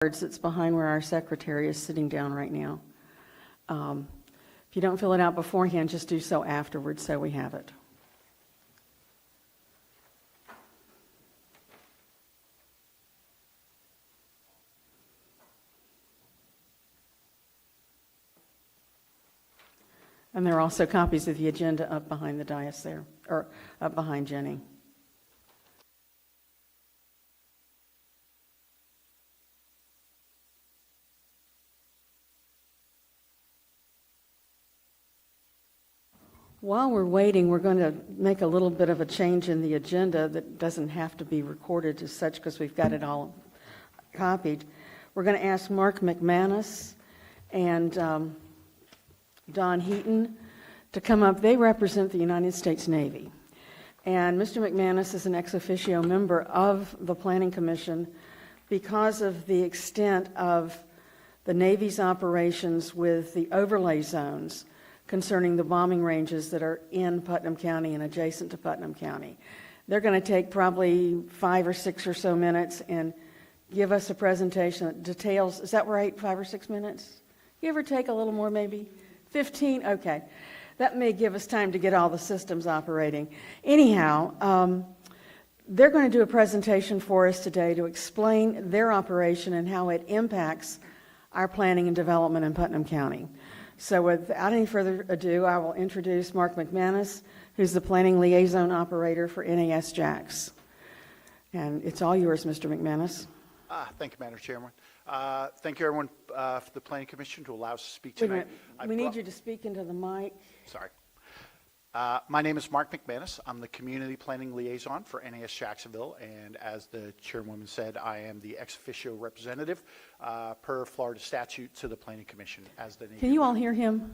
It's behind where our secretary is sitting down right now. If you don't fill it out beforehand, just do so afterwards so we have it. And there are also copies of the agenda up behind the dais there, or up behind Jenny. While we're waiting, we're going to make a little bit of a change in the agenda that doesn't have to be recorded as such because we've got it all copied. We're going to ask Mark McManus and Don Heaton to come up. They represent the United States Navy. And Mr. McManus is an ex officio member of the Planning Commission because of the extent of the Navy's operations with the overlay zones concerning the bombing ranges that are in Putnam County and adjacent to Putnam County. They're going to take probably 5 or 6 or so minutes and give us a presentation that details, is that right, 5 or 6 minutes? You ever take a little more maybe? 15? Okay. That may give us time to get all the systems operating. Anyhow, they're going to do a presentation for us today to explain their operation and how it impacts our planning and development in Putnam County. So without any further ado, I will introduce Mark McManus, who's the Planning Liaison Operator for NAS JAX. And it's all yours, Mr. McManus. Thank you, Madam Chairman. Thank you, everyone, for the Planning Commission to allow us to speak tonight. We need you to speak into the mic. Sorry. My name is Mark McManus. I'm the Community Planning Liaison for NAS Jacksonville, and as the Chairwoman said, I am the ex officio representative per Florida statute to the Planning Commission as the Navy. Can you all hear him?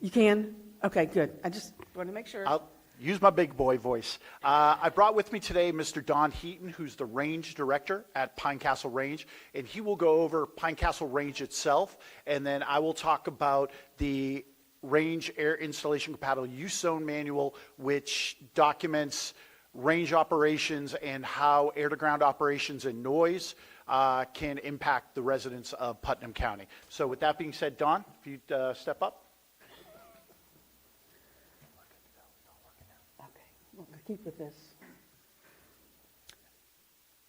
You can? Okay, good. I just want to make sure. I'll use my big boy voice. I brought with me today Mr. Don Heaton, who's the Range Director at Pine Castle Range, and he will go over Pine Castle Range itself, and then I will talk about the Range Air Installation Compatible Use Zone Manual, which documents range operations and how air-to-ground operations and noise can impact the residents of Putnam County. So with that being said, Don, if you'd step up. Okay, we'll keep with this.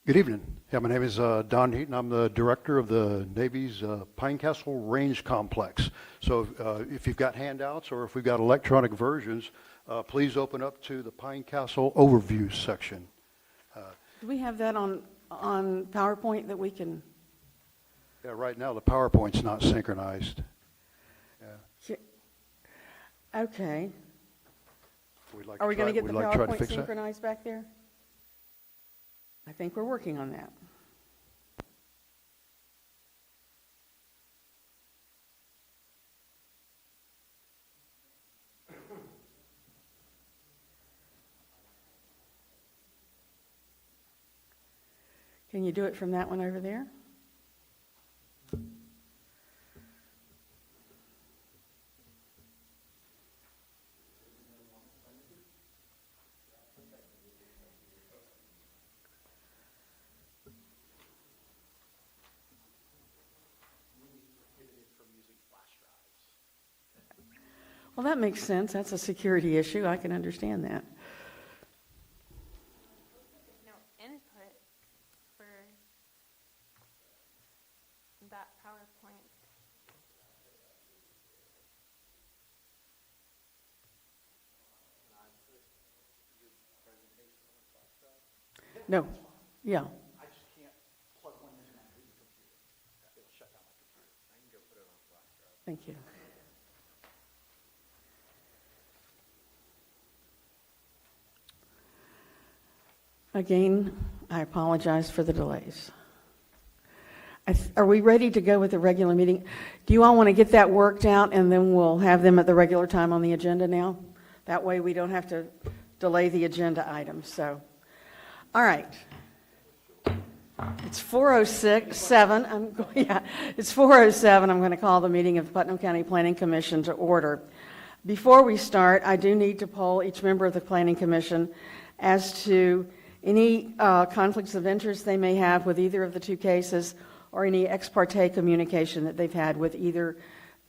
Good evening. Yeah, my name is Don Heaton. I'm the director of the Navy's Pine Castle Range Complex. So if you've got handouts or if we've got electronic versions, please open up to the Pine Castle Overview section. Do we have that on PowerPoint that we can? Yeah, right now the PowerPoint's not synchronized. Yeah. Okay. Like Are we going to get the PowerPoint fix synchronized back there? I think we're working on that. Can you do it from that one over there? Well, that makes sense. That's a security issue. I can understand that. No input for that PowerPoint. No. Yeah. I just can't plug one into my computer. It'll shut down my computer. I can go put it on flash drive. Thank you. Again, I apologize for the delays. Are we ready to go with the regular meeting? Do you all want to get that worked out and then we'll have them at the regular time on the agenda now? That way we don't have to delay the agenda items. So, all right. It's 4:07. It's 4:07. I'm going to call the meeting of the Putnam County Planning Commission to order. Before we start, I do need to poll each member of the Planning Commission as to any conflicts of interest they may have with either of the two cases, or any ex parte communication that they've had with either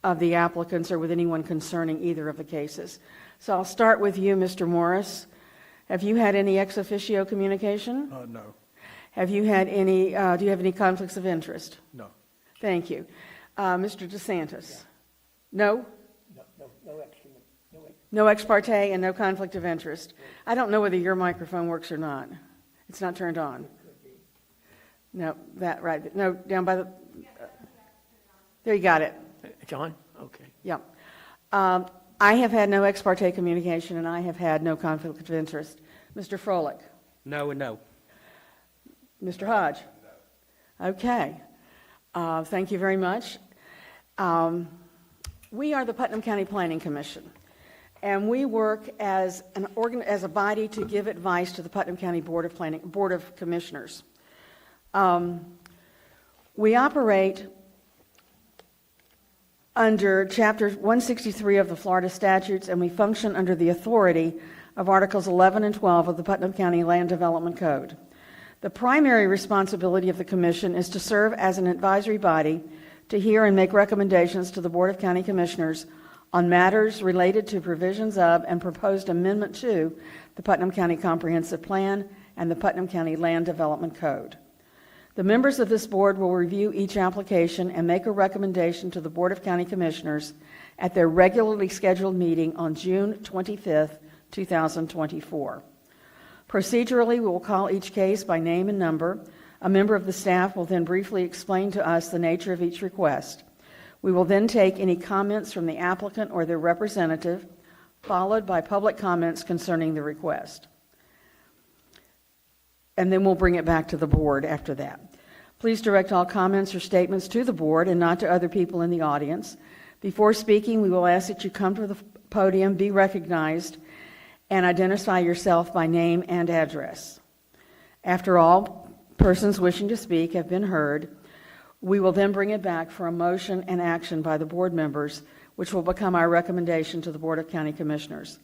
of the applicants or with anyone concerning either of the cases. So I'll start with you, Mr. Morris. Have you had any ex officio communication? No. Have you had any, do you have any conflicts of interest? No. Thank you. Mr. DeSantis? No? No ex parte and no conflict of interest? I don't know whether your microphone works or not. It's not turned on. No, that, right. No, down by the, there you got it. John? Okay. Yeah. I have had no ex parte communication, and I have had no conflict of interest. Mr. Froelich? No and no. Mr. Hodge? Okay. Thank you very much. We are the Putnam County Planning Commission, and we work as as a body to give advice to the Putnam County Board of Commissioners. We operate under Chapter 163 of the Florida statutes, and we function under the authority of Articles 11 and 12 of the Putnam County Land Development Code. The primary responsibility of the Commission is to serve as an advisory body to hear and make recommendations to the Board of County Commissioners on matters related to provisions of and proposed amendment to the Putnam County Comprehensive Plan and the Putnam County Land Development Code. The members of this board will review each application and make a recommendation to the Board of County Commissioners at their regularly scheduled meeting on June 25th, 2024. Procedurally, we will call each case by name and number. A member of the staff will then briefly explain to us the nature of each request. We will then take any comments from the applicant or their representative, followed by public comments concerning the request. And then we'll bring it back to the board after that. Please direct all comments or statements to the board and not to other people in the audience. Before speaking, we will ask that you come to the podium, be recognized, and identify yourself by name and address. After all persons wishing to speak have been heard, we will then bring it back for a motion and action by the board members, which will become our recommendation to the Board of County Commissioners.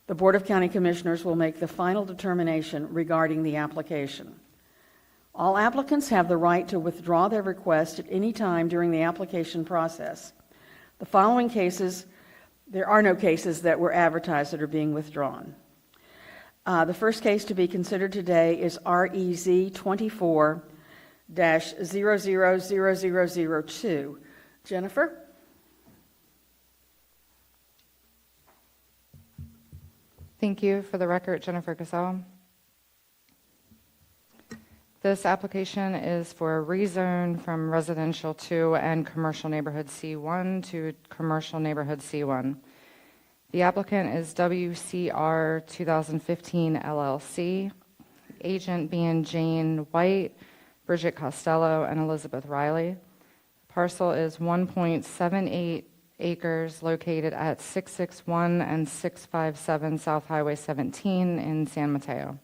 The Board of County Commissioners will make the final determination regarding the application. All applicants have the right to withdraw their request at any time during the application process. The following cases, there are no cases that were advertised that are being withdrawn. The first case to be considered today is REZ 24-000002. Jennifer? Thank you. For the record, Jennifer Casal. This application is for a rezone from residential 2 and commercial neighborhood C1 to commercial neighborhood C1. The applicant is WCR 2015 LLC, agent being Jane White, Bridget Costello, and Elizabeth Riley. Parcel is 1.78 acres located at 661 and 657 South Highway 17 in San Mateo.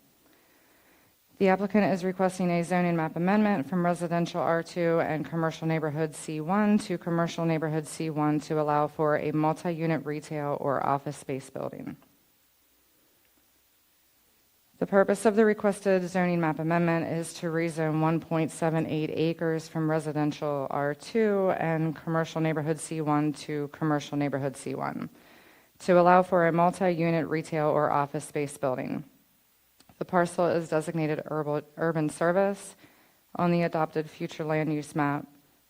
The applicant is requesting a zoning map amendment from residential R2 and commercial neighborhood C1 to commercial neighborhood C1 to allow for a multi-unit retail or office space building. The purpose of the requested zoning map amendment is to rezone 1.78 acres from residential R2 and commercial neighborhood C1 to commercial neighborhood C1 to allow for a multi-unit retail or office space building. The parcel is designated urban service on the adopted future land use map.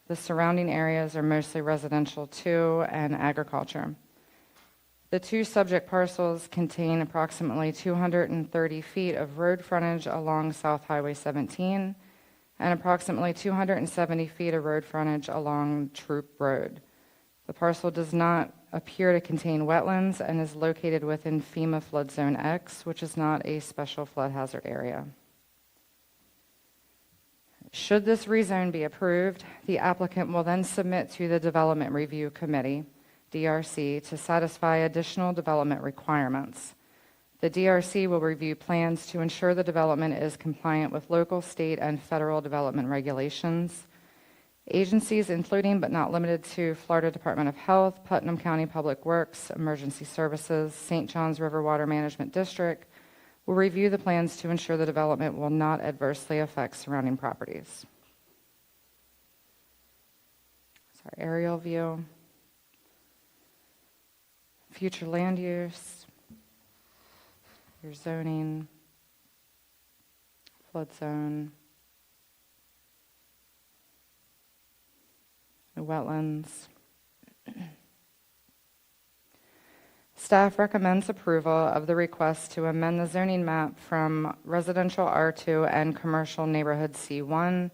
The surrounding areas are mostly residential 2 and agriculture. The two subject parcels contain approximately 230 feet of road frontage along South Highway 17 and approximately 270 feet of road frontage along Troop Road. The parcel does not appear to contain wetlands and is located within FEMA Flood Zone X, which is not a special flood hazard area. Should this rezone be approved, the applicant will then submit to the Development Review Committee, DRC, to satisfy additional development requirements. The DRC will review plans to ensure the development is compliant with local, state, and federal development regulations. Agencies including but not limited to Florida Department of Health, Putnam County Public Works, Emergency Services, St. Johns River Water Management District, will review the plans to ensure the development will not adversely affect surrounding properties. It's our aerial view. Future land use, your zoning, flood zone, the wetlands. Staff recommends approval of the request to amend the zoning map from residential R2 and commercial neighborhood C1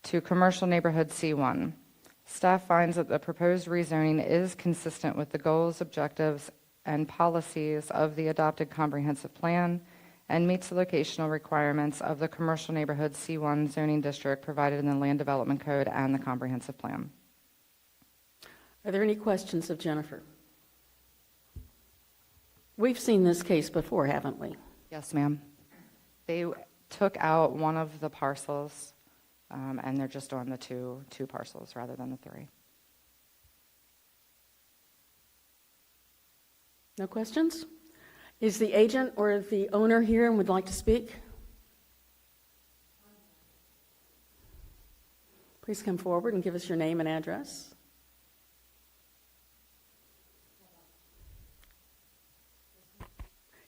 to commercial neighborhood C1. Staff finds that the proposed rezoning is consistent with the goals, objectives, and policies of the adopted comprehensive plan and meets the locational requirements of the commercial neighborhood C1 zoning district provided in the Land Development Code and the comprehensive plan. Are there any questions of Jennifer? We've seen this case before, haven't we? Yes, ma'am. They took out one of the parcels, and they're just on the two parcels rather than the three. No questions? Is the agent or the owner here and would like to speak? Please come forward and give us your name and address.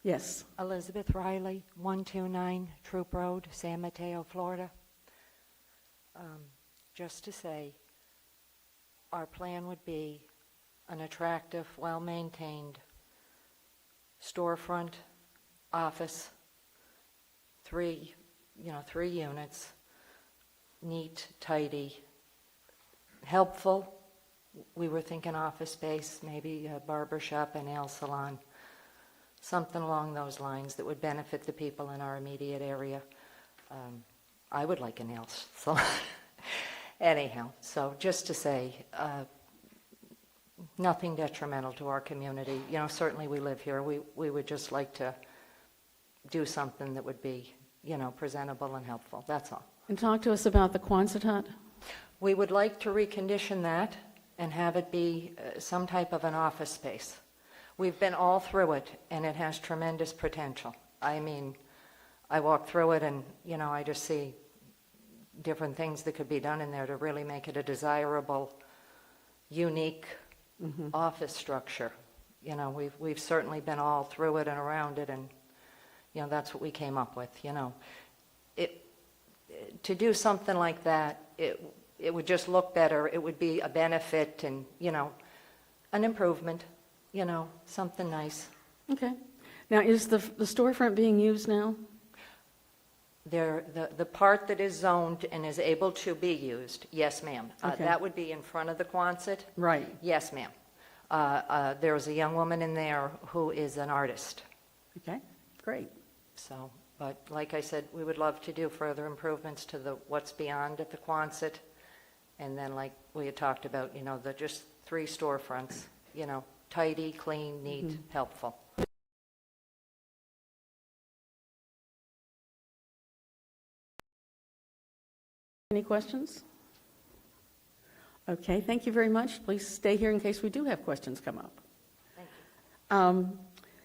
Yes. Elizabeth Riley, 129 Troop Road, San Mateo, Florida. Just to say, our plan would be an attractive, well-maintained storefront, office, three units, neat, tidy, helpful. We were thinking office space, maybe a barber shop, a nail salon, something along those lines that would benefit the people in our immediate area. I would like a nail salon. Anyhow, so just to say, nothing detrimental to our community. You know, certainly we live here. We would just like to do something that would be, presentable and helpful. That's all. And talk to us about the Quonset hut. We would like to recondition that and have it be some type of an office space. We've been all through it, and it has tremendous potential. I mean, I walk through it, and, I just see different things that could be done in there to really make it a desirable, unique office structure. We've certainly been all through it and around it, and, that's what we came up with, To do something like that, it would just look better. It would be a benefit and, an improvement. Something nice. Okay. Now, is the storefront being used now? The part that is zoned and is able to be used, yes, ma'am. Okay. That would be in front of the Quonset. Right. Yes, ma'am. There's a young woman in there who is an artist. Okay, great. So, but like I said, we would love to do further improvements to what's beyond at the Quonset. And then like we had talked about, the just 3 storefronts, tidy, clean, neat, helpful. Any questions? Okay, thank you very much. Please stay here in case we do have questions come up. Thank you.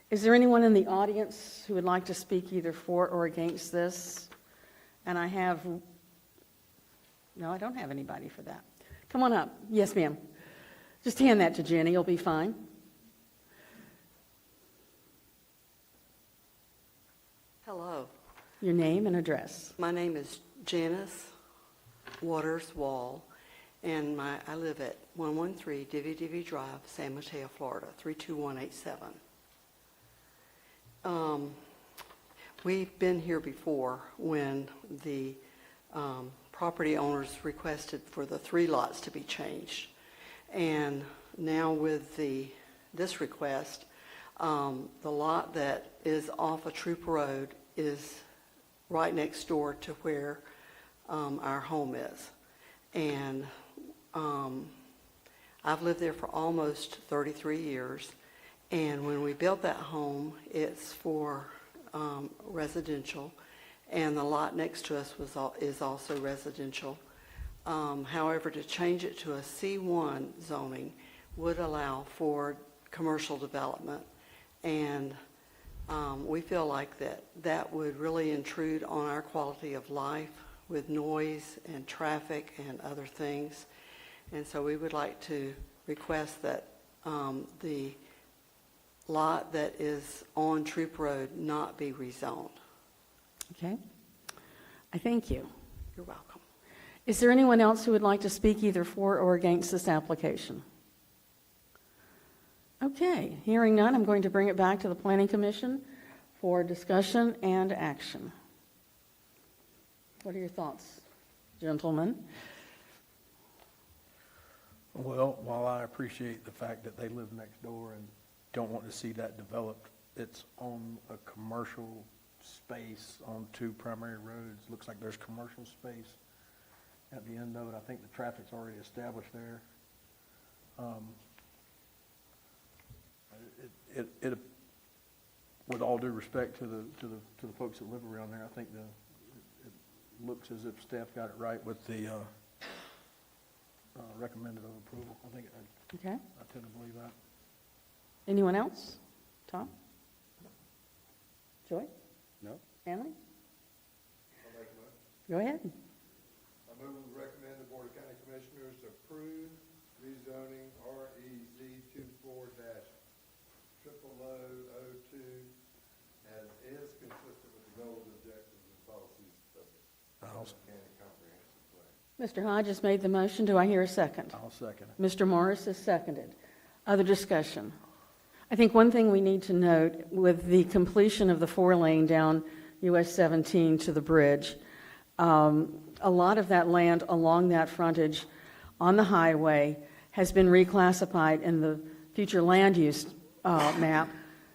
Is there anyone in the audience who would like to speak either for or against this? And no, I don't have anybody for that. Come on up. Yes, ma'am. Just hand that to Jenny. You'll be fine. Hello, Your name and address. my name is Janice Waters Wall, and I live at 113 Divvy Drive, San Mateo, Florida, 32187. We've been here before when the property owners requested for the 3 lots to be changed. And now with this request, the lot that is off of Troop Road is right next door to where our home is. And I've lived there for almost 33 years. And when we built that home, it's for residential, and the lot next to us is also residential. However, to change it to a C1 zoning would allow for commercial development, and We feel like that would really intrude on our quality of life with noise and traffic and other things. And so we would like to request that the lot that is on Troop Road not be rezoned. Okay. I thank you. You're welcome. Is there anyone else who would like to speak either for or against this application? Okay, hearing none, I'm going to bring it back to the Planning Commission for discussion and action. What are your thoughts, gentlemen? Well, while I appreciate the fact that they live next door and don't want to see that developed, it's on a commercial space on two primary roads. Looks like there's commercial space at the end of it. I think the traffic's already established there. With all due respect to the folks that live around there, I think it looks as if staff got it right with the recommended of approval. Okay. I tend to believe that. Anyone else? Tom? Joy? No? Hanley? I'll make a motion. Go ahead. I move we recommend the Board of County Commissioners approve rezoning REZ 24-0002 as is consistent with the goals, objectives, and policies of the County Comprehensive Plan. Mr. Hodges made the motion. Do I hear a second? I'll second it. Mr. Morris is seconded. Other discussion? I think one thing we need to note with the completion of the 4-lane down US 17 to the bridge, a lot of that land along that frontage on the highway has been reclassified in the future land use map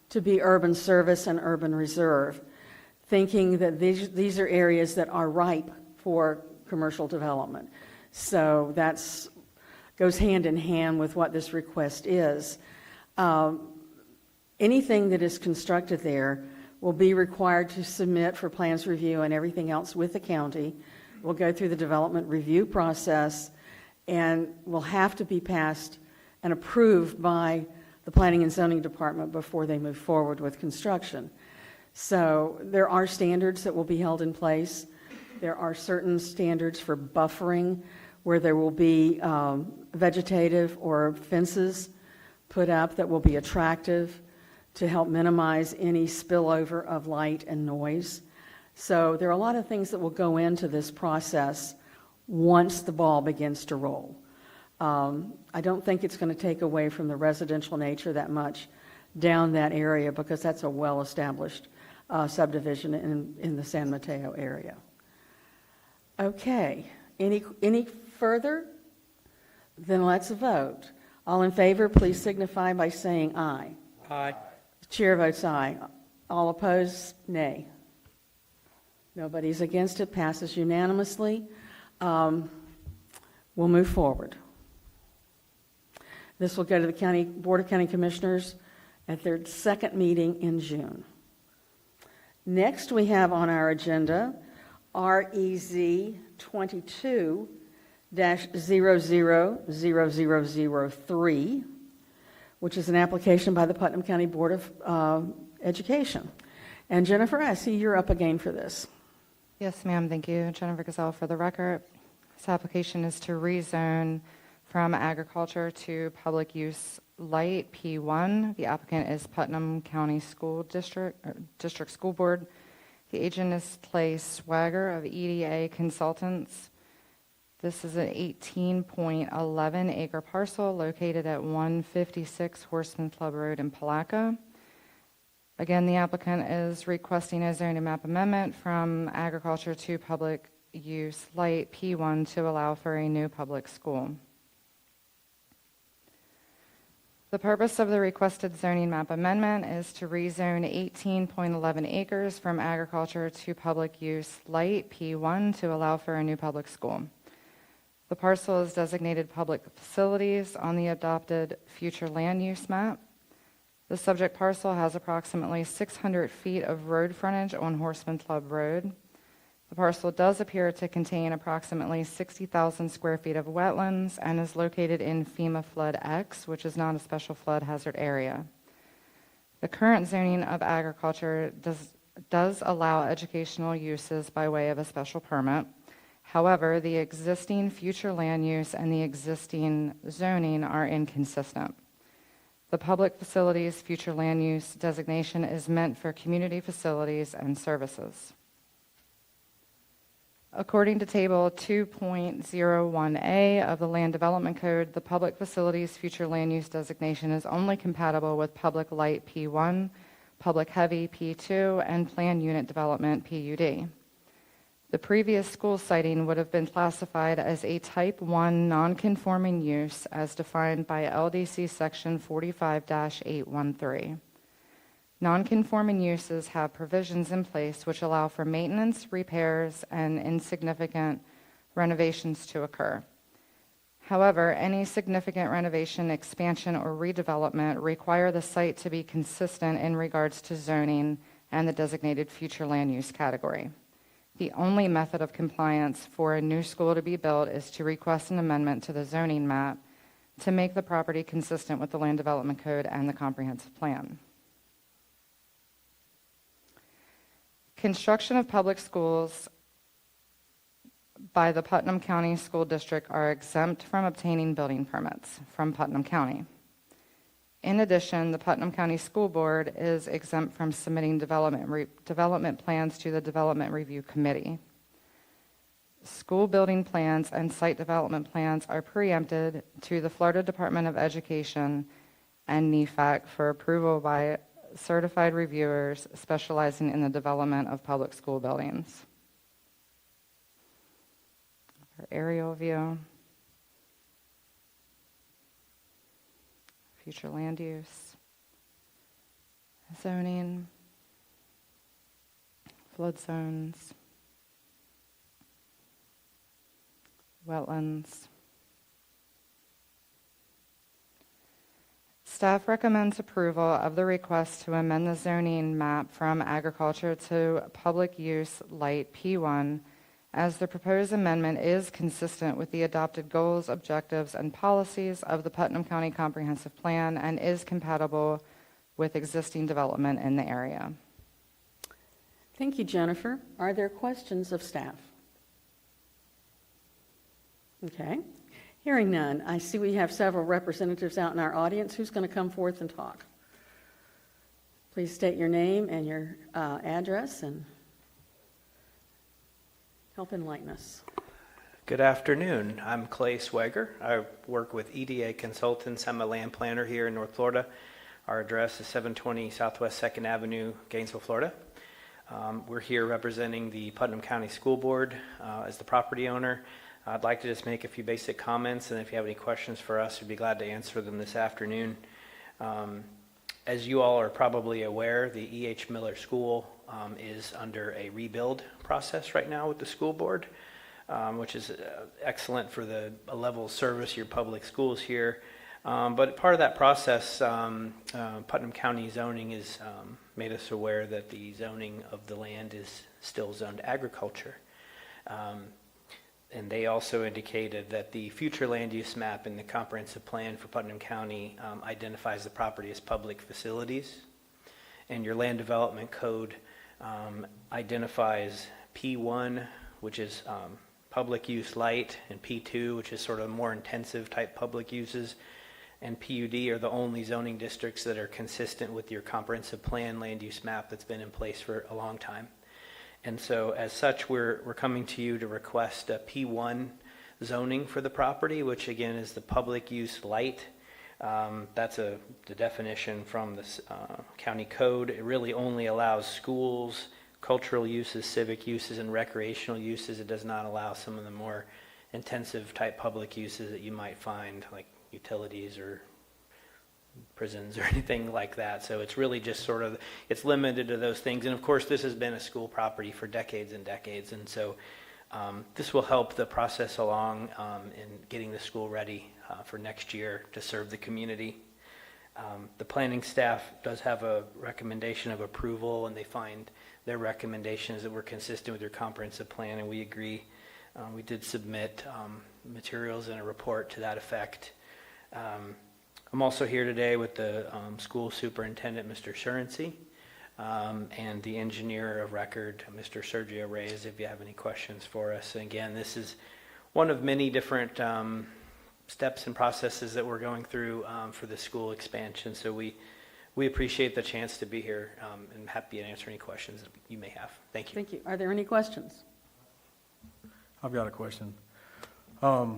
to be urban service and urban reserve, thinking that these are areas that are ripe for commercial development. So that's goes hand in hand with what this request is. Anything that is constructed there will be required to submit for plans review and everything else with the county. We'll go through the development review process and will have to be passed and approved by the Planning and Zoning Department before they move forward with construction. So there are standards that will be held in place. There are certain standards for buffering where there will be vegetative or fences put up that will be attractive to help minimize any spillover of light and noise. So there are a lot of things that will go into this process once the ball begins to roll. I don't think it's going to take away from the residential nature that much down that area because that's a well-established subdivision in the San Mateo area. Okay, any further? Then let's vote. All in favor, please signify by saying aye. Aye. The chair votes aye. All opposed, nay. Nobody's against it, passes unanimously. We'll move forward. This will go to the Board of County Commissioners at their second meeting in June. Next, we have on our agenda REZ 22-000003, which is an application by the Putnam County Board of Education. And Jennifer, I see you're up again for this. Yes, ma'am. Thank you. Jennifer Gazelle for the record. This application is to rezone from agriculture to public use light P1. The applicant is Putnam County School District School Board. The agent is Clay Swagger of EDA Consultants. This is an 18.11 acre parcel located at 156 Horseman Club Road in Palaca. Again, the applicant is requesting a zoning map amendment from agriculture to public use light P1 to allow for a new public school. The purpose of the requested zoning map amendment is to rezone 18.11 acres from agriculture to public use light P1 to allow for a new public school. The parcel is designated public facilities on the adopted future land use map. The subject parcel has approximately 600 feet of road frontage on Horseman Club Road. The parcel does appear to contain approximately 60,000 square feet of wetlands and is located in FEMA Flood X, which is not a special flood hazard area. The current zoning of agriculture does allow educational uses by way of a special permit. However, the existing future land use and the existing zoning are inconsistent. The public facilities future land use designation is meant for community facilities and services. According to Table 2.01A of the Land Development Code, the public facilities future land use designation is only compatible with public light P1, public heavy P2, and planned unit development PUD. The previous school siting would have been classified as a Type 1 nonconforming use as defined by LDC Section 45-813. Nonconforming uses have provisions in place which allow for maintenance, repairs, and insignificant renovations to occur. However, any significant renovation, expansion, or redevelopment require the site to be consistent in regards to zoning and the designated future land use category. The only method of compliance for a new school to be built is to request an amendment to the zoning map to make the property consistent with the Land Development Code and the comprehensive plan. Construction of public schools by the Putnam County School District are exempt from obtaining building permits from Putnam County. In addition, the Putnam County School Board is exempt from submitting development plans to the Development Review Committee. School building plans and site development plans are preempted to the Florida Department of Education and NEFAC for approval by certified reviewers specializing in the development of public school buildings. Our aerial view. Future land use, zoning, flood zones, wetlands. Staff recommends approval of the request to amend the zoning map from agriculture to public use light P1, as the proposed amendment is consistent with the adopted goals, objectives, and policies of the Putnam County Comprehensive Plan and is compatible with existing development in the area. Thank you, Jennifer. Are there questions of staff? Okay. Hearing none, I see we have several representatives out in our audience. Who's going to come forth and talk? Please state your name and your address and help enlighten us. Good afternoon. I'm Clay Swager. I work with EDA Consultants. I'm a land planner here in North Florida. Our address is 720 Southwest 2nd Avenue, Gainesville, Florida. We're here representing the Putnam County School Board as the property owner. I'd like to just make a few basic comments, and if you have any questions for us, we'd be glad to answer them this afternoon. As you all are probably aware, the E.H. Miller School is under a rebuild process right now with the school board, which is excellent for the level of service your public schools here. But part of that process, Putnam County zoning has made us aware that the zoning of the land is still zoned agriculture. And they also indicated that the future land use map in the comprehensive plan for Putnam County identifies the property as public facilities. And your land development code identifies P1, which is public use light, and P2, which is sort of more intensive type public uses. And PUD are the only zoning districts that are consistent with your comprehensive plan land use map that's been in place for a long time. And so as such, we're coming to you to request a P1 zoning for the property, which again is the public use light. That's the definition from the county code. It really only allows schools, cultural uses, civic uses, and recreational uses. It does not allow some of the more intensive type public uses that you might find, like utilities or prisons or anything like that. So it's really just sort of, it's limited to those things. And of course, this has been a school property for decades and decades. And so this will help the process along in getting the school ready for next year to serve the community. The planning staff does have a recommendation of approval, and they find their recommendations that were consistent with your comprehensive plan, and we agree. We did submit materials and a report to that effect. I'm also here today with the school superintendent, Mr. Surency, and the engineer of record, Mr. Sergio Reyes, if you have any questions for us. And again, this is one of many different steps and processes that we're going through for the school expansion. So we appreciate the chance to be here and happy to answer any questions that you may have. Thank you. Thank you. Are there any questions? I've got a question. So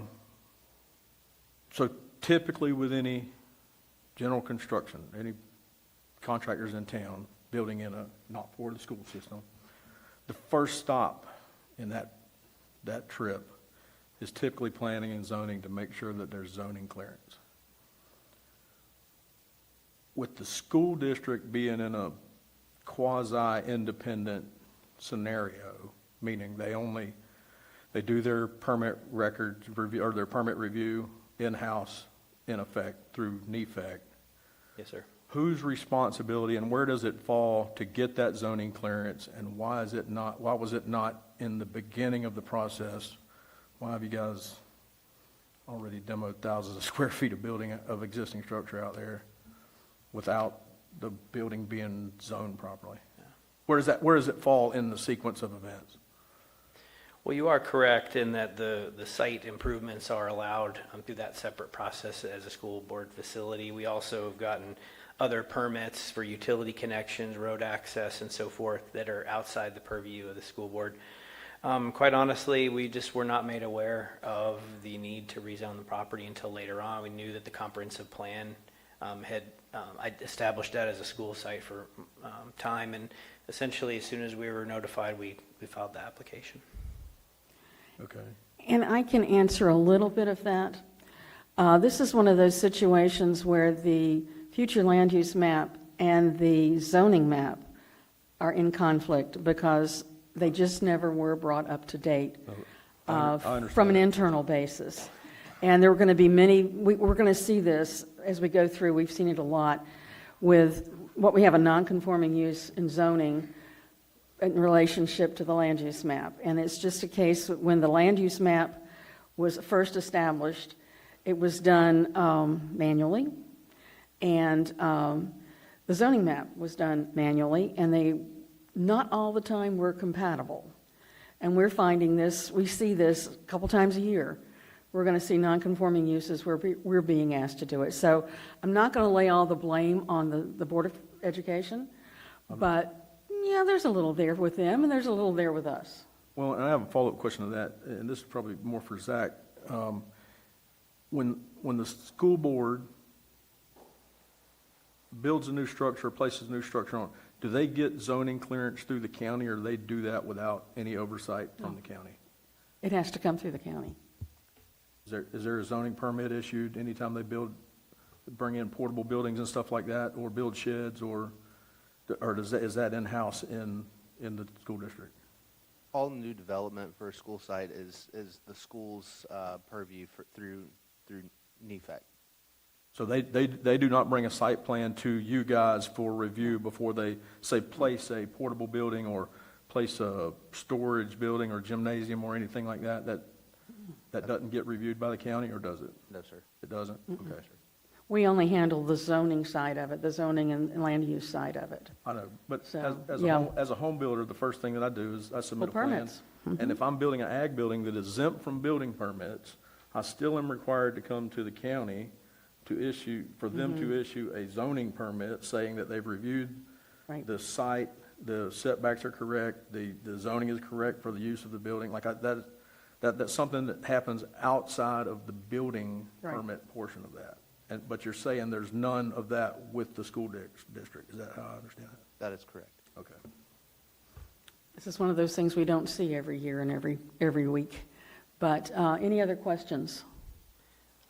typically with any general construction, any contractors in town building in a not for the school system, the first stop in that trip is typically planning and zoning to make sure that there's zoning clearance. With the school district being in a quasi-independent scenario, meaning they do their permit records review, or their permit review in-house, in effect, through NEFAC. Yes, sir. Whose responsibility and where does it fall to get that zoning clearance, and why was it not in the beginning of the process? Why have you guys already demoed thousands of square feet of existing structure out there without the building being zoned properly? Yeah. Where does it fall in the sequence of events? Well, you are correct in that the site improvements are allowed through that separate process as a school board facility. We also have gotten other permits for utility connections, road access, and so forth that are outside the purview of the school board. Quite honestly, we just were not made aware of the need to rezone the property until later on. We knew that the comprehensive plan had established that as a school site for time, and essentially as soon as we were notified, we filed the application. Okay. And I can answer a little bit of that. This is one of those situations where the future land use map and the zoning map are in conflict because they just never were brought up to date I understand. from an internal basis. And there are going to be many, we're going to see this as we go through. We've seen it a lot with what we have a non-conforming use in zoning in relationship to the land use map. And it's just a case when the land use map was first established, it was done manually, and the zoning map was done manually, and they not all the time were compatible. And we're finding this, we see this a couple times a year. We're going to see non-conforming uses where we're being asked to do it. So I'm not going to lay all the blame on the Board of Education, but yeah, there's a little there with them, and there's a little there with us. Well, and I have a follow-up question to that, and this is probably more for Zach. When the school board builds a new structure, places a new structure on, do they get zoning clearance through the county, or do they do that without any oversight from the county? It has to come through the county. Is there a zoning permit issued anytime they bring in portable buildings and stuff like that, or build sheds, or is that in-house in the school district? All new development for a school site is the school's purview through NEFAC. So they do not bring a site plan to you guys for review before they, say, place a portable building or place a storage building or gymnasium or anything like that? That doesn't get reviewed by the county, or does it? No, sir. It doesn't? Mm-mm. Okay. We only handle the zoning side of it, the zoning and land use side of it. I know, but So, as a home builder, the first thing that I do is I submit a Well, plan. permits. Mhm. And if I'm building an ag building that is exempt from building permits, I still am required to come to the county to issue, for them to issue a zoning permit saying that they've reviewed Right. the site, the setbacks are correct, the zoning is correct for the use of the building. That's something that happens outside of the building Right. permit portion of that. But you're saying there's none of that with the school district. Is that how I understand it? That is correct. Okay. This is one of those things we don't see every year and every week. But any other questions?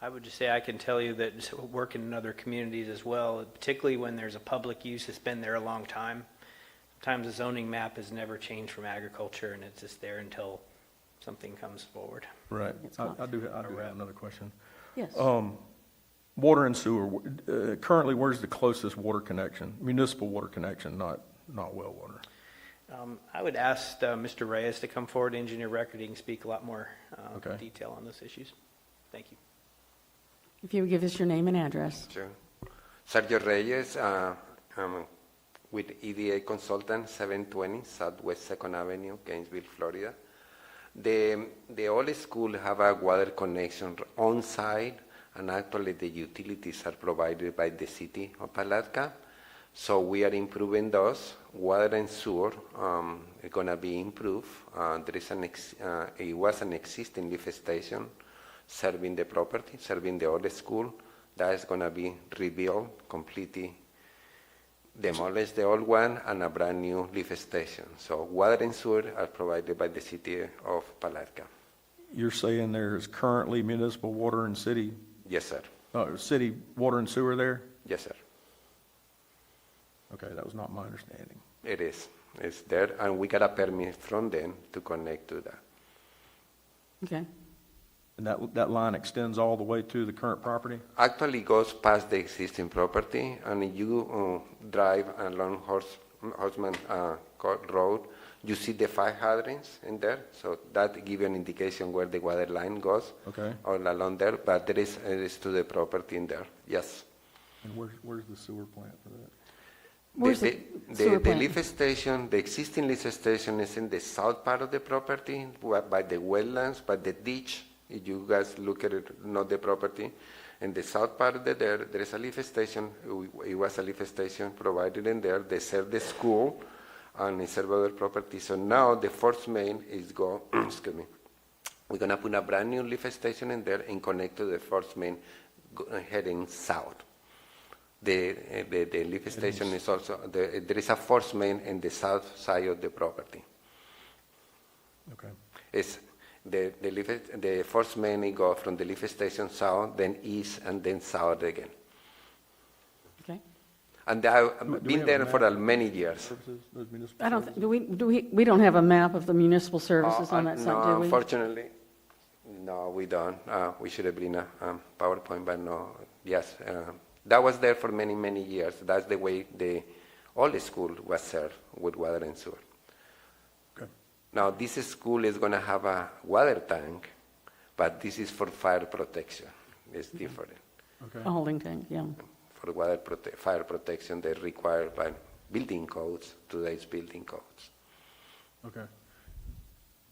I would just say I can tell you that just working in other communities as well, particularly when there's a public use that's been there a long time. Sometimes the zoning map has never changed from agriculture, and it's just there until something comes forward. Right. It's I not- do have another question. Yes. Water and sewer, currently, where's the closest water connection? Municipal water connection, not well water. I would ask Mr. Reyes to come forward, engineer record. He can speak a lot more Okay. detail on those issues. Thank you. If you would give us your name and address. Sure. Sergio Reyes, with EDA Consultant, 720 Southwest 2nd Avenue, Gainesville, Florida. The old school have a water connection on site, and actually the utilities are provided by the city of Palatka. So we are improving those. Water and sewer are going to be improved. There is it was an existing lift station serving the property, serving the old school. That is going to be rebuilt, completely demolish the old one, and a brand new lift station. So water and sewer are provided by the city of Palatka. You're saying there's currently municipal water and city, Yes, sir. city water and sewer there? Yes, sir. Okay, that was not my understanding. It is. It's there, and we got a permit from them to connect to that. Okay. And that line extends all the way to the current property? Actually goes past the existing property, and you drive along Horseman Road, you see the fire hydrants in there, so that gives you an indication where the water line goes. Okay. All along there, but it is to the property in there, yes. And where's the sewer plant for that? Where's the sewer The plant? lift station, the existing lift station is in the south part of the property, by the wetlands, by the ditch. If you guys look at it, not the property. In the south part of there is a lift station. It was a lift station provided in there. They serve the school and they serve other property. So now the first main is excuse me. We're going to put a brand new lift station in there and connect to the first main heading south. The lift station is also, there is a force main in the south side of the property. Okay. It's the force main, it goes from the lift station south, then east, and then south again. Okay. And I've Do we been have a there map for of many years. Services, those municipal I don't, services? we don't have a map of the municipal services on that No, site, do we? unfortunately, no, we don't. We should have been a PowerPoint, but no. Yes, that was there for many, many years. That's the way the old school was served with water and sewer. Okay. Now, this school is going to have a water tank, but this is for fire protection. It's different. Okay. A holding tank, yeah. For fire protection, they require by building codes, today's building codes. Okay.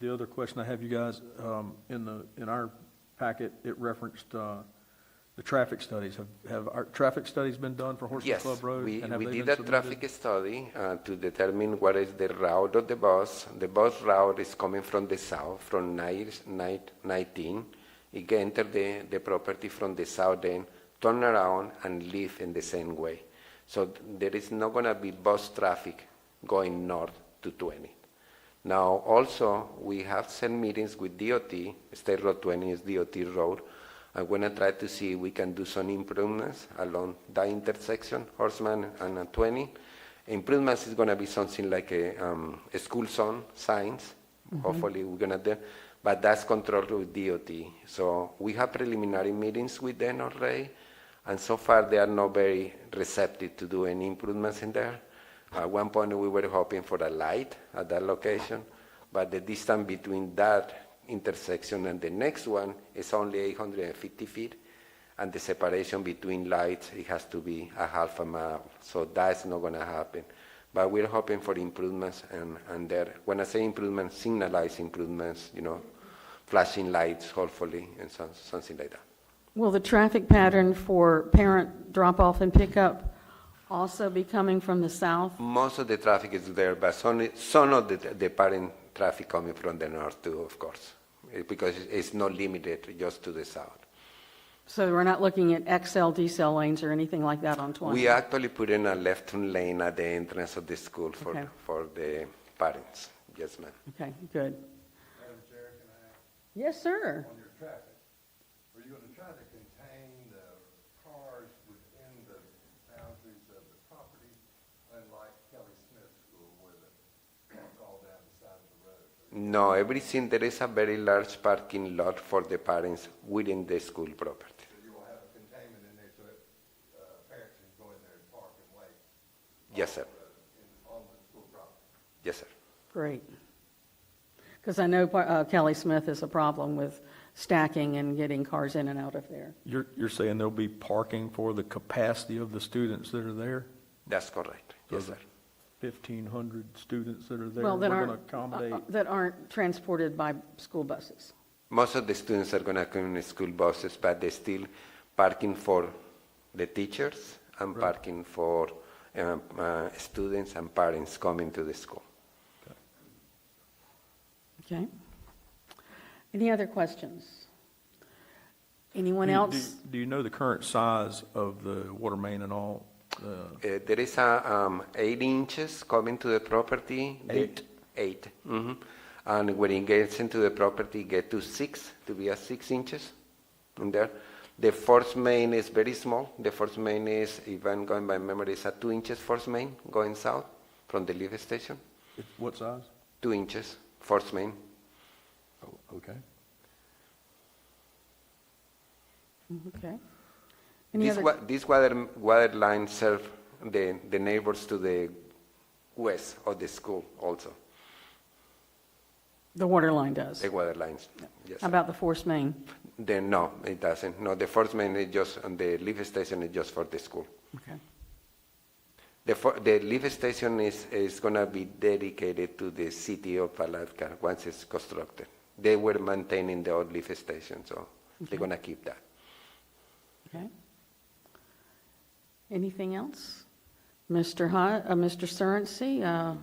The other question I have, you guys, in our packet, it referenced the traffic studies. Have our traffic studies been done for Horseman Yes, Club Road? we and have they did been a submitted? traffic study to determine what is the route of the bus. The bus route is coming from the south, from 19. It can enter the property from the south end, turn around, and leave in the same way. So there is not going to be bus traffic going north to 20. Now, also, we have some meetings with DOT. State Road 20 is DOT road. I'm going to try to see if we can do some improvements along that intersection, Horseman and 20. Improvements is going to be something like a school zone signs. Hopefully, we're going to do. But that's controlled with DOT. So we have preliminary meetings with them already. And so far, they are not very receptive to do any improvements in there. At one point, we were hoping for a light at that location, but the distance between that intersection and the next one is only 850 feet, and the separation between lights, it has to be a half a mile. So that's not going to happen. But we're hoping for improvements, and there, when I say improvements, signalized improvements, flashing lights, hopefully, and something like that. Will the traffic pattern for parent drop-off and pickup also be coming from the south? Most of the traffic is there, but some of the parent traffic coming from the north too, of course, because it's not limited just to the south. So we're not looking at XL, decel lanes or anything like that on 20? We actually put in a left-turn lane at the entrance of the school Okay. for the parents. Yes, ma'am. Okay, good. Madam Chair, can I ask, Yes, sir. on your traffic, are you going to try to contain the cars within the boundaries of the property, unlike Kelly Smith School, where it's all down the side of the road? No, everything, there is a very large parking lot for the parents within the school property. So you will have a containment in there so that parents can go in there and park and wait Yes, sir. on the school property? Yes, sir. Great. Because I know Kelly Smith is a problem with stacking and getting cars in and out of there. You're saying there'll be parking for the capacity of the students that are there? That's correct. Yes, sir. 1,500 students that are there, Well, we're that going to aren't, accommodate? that aren't transported by school buses. Most of the students are going to come in school buses, but they're still parking for the teachers and parking for students and parents coming to the school. Okay. Any other questions? Anyone else? Do you know the current size of the water main and all? There is a 8 inches coming to the property. 8? 8. And when it gets into the property, get to 6, to be at 6 inches in there. The force main is very small. The force main is, if I'm going by memory, is a 2 inches force main going south from the lift station. What size? 2 inches force main. Oh, okay. Okay. Any other? This water line serve the neighbors to the west of the school also. The water line does. The water lines, yes. How about the force main? No, it doesn't. No, the force main is just, and the lift station is just for the school. Okay. The lift station is going to be dedicated to the city of Palatka once it's constructed. They were maintaining the old lift station, so they're going to keep that. Okay. Anything else? Mr. Surrency,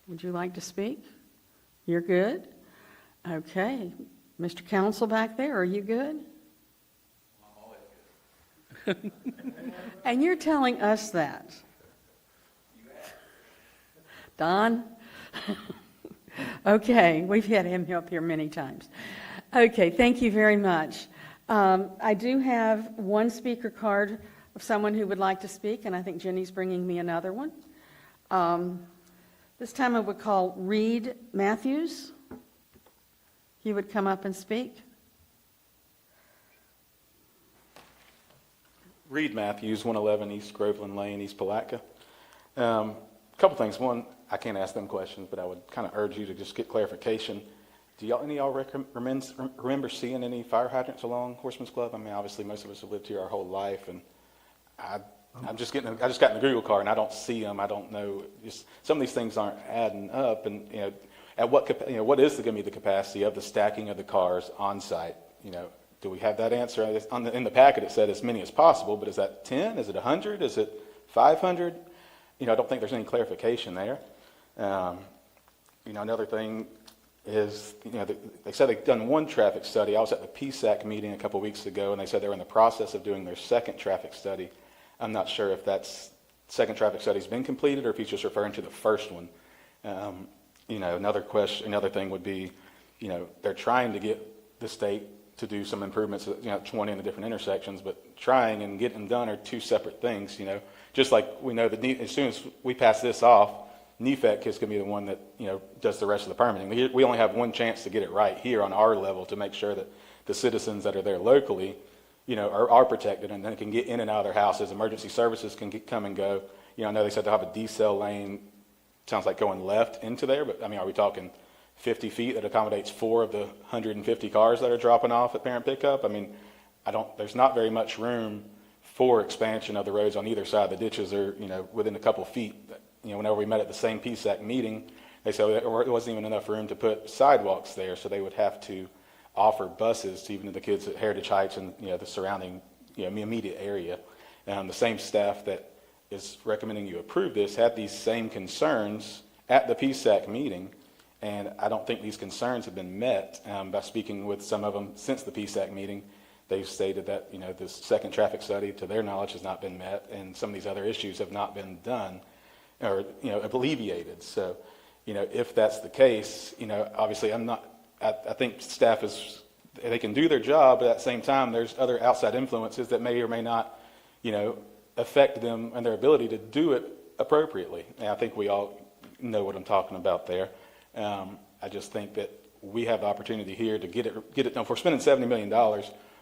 would you like to speak? You're good? Okay. Mr. Counsel back there, are you good? I'm always good. And you're telling us that? Don? Okay, we've had him up here many times. Okay, thank you very much. I do have one speaker card of someone who would like to speak, and I think Jenny's bringing me another one. This time I would call Reed Matthews. He would come up and speak. Reed Matthews, 111 East Groveland Lane, East Palatka. A couple things. One, I can't ask them questions, but I would kind of urge you to just get clarification. Do any of y'all remember seeing any fire hydrants along Horseman's Club? I mean, obviously most of us have lived here our whole life, and I just got in the Google car and I don't see them. I don't know. Just some of these things aren't adding up, and at what is going to be the capacity of the stacking of the cars on site? Do we have that answer? In the packet it said as many as possible, but is that 10? Is it 100? Is it 500? I don't think there's any clarification there. Another thing is, they said they've done one traffic study. I was at the PSAC meeting a couple weeks ago, and they said they're in the process of doing their second traffic study. I'm not sure if that second traffic study's been completed or if he's just referring to the first one. Another thing would be, they're trying to get the state to do some improvements, 20 in the different intersections, but trying and getting done are two separate things, Just like we know that as soon as we pass this off, NEFAC is going to be the one that, does the rest of the permitting. We only have one chance to get it right here on our level to make sure that the citizens that are there locally, are protected and then can get in and out of their houses. Emergency services can come and go. I know they said they'll have a decel lane, sounds like going left into there, but I mean, are we talking 50 feet that accommodates 4 of the 150 cars that are dropping off at parent pickup? I mean, there's not very much room for expansion of the roads on either side. The ditches are, within a couple feet. Whenever we met at the same PSAC meeting, they said there wasn't even enough room to put sidewalks there, so they would have to offer buses to even to the kids at Heritage Heights and, the surrounding, immediate area. The same staff that is recommending you approve this had these same concerns at the PSAC meeting, and I don't think these concerns have been met. By speaking with some of them since the PSAC meeting, they've stated that, this second traffic study, to their knowledge, has not been met, and some of these other issues have not been done or, alleviated. So, if that's the case, obviously I think staff they can do their job, but at the same time, there's other outside influences that may or may not, affect them and their ability to do it appropriately. And I think we all know what I'm talking about there. I just think that we have the opportunity here to get it done. If we're spending $70 million,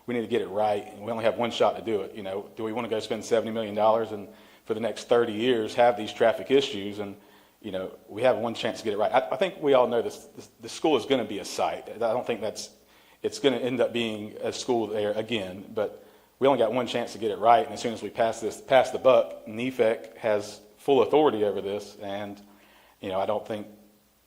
we need to get it right, and we only have one shot to do it. Do we want to go spend $70 million and for the next 30 years have these traffic issues? And we have one chance to get it right. I think we all know this. The school is going to be a site. I don't think that's it's going to end up being a school there again, but we only got one chance to get it right, and as soon as we pass the buck, NEFEC has full authority over this, and, I don't think,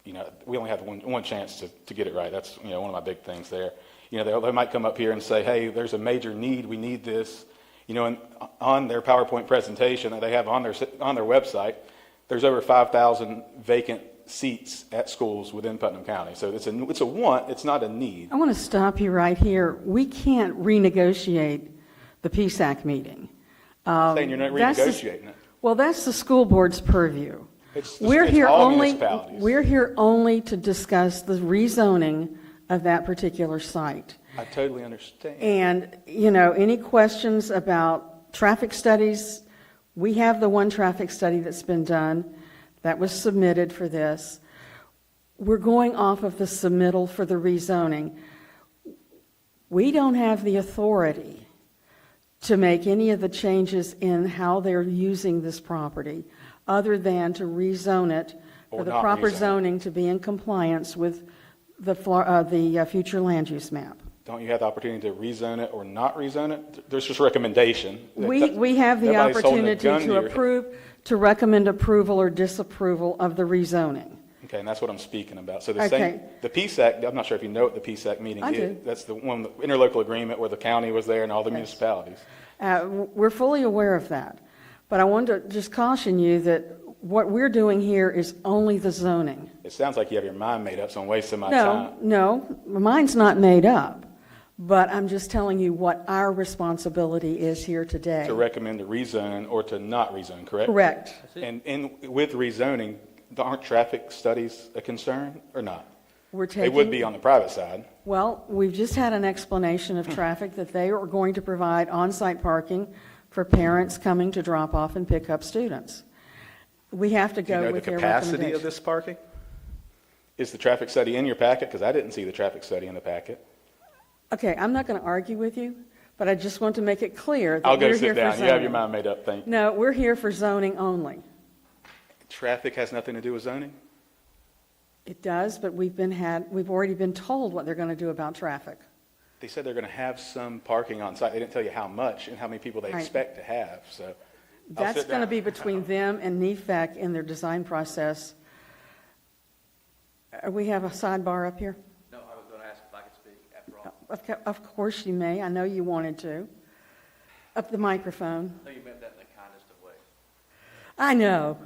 we only have one chance to get it right. That's, one of my big things there. They might come up here and say, hey, there's a major need, we need this. And on their PowerPoint presentation that they have on their website, there's over 5,000 vacant seats at schools within Putnam County. So it's a want, it's not a need. I want to stop you right here. We can't renegotiate the PSAC meeting. Saying you're not renegotiating it. Well, that's the school board's purview. It's all municipalities. We're here only to discuss the rezoning of that particular site. I totally understand. And, any questions about traffic studies, we have the one traffic study that's been done that was submitted for this. We're going off of the submittal for the rezoning. We don't have the authority to make any of the changes in how they're using this property, other than to rezone it for the proper zoning to be in compliance with the future land use map. Don't you have the opportunity to rezone it or not rezone it? There's just recommendation. We have the Nobody's holding a opportunity gun to approve, to recommend approval or disapproval of the rezoning. Okay, and that's what I'm speaking about. So Okay. the PSAC, I'm not sure if you know what the PSAC meeting I is. do. That's the one, the interlocal agreement where the county was there and all the municipalities. We're fully aware of that. But I wanted to just caution you that what we're doing here is only the zoning. It sounds like you have your mind made up, so I'm wasting my time. No, mine's not made up. But I'm just telling you what our responsibility is here today. To recommend a rezone or to not rezone, correct? Correct. And with rezoning, aren't traffic studies a concern or not? They would be on the private side. Well, we've just had an explanation of traffic that they are going to provide on-site parking for parents coming to drop off and pick up students. We have to Do you go know with the their capacity recommendation. of this parking? Is the traffic study in your packet? Because I didn't see the traffic study in the packet. Okay, I'm not going to argue with you, but I just want to make it clear that I'll go we're sit here for down. zoning. You have your mind made up. Thank you. No, we're here for zoning only. Traffic has nothing to do with zoning? It does, but we've already been told what they're going to do about traffic. They said they're going to have some parking on site. They didn't tell you how much and how many people they Right. expect to have, so. I'll That's sit going to down. be between them and NEFAC in their design process. We have a sidebar up here? No, I was going to ask if I could speak after all. Of course you may. I know you wanted to. Up the microphone. No, you meant that in the kindest of ways. I know.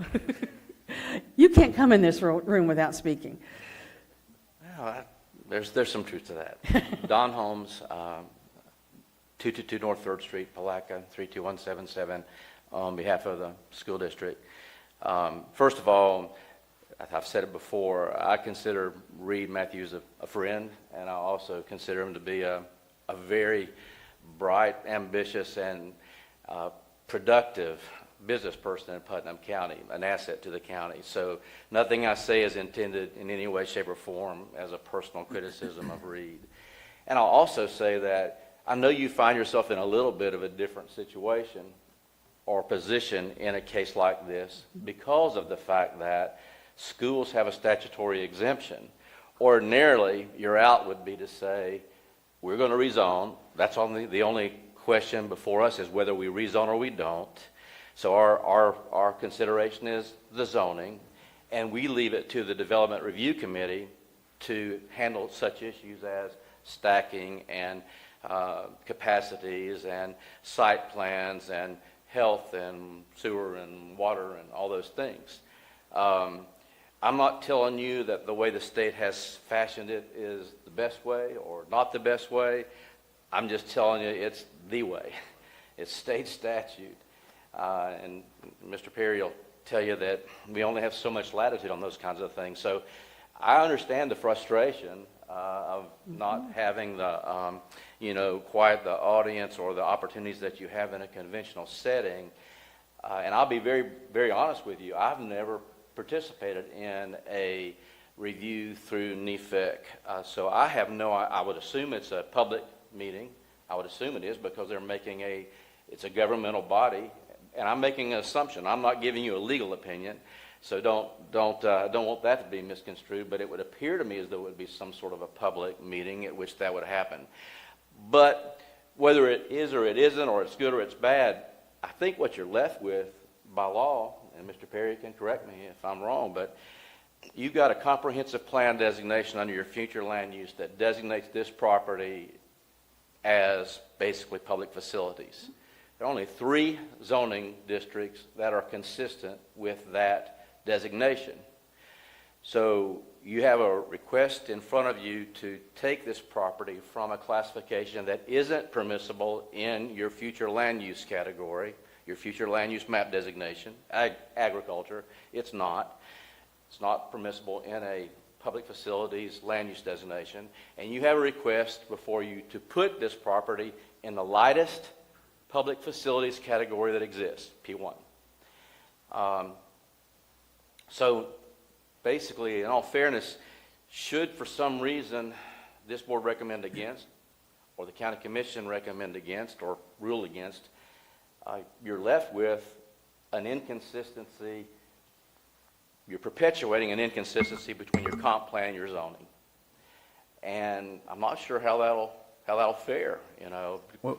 You can't come in this room without speaking. Well, there's some truth to that. Don Holmes, 222 North 3rd Street, Palaca, 32177, on behalf of the school district. First of all, I've said it before, I consider Reed Matthews a friend, and I also consider him to be a very bright, ambitious, and productive business person in Putnam County, an asset to the county. So nothing I say is intended in any way, shape, or form as a personal criticism of Reed. And I'll also say that I know you find yourself in a little bit of a different situation or position in a case like this because of the fact that schools have a statutory exemption. Ordinarily, your out would be to say, we're going to rezone. That's the only question before us is whether we rezone or we don't. So our consideration is the zoning, and we leave it to the Development Review Committee to handle such issues as stacking and capacities and site plans and health and sewer and water and all those things. I'm not telling you that the way the state has fashioned it is the best way or not the best way. I'm just telling you it's the way. It's state statute. And Mr. Perry will tell you that we only have so much latitude on those kinds of things. So I understand the frustration of not having the, quite the audience or the opportunities that you have in a conventional setting. And I'll be very, very honest with you. I've never participated in a review through NEFEC. So I have I would assume it's a public meeting. I would assume it is because they're making it's a governmental body. And I'm making an assumption. I'm not giving you a legal opinion. So don't want that to be misconstrued, but it would appear to me as though it would be some sort of a public meeting at which that would happen. But whether it is or it isn't, or it's good or it's bad, I think what you're left with by law, and Mr. Perry can correct me if I'm wrong, but you've got a comprehensive plan designation under your future land use that designates this property as basically public facilities. There are only 3 zoning districts that are consistent with that designation. So you have a request in front of you to take this property from a classification that isn't permissible in your future land use category, your future land use map designation, agriculture. It's not. It's not permissible in a public facilities land use designation. And you have a request before you to put this property in the lightest public facilities category that exists, P1. So basically, in all fairness, should for some reason this board recommend against, or the county commission recommend against, or rule against, you're left with an inconsistency. You're perpetuating an inconsistency between your comp plan and your zoning. And I'm not sure how that'll fare,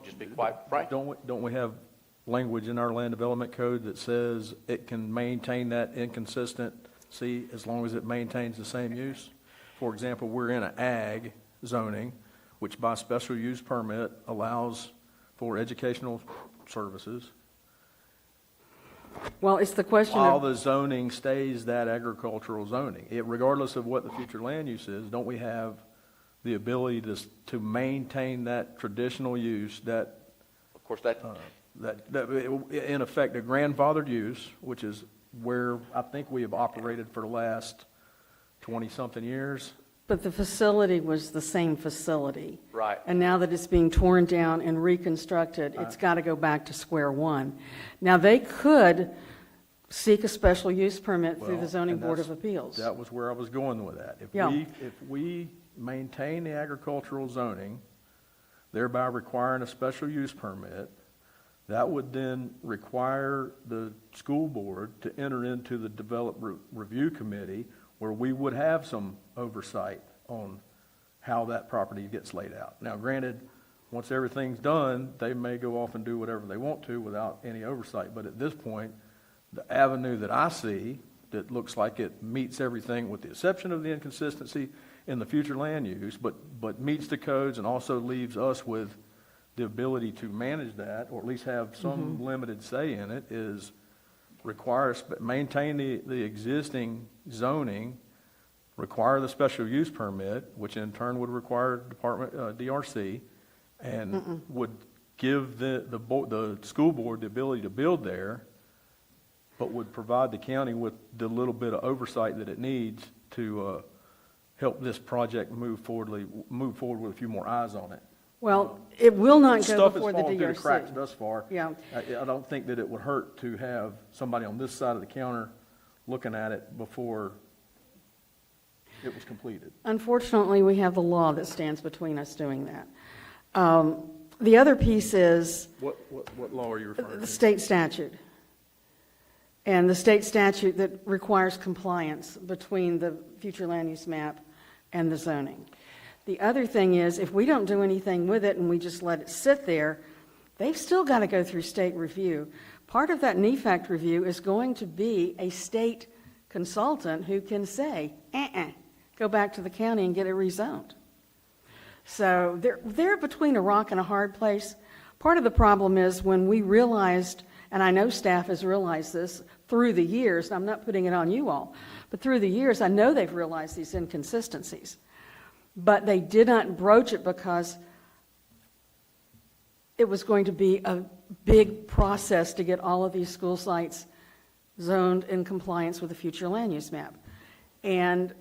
just be quite frank. Don't we have language in our land development code that says it can maintain that inconsistency as long as it maintains the same use? For example, we're in an ag zoning, which by special use permit allows for educational services. Well, it's the question While of, the zoning stays that agricultural zoning. Regardless of what the future land use is, don't we have the ability to maintain that traditional use, that, Of course, that in effect, a grandfathered use, which is where I think we have operated for the last 20-something years? but the facility was the same facility. Right. And now that it's being torn down and reconstructed, it's got to go back to square one. Now, they could seek a special use permit through the Well, zoning and board of that's- appeals. That was where I was going with that. Yeah. If we maintain the agricultural zoning, thereby requiring a special use permit, that would then require the school board to enter into the development review committee, where we would have some oversight on how that property gets laid out. Now, granted, once everything's done, they may go off and do whatever they want to without any oversight. But at this point, the avenue that I see that looks like it meets everything with the exception of the inconsistency in the future land use, but meets the codes and also leaves us with the ability to manage that, or at least have some limited say in it, is maintain the existing zoning, require the special use permit, which in turn would require DRC, and would give the school board the ability to build there, but would provide the county with the little bit of oversight that it needs to help this project move forward with a few more eyes on it. Well, it will not go Stuff before has the fallen through the cracks DRC. thus far. Yeah. I don't think that it would hurt to have somebody on this side of the counter looking at it before it was completed. Unfortunately, we have the law that stands between us doing that. The other piece is What law are you referring the to? state statute. And the state statute that requires compliance between the future land use map and the zoning. The other thing is, if we don't do anything with it and we just let it sit there, they've still got to go through state review. Part of that NEFAC review is going to be a state consultant who can say, go back to the county and get it rezoned. So they're between a rock and a hard place. Part of the problem is when we realized, and I know staff has realized this through the years, and I'm not putting it on you all, but through the years, I know they've realized these inconsistencies. But they did not broach it because it was going to be a big process to get all of these school sites zoned in compliance with the future land use map. And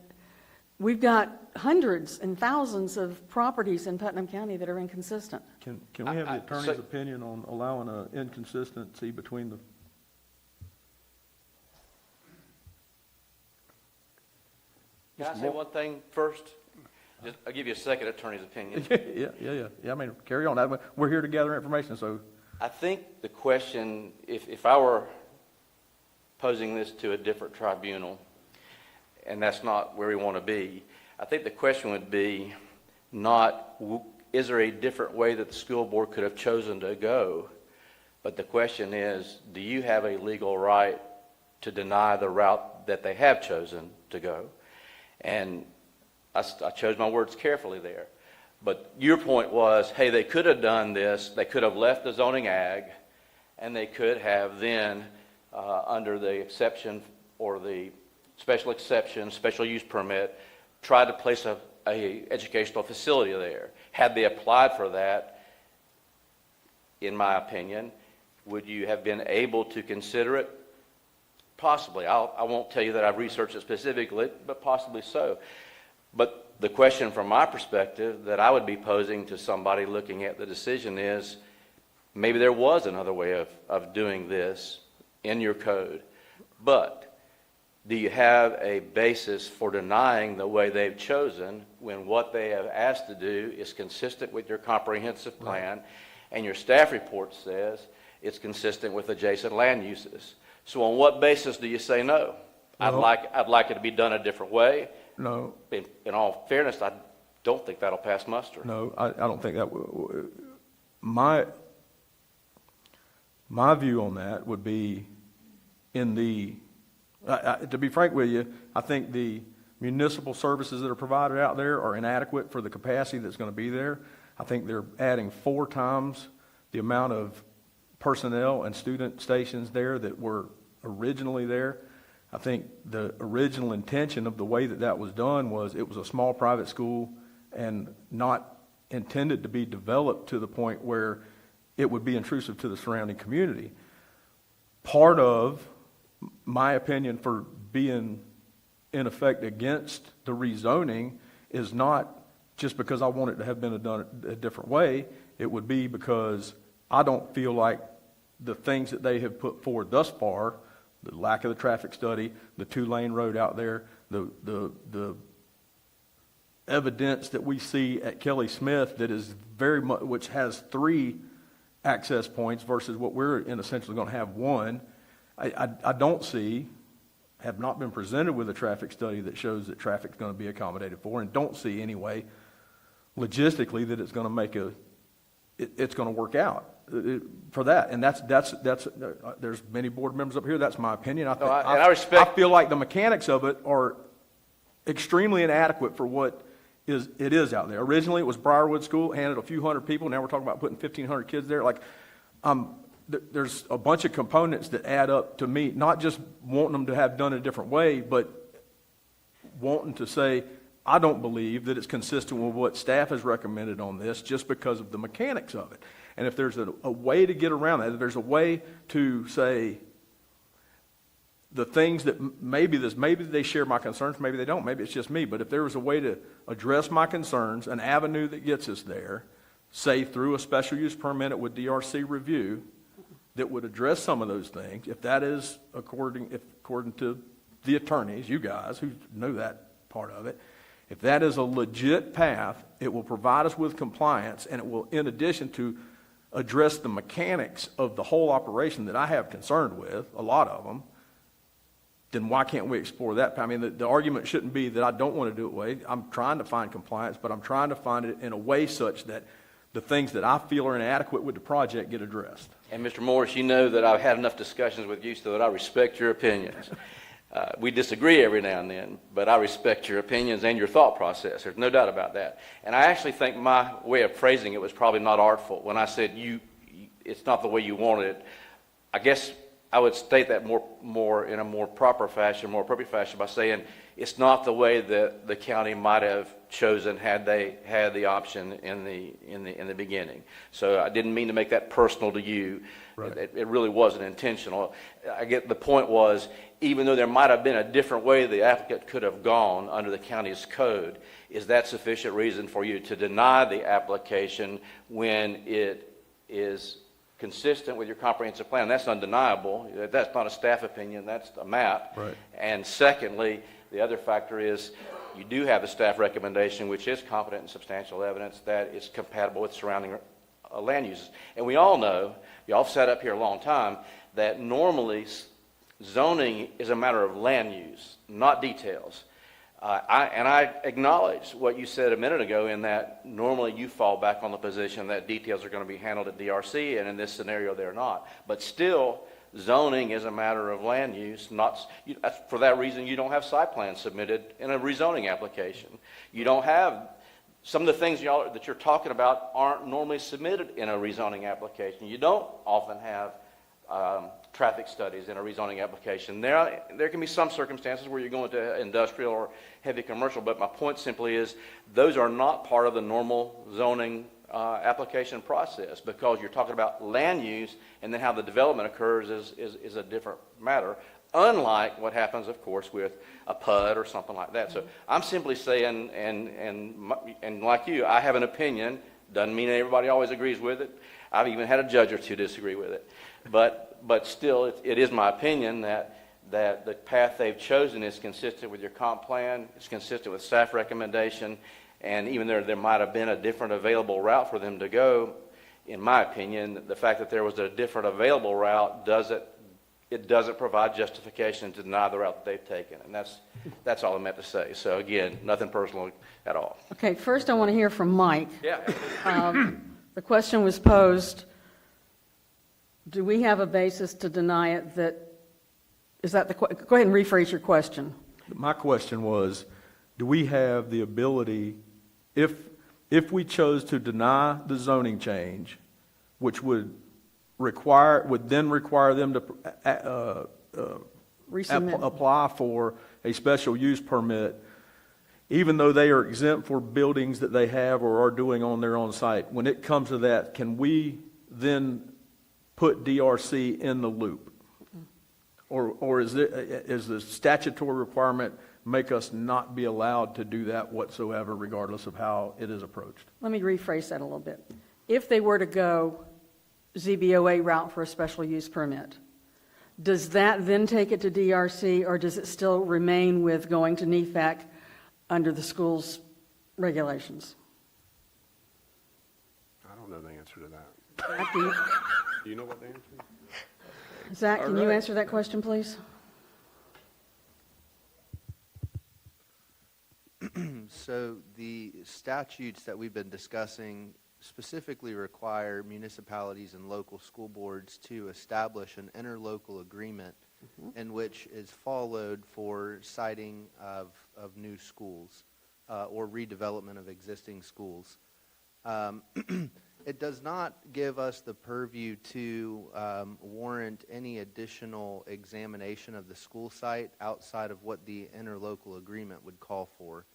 we've got hundreds and thousands of properties in Putnam County that are inconsistent. Can we have the attorney's opinion on allowing an inconsistency between the? Can I say one thing first? I'll give you a second attorney's opinion. Yeah, I mean, carry on. We're here to gather information, so. I think the question, if I were posing this to a different tribunal, and that's not where we want to be. I think the question would be not, is there a different way that the school board could have chosen to go? But the question is, do you have a legal right to deny the route that they have chosen to go? And I chose my words carefully there. But your point was, hey, they could have done this. They could have left the zoning ag, and they could have then, under the exception or the special exception, special use permit, tried to place a educational facility there. Had they applied for that, in my opinion, would you have been able to consider it? Possibly. I won't tell you that I've researched it specifically, but possibly so. But the question from my perspective that I would be posing to somebody looking at the decision is, maybe there was another way of doing this in your code, but do you have a basis for denying the way they've chosen when what they have asked to do is consistent with your comprehensive plan, and your staff report says it's consistent with adjacent land uses? So on what basis do you say no? I'd like it to be done a different way. No. In all fairness, I don't think that'll pass muster. No, I don't think that my view on that would be to be frank with you, I think the municipal services that are provided out there are inadequate for the capacity that's going to be there. I think they're adding 4 times the amount of personnel and student stations there that were originally there. I think the original intention of the way that was done was it was a small private school and not intended to be developed to the point where it would be intrusive to the surrounding community. Part of my opinion for being in effect against the rezoning is not just because I want it to have been done a different way. It would be because I don't feel like the things that they have put forward thus far, the lack of the traffic study, the 2-lane road out there, the evidence that we see at Kelly Smith that is very much, which has 3 access points versus what we're essentially going to have 1. I don't see, have not been presented with a traffic study that shows that traffic's going to be accommodated for, and don't see anyway logistically that it's going to make it's going to work out for that. And that's there's many board members up here. That's my opinion. I feel like the mechanics of it are extremely inadequate for what it is out there. Originally, it was Briarwood School, handled a few hundred people. Now we're talking about putting 1,500 kids there. There's a bunch of components that add up to me, not just wanting them to have done it a different way, but wanting to say, I don't believe that it's consistent with what staff has recommended on this just because of the mechanics of it. And if there's a way to get around that, if there's a way to say the things that maybe they share my concerns, maybe they don't, maybe it's just me, but if there was a way to address my concerns, an avenue that gets us there, say through a special use permit with DRC review, that would address some of those things, if that is according to the attorneys, you guys who know that part of it, if that is a legit path, it will provide us with compliance, and it will, in addition to address the mechanics of the whole operation that I have concern with, a lot of them, then why can't we explore that? I mean, the argument shouldn't be that I don't want to do it way. I'm trying to find compliance, but I'm trying to find it in a way such that the things that I feel are inadequate with the project get addressed. And Mr. Morris, you know that I've had enough discussions with you so that I respect your opinions. We disagree every now and then, but I respect your opinions and your thought process. There's no doubt about that. And I actually think my way of phrasing it was probably not artful. When I said it's not the way you wanted it, I guess I would state that more in a more proper fashion, more appropriate fashion, by saying it's not the way that the county might have chosen had they had the option in the beginning. So I didn't mean to make that personal to you. Right. It really wasn't intentional. I get the point was, even though there might have been a different way the applicant could have gone under the county's code, is that sufficient reason for you to deny the application when it is consistent with your comprehensive plan? That's undeniable. That's not a staff opinion. That's a map. Right. And secondly, the other factor is you do have the staff recommendation, which is competent and substantial evidence that it's compatible with surrounding land uses. And we all know, y'all have sat up here a long time, that normally Zoning is a matter of land use, not details. I acknowledge what you said a minute ago in that normally you fall back on the position that details are going to be handled at DRC, and in this scenario they're not. But still, zoning is a matter of land use. For that reason, you don't have site plans submitted in a rezoning application. You don't have some of the things that you're talking about aren't normally submitted in a rezoning application. You don't often have traffic studies in a rezoning application. There can be some circumstances where you're going to industrial or heavy commercial, but my point simply is those are not part of the normal zoning application process, because you're talking about land use, and then how the development occurs is a different matter, unlike what happens, of course, with a PUD or something like that. So I'm simply saying, and like you, I have an opinion. Doesn't mean everybody always agrees with it. I've even had a judge or two disagree with it. But still, it is my opinion that the path they've chosen is consistent with your comp plan, it's consistent with staff recommendation, and even there might have been a different available route for them to go. In my opinion, the fact that there was a different available route doesn't provide justification to deny the route that they've taken, and that's all I meant to say. So again, nothing personal at all. Okay, first I want to hear from Mike. Yeah. The question was posed, do we have a basis to deny it go ahead and rephrase your question. My question was, do we have the ability, if we chose to deny the zoning change, which would then require them to apply for a special use permit, even though they are exempt for buildings that they have or are doing on their own site? When it comes to that, can we then put DRC in the loop? Or is the statutory requirement make us not be allowed to do that whatsoever, regardless of how it is approached? Let me rephrase that a little bit. If they were to go ZBOA route for a special use permit, does that then take it to DRC, or does it still remain with going to NEFAC under the school's regulations? I don't know the answer to that. Do Do you know what the answer is? Zach, can you answer that question, please? So the statutes that we've been discussing specifically require municipalities and local school boards to establish an interlocal agreement in which is followed for siting of new schools or redevelopment of existing schools. It does not give us the purview to warrant any additional examination of the school site outside of what the interlocal agreement would call for.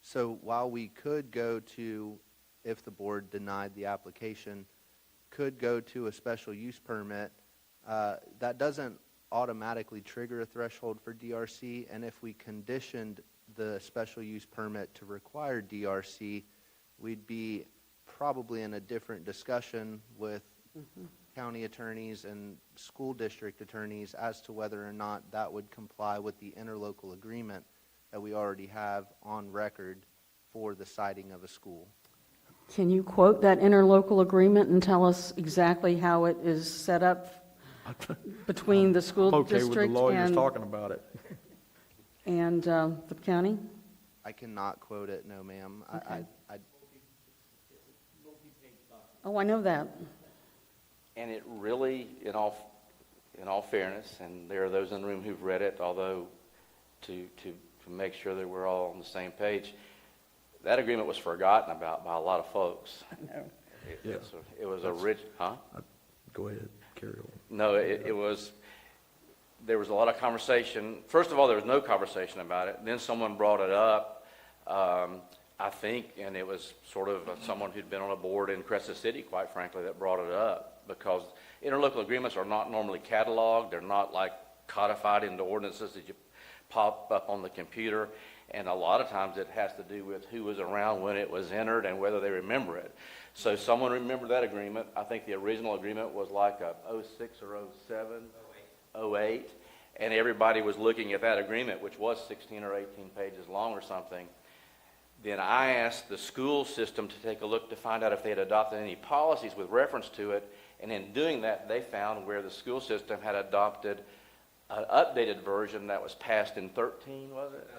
So while we could go to, if the board denied the application, could go to a special use permit, that doesn't automatically trigger a threshold for DRC, and if we conditioned the special use permit to require DRC, we'd be probably in a different discussion with county attorneys and school district attorneys as to whether or not that would comply with the interlocal agreement that we already have on record for the siting of a school. Can you quote that interlocal agreement and tell us exactly how it is set up between the school district with the lawyers talking about it. and the county? I cannot quote it, no ma'am. Okay. Oh, I know that. And it really, in all fairness, and there are those in the room who've read it, although to make sure that we're all on the same page, that agreement was forgotten about by a lot of folks. No. It was a rich, huh? Go ahead, carry on. No, there was a lot of conversation. First of all, there was no conversation about it. Then someone brought it up, I think, and it was sort of someone who'd been on a board in Crescent City, quite frankly, that brought it up, because interlocal agreements are not normally cataloged. They're not like codified into ordinances that you pop up on the computer, and a lot of times it has to do with who was around when it was entered and whether they remember it. So someone remembered that agreement. I think the original agreement was like a 06 or 07, 08, and everybody was looking at that agreement, which was 16 or 18 pages long or something. Then I asked the school system to take a look to find out if they had adopted any policies with reference to it, and in doing that, they found where the school system had adopted an updated version that was passed in 13, was it?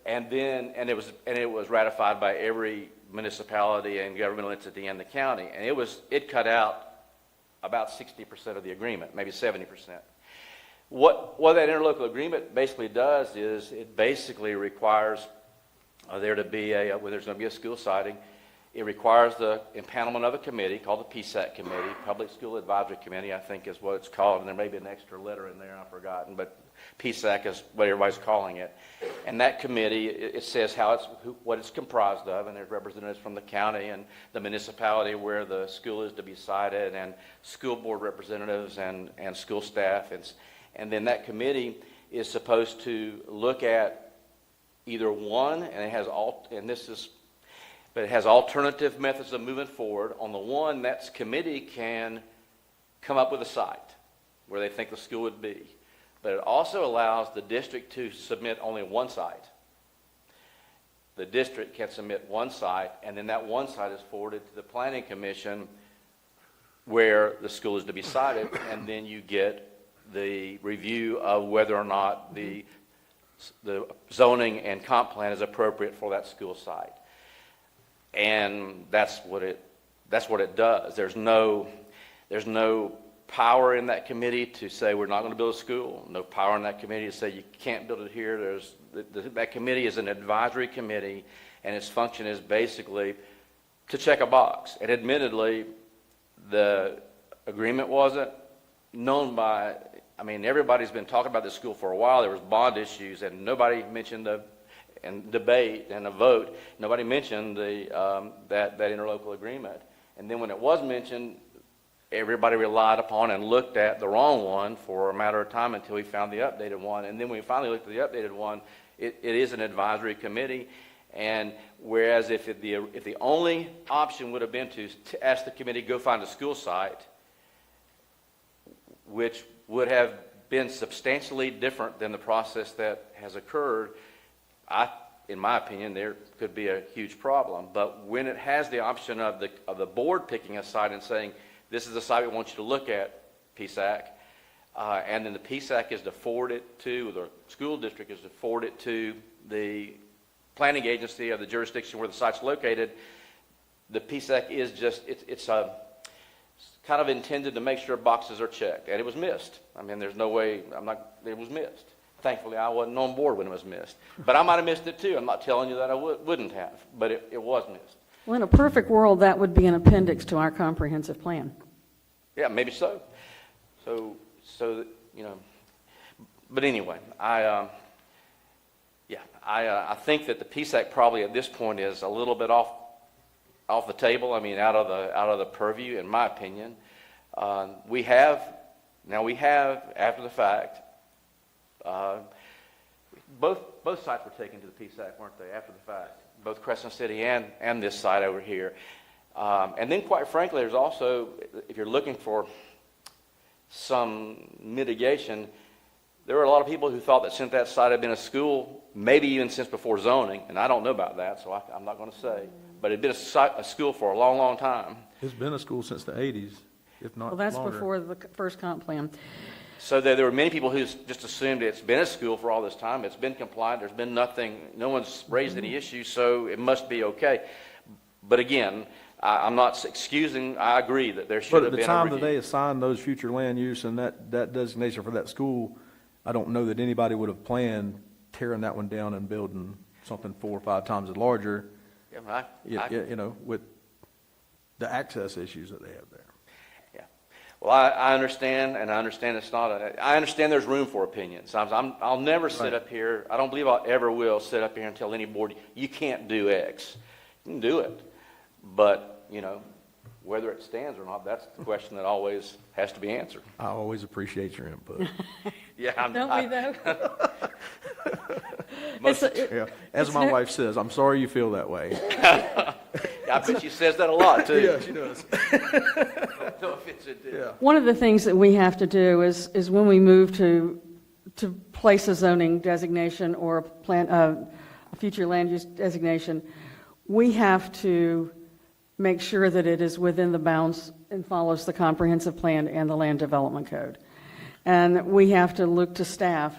And then, and it was ratified by every municipality and governmental entity in the county. And it cut out about 60% of the agreement, maybe 70%. What that interlocal agreement basically does is it basically requires there to be when there's going to be a school siting, it requires the impanelment of a committee called the PSAC Committee, Public School Advisory Committee, I think is what it's called, and there may be an extra letter in there, I've forgotten, but PSAC is what everybody's calling it. And that committee, it says what it's comprised of, and there's representatives from the county and the municipality where the school is to be sited, and school board representatives and school staff. And then that committee is supposed to look at either one, and it has alternative methods of moving forward. On the one, that committee can come up with a site where they think the school would be. But it also allows the district to submit only one site. The district can submit one site, and then that one site is forwarded to the Planning Commission where the school is to be sited, and then you get the review of whether or not the zoning and comp plan is appropriate for that school site. And that's what it does. There's no power in that committee to say we're not going to build a school. No power in that committee to say you can't build it here. That committee is an advisory committee, and its function is basically to check a box. And admittedly, the agreement wasn't known by, everybody's been talking about this school for a while. There was bond issues, and nobody mentioned and debate and a vote. Nobody mentioned that interlocal agreement. And then when it was mentioned, everybody relied upon and looked at the wrong one for a matter of time until we found the updated one. And then when we finally looked at the updated one, it is an advisory committee. And whereas if the only option would have been to ask the committee to go find a school site, which would have been substantially different than the process that has occurred, in my opinion, there could be a huge problem. But when it has the option of the board picking a site and saying, this is the site we want you to look at, PSAC, and then the PSAC is to forward it to, the school district is to forward it to the planning agency of the jurisdiction where the site's located, the PSAC is it's kind of intended to make sure boxes are checked. And it was missed. There's no way, it was missed. Thankfully, I wasn't on board when it was missed. But I might have missed it too. I'm not telling you that I wouldn't have, but it was missed. Well, in a perfect world, that would be an appendix to our comprehensive plan. Yeah, maybe so. So but anyway, I think that the PSAC probably at this point is a little bit off the table. Out of the purview, in my opinion. We have after the fact. Both sites were taken to the PSAC, weren't they? After the fact, both Crescent City and this site over here. And then, quite frankly, there's also, if you're looking for some mitigation, there were a lot of people who thought that since that site had been a school, maybe even since before zoning, and I don't know about that, so I'm not going to say, but it had been a school for a long, long time. It's been a school since the 80s, if not Well, that's longer. before the first comp plan. So there were many people who just assumed it's been a school for all this time. It's been compliant. There's been nothing. No one's raised any issues, so it must be okay. But again, I'm not excusing. I agree that there should have been a review. But at the time that they assigned those future land use and that designation for that school, I don't know that anybody would have planned tearing that one down and building something 4 or 5 times as larger. Yeah, with the access issues that they have there. Well, I understand, and I understand it's not I understand there's room for opinions. I'll never sit up here. I don't believe I ever will sit up here and tell any board, you can't do X. You can do it. But, whether it stands or not, that's the question that always has to be answered. I always appreciate your input. Don't we, though? As my wife says, I'm sorry you feel that way. I bet she says that a lot, too. Yeah, she does. No offense, it did. Yeah. One of the things that we have to do is when we move to place a zoning designation or a future land use designation, we have to make sure that it is within the bounds and follows the comprehensive plan and the land development code. And we have to look to staff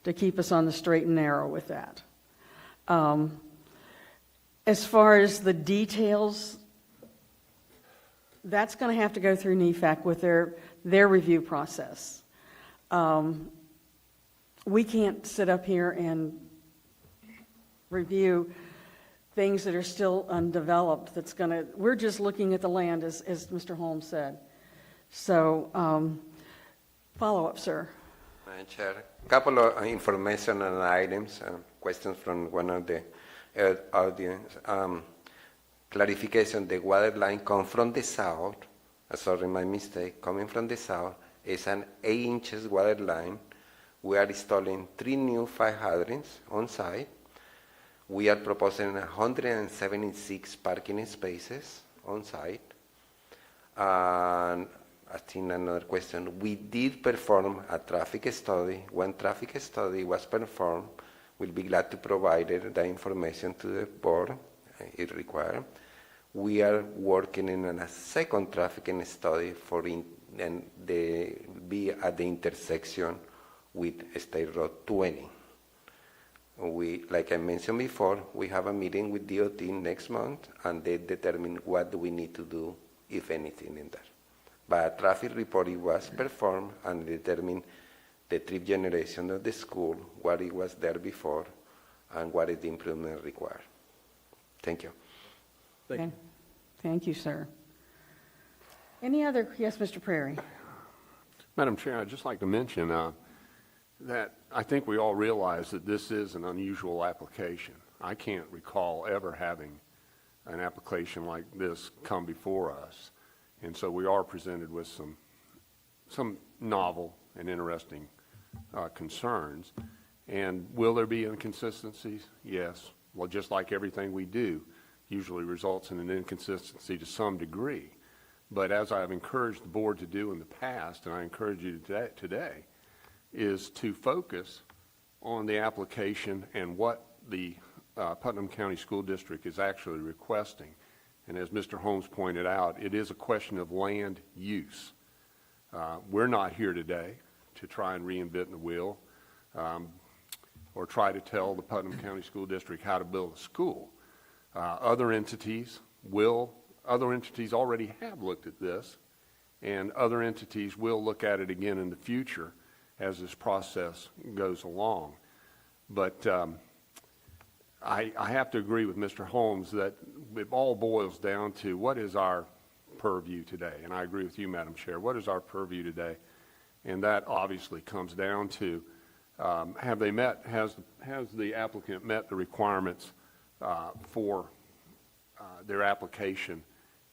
to keep us on the straight and narrow with that. As far as the details, that's going to have to go through NEFAC with their review process. We can't sit up here and review things that are still undeveloped. We're just looking at the land, as Mr. Holmes said. So, follow up, sir. Madam Chair, a couple of information and items, questions from one of the audience. Clarification, the water line comes from the south. Sorry, my mistake. Coming from the south is an 8 inches water line. We are installing 3 new fire hydrants on site. We are proposing 176 parking spaces on site. And I think another question, we did perform a traffic study. When traffic study was performed, we'll be glad to provide the information to the board if required. We are working in a second traffic study and they be at the intersection with State Road 20. Like I mentioned before, we have a meeting with DOT next month, and they determine what do we need to do, if anything, in there. But a traffic report was performed and determined the trip generation of the school, what it was there before, and what is the improvement required. Thank you. Thank you. Thank you, sir. Any other? Yes, Mr. Prairie. Madam Chair, I'd just like to mention that I think we all realize that this is an unusual application. I can't recall ever having an application like this come before us. And so we are presented with some novel and interesting concerns. And will there be inconsistencies? Yes. Well, just like everything we do usually results in an inconsistency to some degree. But as I've encouraged the board to do in the past, and I encourage you today, is to focus on the application and what the Putnam County School District is actually requesting. And as Mr. Holmes pointed out, it is a question of land use. We're not here today to try and reinvent the wheel or try to tell the Putnam County School District how to build a school. Other entities already have looked at this, and other entities will look at it again in the future as this process goes along. But I have to agree with Mr. Holmes that it all boils down to what is our purview today. And I agree with you, Madam Chair. What is our purview today? And that obviously comes down to has the applicant met the requirements for their application,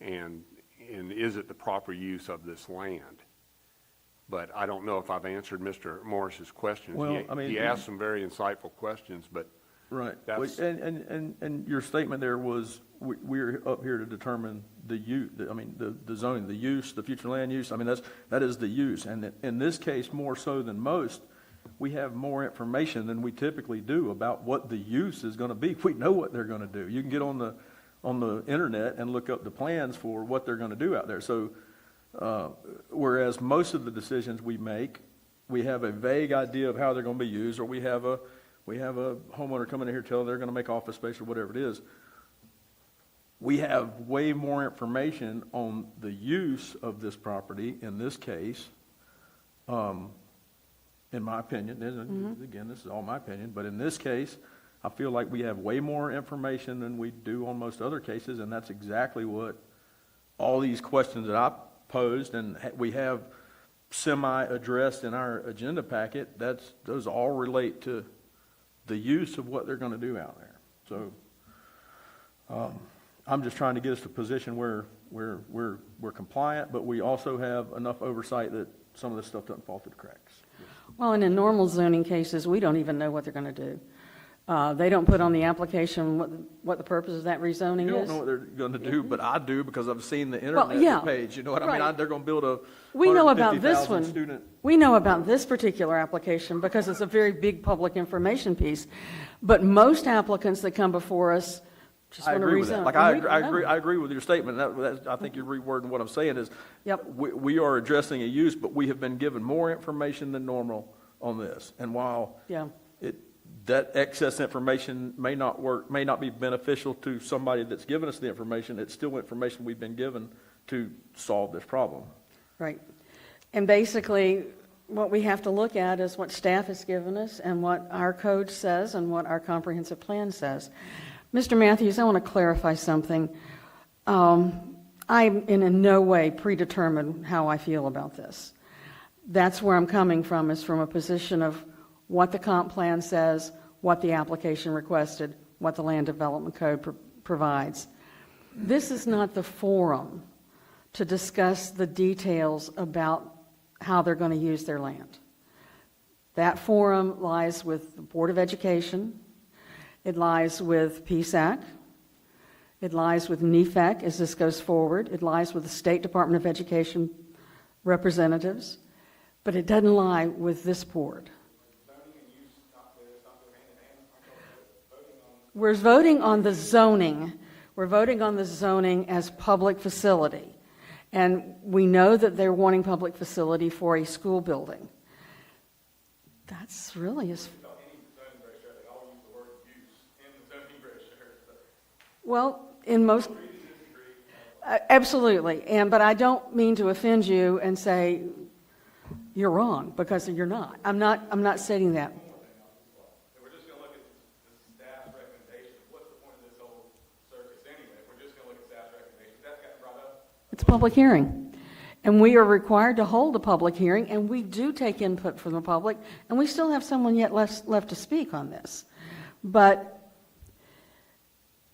and is it the proper use of this land? But I don't know if I've answered Mr. Morris's questions. Well, he asked some very insightful questions, but right. That's, and your statement there was we're up here to determine the use. The zoning, the use, the future land use. I mean, that is the use. And in this case, more so than most, we have more information than we typically do about what the use is going to be. We know what they're going to do. You can get on the internet and look up the plans for what they're going to do out there. So. Whereas most of the decisions we make, we have a vague idea of how they're going to be used, or we have a homeowner coming in here telling they're going to make office space or whatever it is. We have way more information on the use of this property in this case, in my opinion. And again, this is all my opinion, but in this case, I feel like we have way more information than we do on most other cases, and that's exactly what all these questions that I posed and we have semi-addressed in our agenda packet, those all relate to the use of what they're going to do out there. So I'm just trying to get us to a position where we're compliant, but we also have enough oversight that some of this stuff doesn't fall through the cracks. Well, and in normal zoning cases, we don't even know what they're going to do. They don't put on the application what the purpose of that rezoning is. You don't know what they're going to do, but I do because I've seen the internet page. You know what I mean? They're going to build a We know about this one. Student. We know about this particular application because it's a very big public information piece. But most applicants that come before us Just I want to agree with that. rezone. Like, I agree with your statement. I think you're rewording what I'm saying is, Yep. we are addressing a use, but we have been given more information than normal on this. And while Yeah. that excess information may not be beneficial to somebody that's given us the information, it's still information we've been given to solve this problem. Right. And basically, what we have to look at is what staff has given us and what our code says and what our comprehensive plan says. Mr. Matthews, I want to clarify something. I'm in no way predetermined how I feel about this. That's where I'm coming from, is from a position of what the comp plan says, what the application requested, what the land development code provides. This is not the forum to discuss the details about how they're going to use their land. That forum lies with the Board of Education. It lies with PSAC. It lies with NEFAC as this goes forward. It lies with the State Department of Education representatives. But it doesn't lie with this board. We're voting on the zoning. We're voting on the zoning as public facility. And we know that they're wanting public facility for a school building. That's really as... Well, in most... absolutely. But I don't mean to offend you and say you're wrong, because you're not. I'm not stating that. It's a public hearing, and we are required to hold a public hearing, and we do take input from the public, and we still have someone yet left to speak on this. But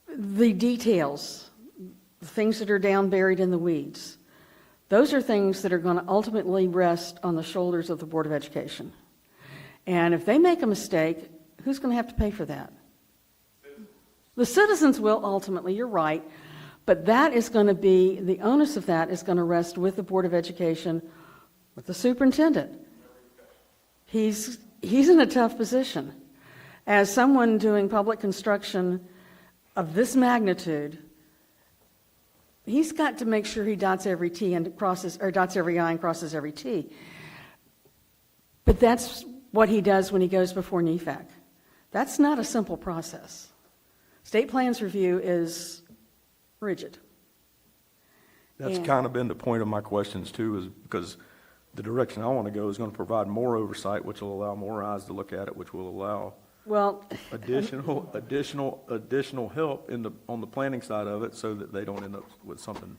the details, the things that are down buried in the weeds, those are things that are going to ultimately rest on the shoulders of the Board of Education. And if they make a mistake, who's going to have to pay for that? The citizens will ultimately, you're right. But that is going to be, the onus of that is going to rest with the Board of Education, with the superintendent. He's in a tough position. As someone doing public construction of this magnitude, he's got to make sure he dots every T and dots every I and crosses every T. But that's what he does when he goes before NEFAC. That's not a simple process. State plans review is rigid. That's kind of been the point of my questions too, is because the direction I want to go is going to provide more oversight, which will allow more eyes to look at it, which will allow additional help on the planning side of it, so that they don't end up with something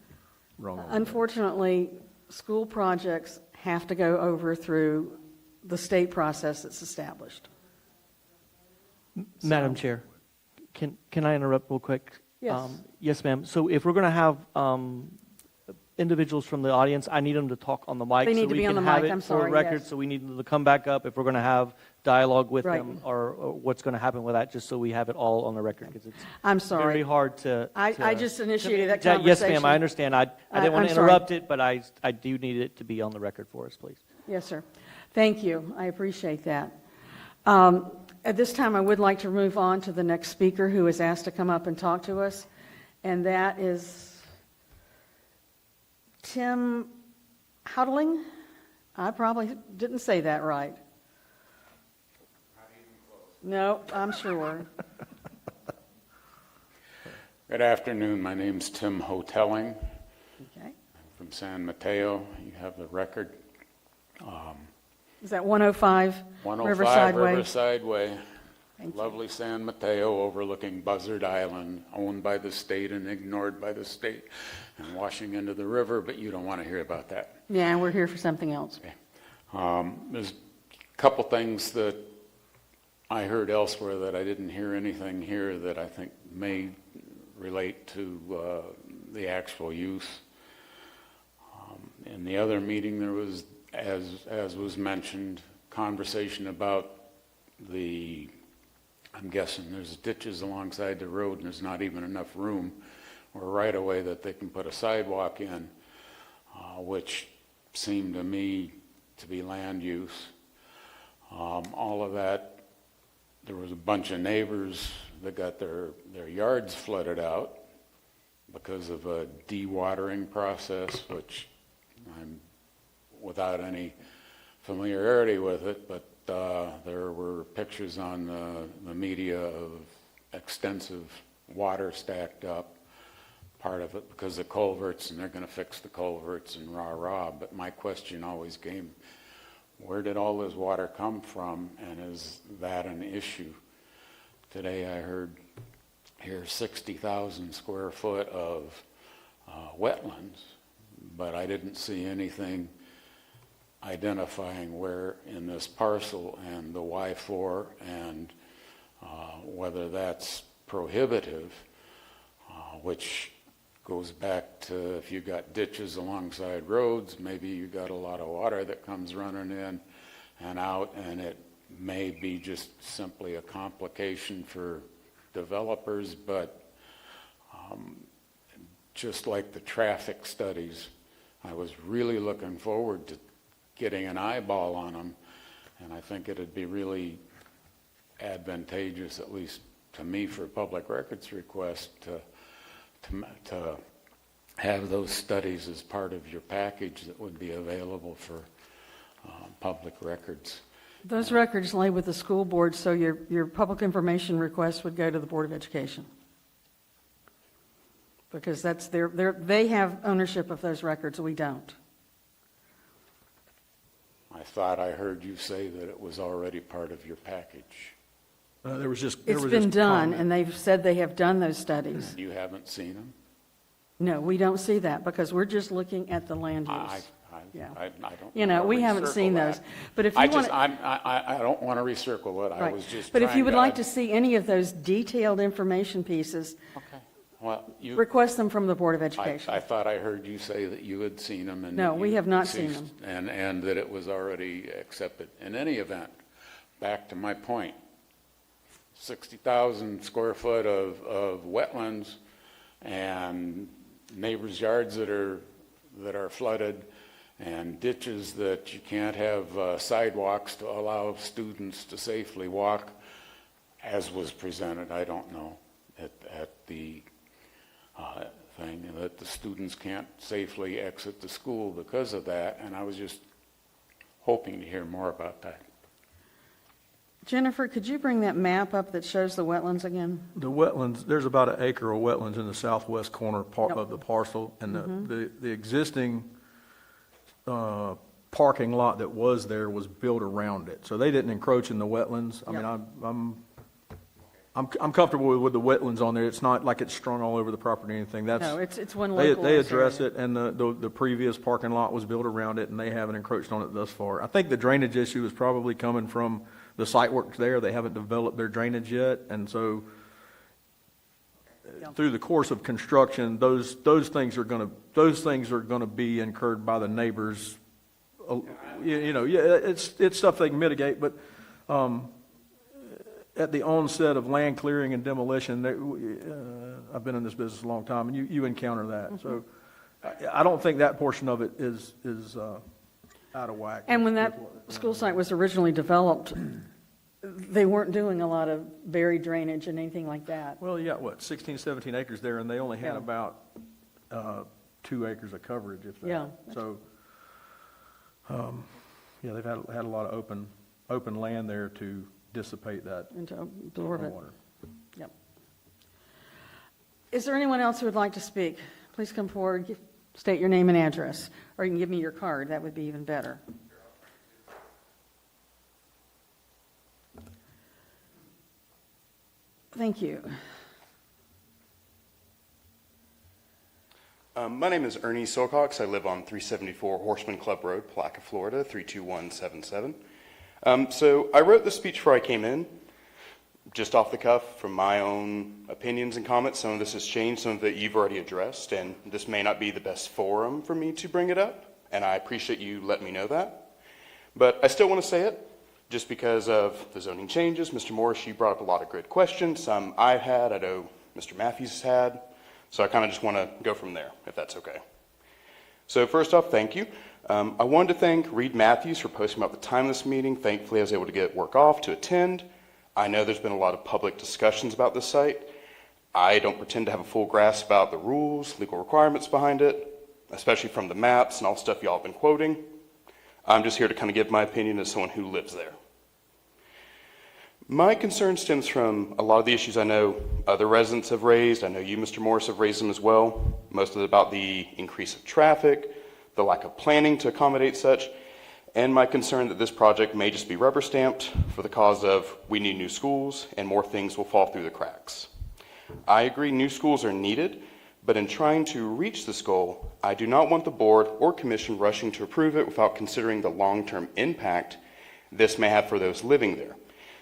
wrong. Unfortunately, school projects have to go over through the state process that's established. Madam Chair, can I interrupt real quick? Yes. Yes, ma'am. So if we're going to have individuals from the audience, I need them to talk on the mic. They need so to we be on can the have mic, it I'm for sorry, record. yes. So we need them to come back up if we're going to have dialogue with Right. them, or what's going to happen with that, just so we have it all on the record, because it's I'm sorry. very hard to... I just initiated that Yes, conversation. ma'am, I understand. I didn't want I'm to sorry. interrupt it, but I do need it to be on the record for us, please. Yes, sir. Thank you. I appreciate that. At this time, I would like to move on to the next speaker who is asked to come up and talk to us, and that is Tim Houtling. I probably didn't say that right. No, I'm sure. Good afternoon. My name's Tim Hotelling. Okay. I'm from San Mateo. You have the record. Is that 105 105 Riverside Way? Riverside Way. Thank you. Lovely San Mateo overlooking Buzzard Island, owned by the state and ignored by the state, and washing into the river, but you don't want to hear about that. Yeah, we're here for something else. There's a couple things that I heard elsewhere that I didn't hear anything here that I think may relate to the actual use. In the other meeting, there was, as was mentioned, conversation about I'm guessing there's ditches alongside the road and there's not even enough room or right of way that they can put a sidewalk in, which seemed to me to be land use. All of that, there was a bunch of neighbors that got their yards flooded out because of a dewatering process, which I'm without any familiarity with it, but there were pictures on the media of extensive water stacked up, part of it because of culverts, and they're going to fix the culverts and rah-rah. But my question always came, where did all this water come from, and is that an issue? Today I heard here 60,000 square foot of wetlands, but I didn't see anything identifying where in this parcel and the Y4 and whether that's prohibitive, which goes back to if you got ditches alongside roads, maybe you got a lot of water that comes running in and out, and it may be just simply a complication for developers, but just like the traffic studies, I was really looking forward to getting an eyeball on them, and I think it'd be really advantageous, at least to me, for a public records request to have those studies as part of your package that would be available for public records. Those records lay with the school board, so your public information request would go to the Board of Education. Because that's they have ownership of those records, we don't. I thought I heard you say that it was already part of your package. It's been done, and they've said they have done those studies. You haven't seen them? No, we don't see that because we're just looking at the land use. I don't. You know, we haven't seen those. But if you want, I don't want to recircle it. I right. was just. But if you would trying like to see any of those detailed information pieces, okay. Well, request them from the Board of Education. I thought I heard you say that you had seen them, and no, we have not seen them, and that it was already accepted. In any event, back to my point: 60,000 square foot of wetlands and neighbors' yards that are flooded, and ditches that you can't have sidewalks to allow students to safely walk, as was presented. I don't know at the thing that the students can't safely exit the school because of that, and I was just hoping to hear more about that. Jennifer, could you bring that map up that shows the wetlands again? The wetlands, there's about an acre of wetlands in the southwest corner of the parcel, and the existing parking lot that was there was built around it. So they didn't encroach in the wetlands. I mean, I'm comfortable with the wetlands on there. It's not like it's strung all over the property or anything. No, it's one local. They address it, and the previous parking lot was built around it, and they haven't encroached on it thus far. I think the drainage issue is probably coming from the site work there. They haven't developed their drainage yet, and so through the course of construction, those things are going to be incurred by the neighbors. It's stuff they can mitigate, but at the onset of land clearing and demolition, I've been in this business a long time, and you encounter that. Mm-hmm. So I don't think that portion of it is out of whack. And when that school site was originally developed, they weren't doing a lot of buried drainage and anything like that. Well, you got 16, 17 acres there, and they only had about 2 acres of coverage, if that. Yeah. So, they've had a lot of open land there to dissipate that and to absorb it. water. Yep. Is there anyone else who would like to speak? Please come forward, state your name and address, or you can give me your card. That would be even better. Thank you. My name is Ernie Silcox. I live on 374 Horseman Club Road, Palaca, Florida, 32177. So I wrote this speech before I came in, just off the cuff from my own opinions and comments. Some of this has changed, some of it you've already addressed, and this may not be the best forum for me to bring it up, and I appreciate you letting me know that. But I still want to say it, just because of the zoning changes. Mr. Morris, you brought up a lot of good questions. Some I've had, I know Mr. Matthews has had, so I kind of just want to go from there, if that's okay. So first off, thank you. I wanted to thank Reed Matthews for posting about the time of this meeting. Thankfully, I was able to get work off to attend. I know there's been a lot of public discussions about this site. I don't pretend to have a full grasp about the rules, legal requirements behind it, especially from the maps and all the stuff y'all have been quoting. I'm just here to kind of give my opinion as someone who lives there. My concern stems from a lot of the issues I know other residents have raised. I know you, Mr. Morris, have raised them as well. Most of it about the increase of traffic, the lack of planning to accommodate such, and my concern that this project may just be rubber stamped for the cause of we need new schools and more things will fall through the cracks. I agree new schools are needed, but in trying to reach this goal, I do not want the board or commission rushing to approve it without considering the long-term impact this may have for those living there.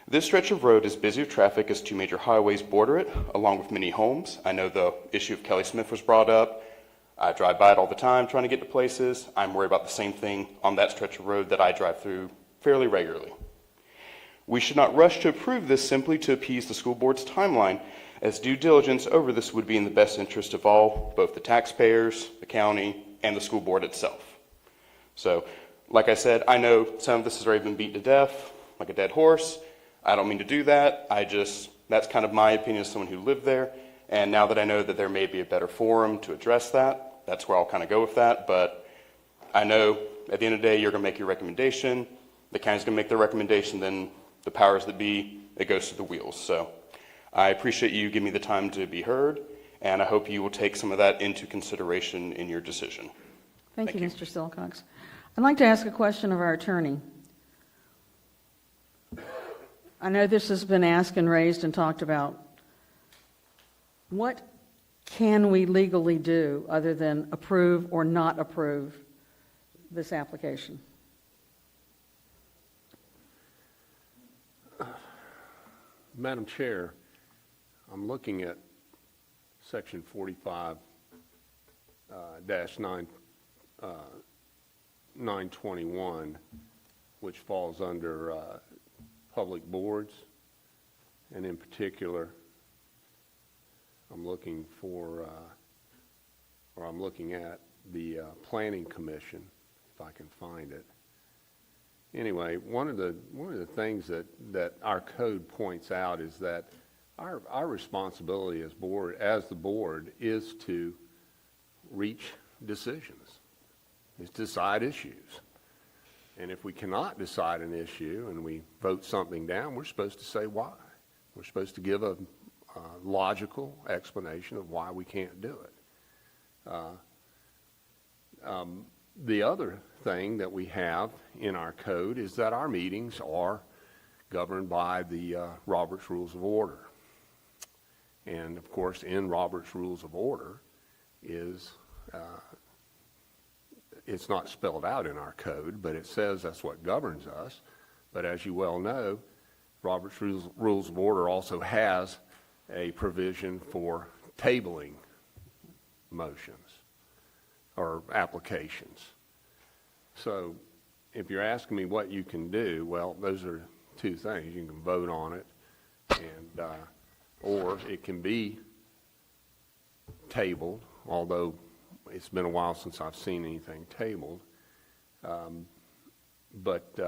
This stretch of road is busy with traffic as two major highways border it, along with many homes. I know the issue of Kelly Smith was brought up. I drive by it all the time trying to get to places. I'm worried about the same thing on that stretch of road that I drive through fairly regularly. We should not rush to approve this simply to appease the school board's timeline, as due diligence over this would be in the best interest of all, both the taxpayers, the county, and the school board itself. So, like I said, I know some of this has already been beat to death, like a dead horse. I don't mean to do that. That's kind of my opinion as someone who lived there. And now that I know that there may be a better forum to address that, that's where I'll kind of go with that. But I know at the end of the day, you're going to make your recommendation. The county's going to make their recommendation. Then the powers that be, it goes to the wheels. So I appreciate you giving me the time to be heard. And I hope you will take some of that into consideration in your decision. Thank you, Mr. Silcox. I'd like to ask a question of our attorney. I know this has been asked and raised and talked about. What can we legally do other than approve or not approve this application? Madam Chair, I'm looking at section 45-921, which falls under public boards, and in particular, I'm looking at the Planning Commission, if I can find it. Anyway, one of the things that our code points out is that our responsibility as the board is to reach decisions, is to decide issues. And if we cannot decide an issue and we vote something down, we're supposed to say why. We're supposed to give a logical explanation of why we can't do it. The other thing that we have in our code is that our meetings are governed by the Robert's Rules of Order. And of course, in Robert's Rules of Order is, it's not spelled out in our code, but it says that's what governs us. But as you well know, Robert's Rules of Order also has a provision for tabling motions or applications. So if you're asking me what you can do, well, those are two things. You can vote on it, and or it can be tabled, although it's been a while since I've seen anything tabled. But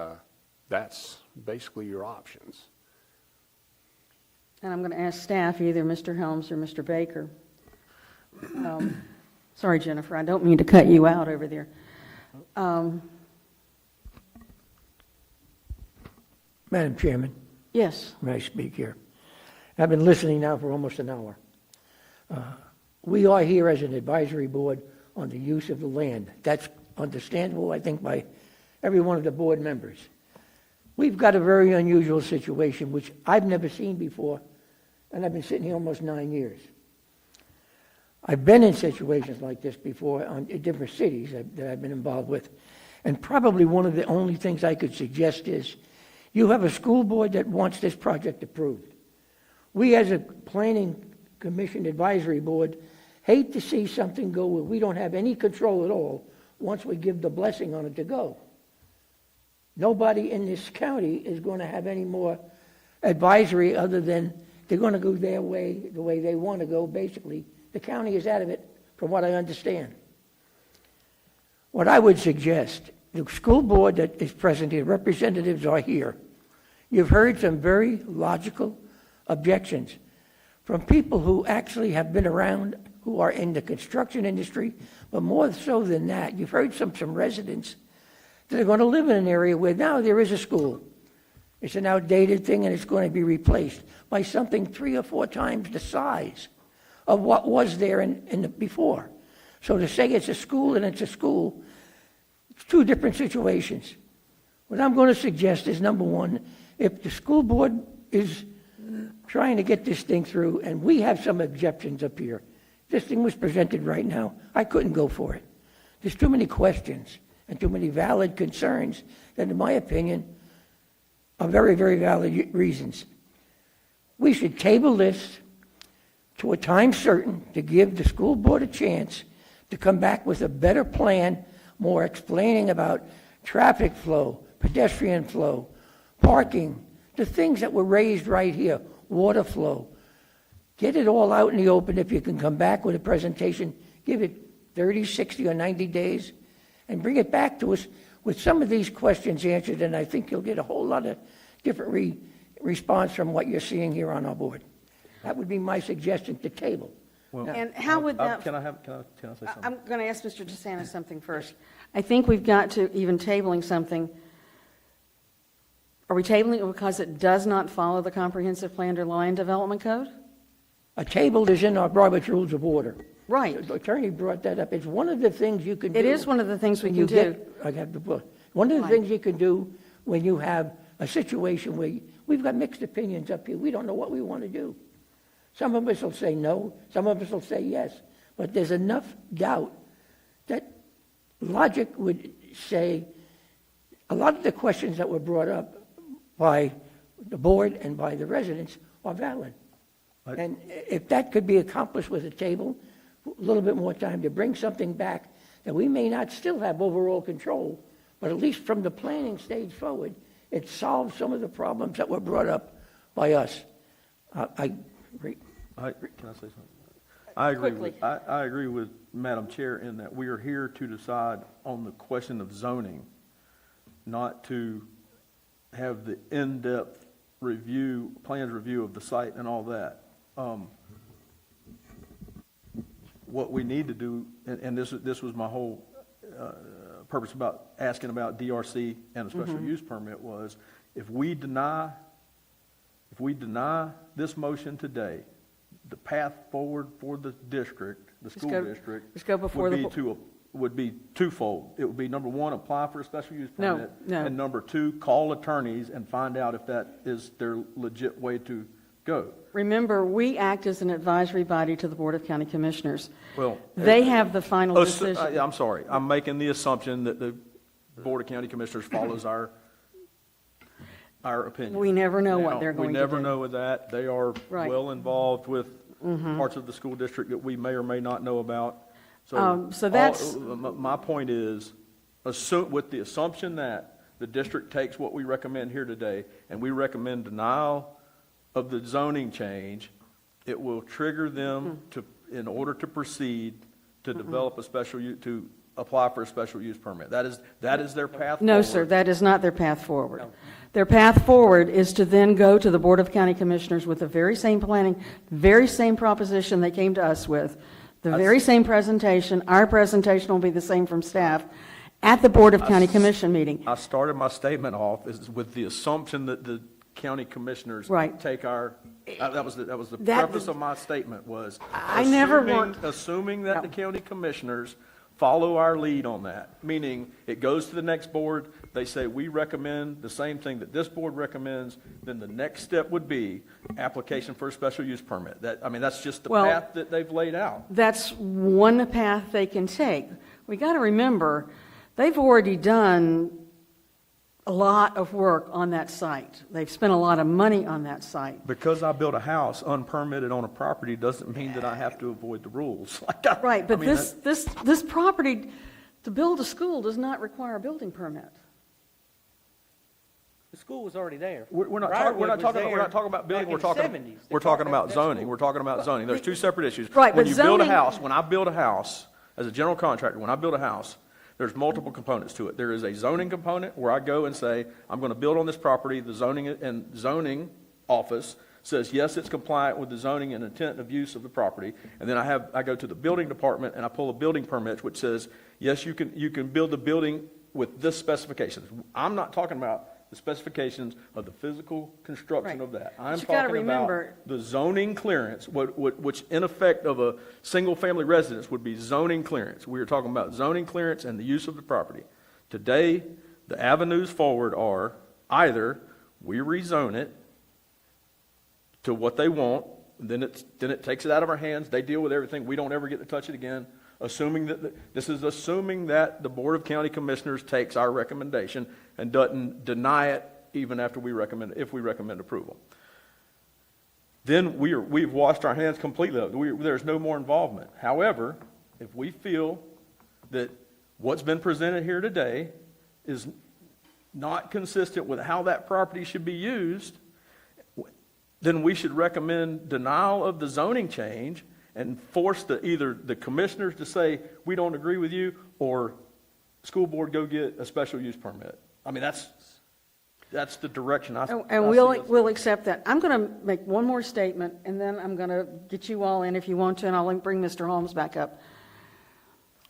that's basically your options. And I'm going to ask staff, either Mr. Helms or Mr. Baker. Sorry, Jennifer, I don't mean to cut you out over there. Madam Chairman, Yes. may I speak here? I've been listening now for almost an hour. We are here as an advisory board on the use of the land. That's understandable, I think, by every one of the board members. We've got a very unusual situation, which I've never seen before, and I've been sitting here almost 9 years. I've been in situations like this before in different cities that I've been involved with, and probably one of the only things I could suggest is you have a school board that wants this project approved. We, as a planning commission advisory board, hate to see something go where we don't have any control at all once we give the blessing on it to go. Nobody in this county is going to have any more advisory other than they're going to go their way, the way they want to go, basically. The county is out of it, from what I understand. What I would suggest, the school board that is present here, representatives are here. You've heard some very logical objections from people who actually have been around, who are in the construction industry, but more so than that, you've heard some residents that are going to live in an area where now there is a school. It's an outdated thing, and it's going to be replaced by something 3 or 4 times the size of what was there before. So to say it's a school and it's a school, it's 2 different situations. What I'm going to suggest is, number one, if the school board is trying to get this thing through, and we have some objections up here, this thing was presented right now, I couldn't go for it. There's too many questions and too many valid concerns that, in my opinion, are very, very valid reasons. We should table this to a time certain to give the school board a chance to come back with a better plan, more explaining about traffic flow, pedestrian flow, parking, the things that were raised right here, water flow. Get it all out in the open. If you can come back with a presentation, give it 30, 60, or 90 days, and bring it back to us with some of these questions answered, and I think you'll get a whole lot of different response from what you're seeing here on our board. That would be my suggestion to table. Well, And how would that? Can I say something? I'm going to ask Mr. DeSantis something first. I think we've got to, even tabling something, are we tabling it because it does not follow the comprehensive plan or land development code? A table is in our Robert's Rules of Order. Right. The attorney brought that up. It's one of the things you can do. It is one of the things we when can you do. get- I have the book. One of the things you can do when you have a situation where we've got mixed opinions up here. We don't know what we want to do. Some of us will say no, some of us will say yes, but there's enough doubt that logic would say a lot of the questions that were brought up by the board and by the residents are valid. And if that could be accomplished with a table, a little bit more time to bring something back that we may not still have overall control, but at least from the planning stage forward, it solves some of the problems that were brought up by us. I agree. Can I say something? I agree. Quickly. I agree with Madam Chair in that we are here to decide on the question of zoning, not to have the in-depth review, plans review of the site and all that. What we need to do, and this was my whole purpose about asking about DRC and a special use permit, was if we deny this motion today, the path forward for the district, the school district, Let's go before would be twofold. It would be, number one, apply for a special use permit. No. And number two, call attorneys and find out if that is their legit way to go. Remember, we act as an advisory body to the Board of County Commissioners. Well, They have the final decision. I'm sorry. I'm making the assumption that the Board of County Commissioners follows our opinion. We never know what Now, they're going to do. We never know with that. They are Right. well involved with parts of the school district that we may or may not know about. So that's- my point is, with the assumption that the district takes what we recommend here today, and we recommend denial of the zoning change, it will trigger them in order to proceed to develop a special to apply for a special use permit. That is their path forward. No, sir, that is not their path forward. Their path forward is to then go to the Board of County Commissioners with the very same planning, very same proposition they came to us with, the very same presentation. Our presentation will be the same from staff at the Board of County Commission meeting. I started my statement off with the assumption that the county commissioners Right. take our, that was the That- preface of my statement was, I never want- assuming that the county commissioners follow our lead on that, meaning it goes to the next board, they say, we recommend the same thing that this board recommends, then the next step would be application for a special use permit. That's just the Well, path that they've laid out. That's one path they can take. We got to remember, they've already done a lot of work on that site. They've spent a lot of money on that site. Because I built a house unpermitted on a property doesn't mean that I have to avoid the rules. Right, but I mean, this property, to build a school does not require a building permit. The school was already there. We're not Briarwood talking was there about building, back we're in talking, the 70s. we're talking about zoning, we're talking about zoning. There's two separate issues. Right, When but you build a zoning- house, when I build a house, as a general contractor, when I build a house, There's multiple components to it. There is a zoning component where I go and say, I'm going to build on this property. The zoning office says, yes, it's compliant with the zoning and intent of use of the property. And then I go to the building department and I pull a building permit which says, yes, you can build the building with this specifications. I'm not talking about the specifications of the physical construction of that. I'm you gotta talking about remember- the zoning clearance, which in effect of a single-family residence would be zoning clearance. We are talking about zoning clearance and the use of the property. Today, the avenues forward are either we rezone it to what they want, then it takes it out of our hands, they deal with everything, we don't ever get to touch it again, assuming that the Board of County Commissioners takes our recommendation and doesn't deny it even after if we recommend approval. Then we've washed our hands completely. There's no more involvement. However, if we feel that what's been presented here today is not consistent with how that property should be used, then we should recommend denial of the zoning change and force either the commissioners to say, we don't agree with you, or school board go get a special use permit. I mean, that's the direction I see. And we'll accept that. I'm going to make one more statement, and then I'm going to get you all in if you want to, and I'll bring Mr. Holmes back up.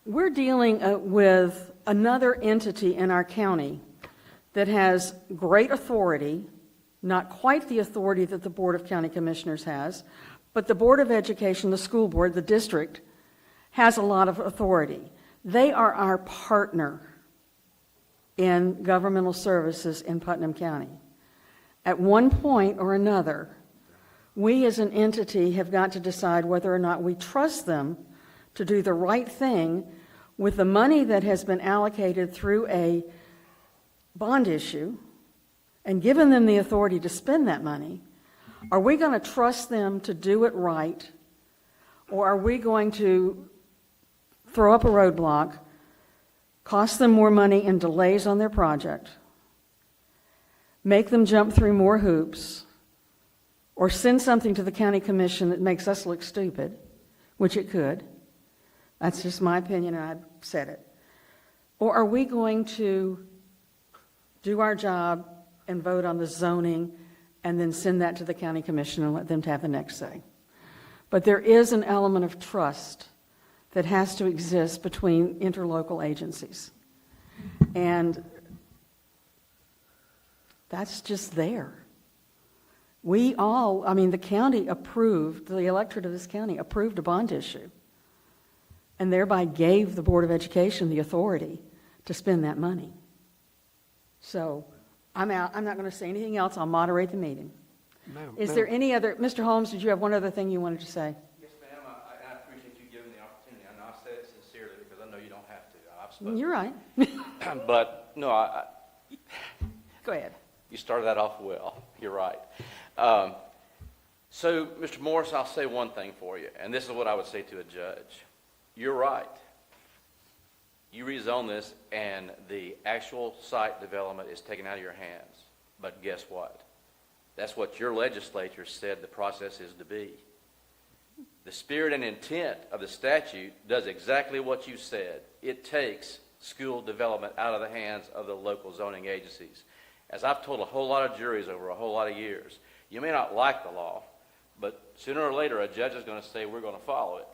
We're dealing with another entity in our county that has great authority, not quite the authority that the Board of County Commissioners has, but the Board of Education, the school board, the district, has a lot of authority. They are our partner in governmental services in Putnam County. At one point or another, we as an entity have got to decide whether or not we trust them to do the right thing with the money that has been allocated through a bond issue and given them the authority to spend that money. Are we going to trust them to do it right, or are we going to throw up a roadblock, cost them more money and delays on their project, make them jump through more hoops, or send something to the county commission that makes us look stupid, which it could? That's just my opinion, and I've said it. Or are we going to do our job and vote on the zoning and then send that to the county commission and let them have the next say? But there is an element of trust that has to exist between interlocal agencies. And that's just there. The county approved, the electorate of this county approved a bond issue and thereby gave the Board of Education the authority to spend that money. So I'm out. I'm not going to say anything else. I'll moderate the meeting. Is there any other, Mr. Holmes, did you have one other thing you wanted to say? Yes, ma'am. I appreciate you giving the opportunity. I know I said it sincerely because I know you don't have to. I've spoken. You're right. But, no, Go ahead. You started that off well. You're right. So, Mr. Morris, I'll say one thing for you, and this is what I would say to a judge. You're right. You rezone this, and the actual site development is taken out of your hands. But guess what? That's what your legislature said the process is to be. The spirit and intent of the statute does exactly what you said. It takes school development out of the hands of the local zoning agencies. As I've told a whole lot of juries over a whole lot of years, you may not like the law, but sooner or later a judge is going to say we're going to follow it.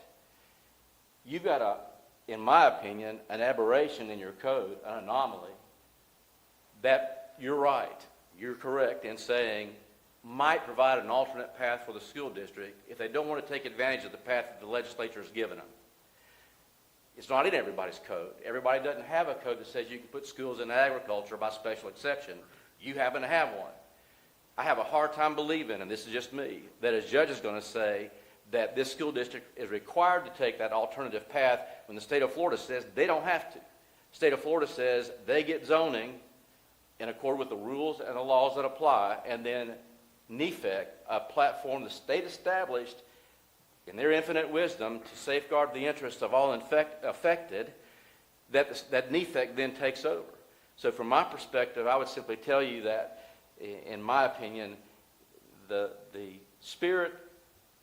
You've got in my opinion, an aberration in your code, an anomaly, that you're right, you're correct in saying might provide an alternate path for the school district if they don't want to take advantage of the path that the legislature has given them. It's not in everybody's code. Everybody doesn't have a code that says you can put schools in agriculture by special exception. You happen to have one. I have a hard time believing, and this is just me, that a judge is going to say that this school district is required to take that alternative path when the state of Florida says they don't have to. The state of Florida says they get zoning in accord with the rules and the laws that apply, and then NEFEC, a platform the state established in their infinite wisdom to safeguard the interests of all affected, that NEFEC then takes over. So from my perspective, I would simply tell you that, in my opinion, the spirit,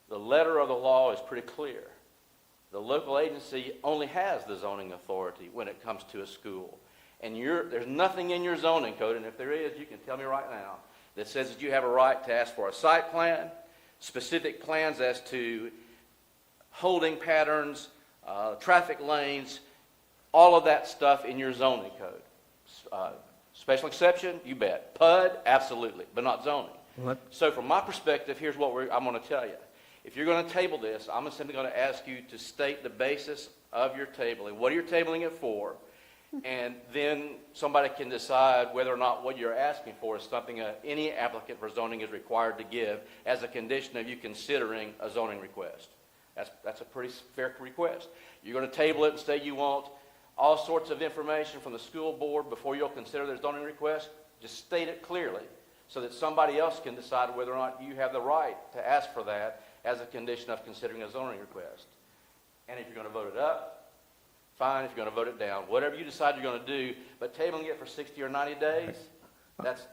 the letter of the law is pretty clear. The local agency only has the zoning authority when it comes to a school. And there's nothing in your zoning code, and if there is, you can tell me right now, that says that you have a right to ask for a site plan, specific plans as to holding patterns, traffic lanes, all of that stuff in your zoning code. Special exception, you bet. PUD, absolutely, but not zoning. So from my perspective, here's what I'm going to tell you. If you're going to table this, I'm simply going to ask you to state the basis of your tabling. What are you tabling it for? And then somebody can decide whether or not what you're asking for is something any applicant for zoning is required to give as a condition of you considering a zoning request. That's a pretty fair request. You're going to table it and say you want all sorts of information from the school board before you'll consider their zoning request. Just state it clearly so that somebody else can decide whether or not you have the right to ask for that as a condition of considering a zoning request. And if you're going to vote it up, fine. If you're going to vote it down, whatever you decide you're going to do, but tabling it for 60 or 90 days, that's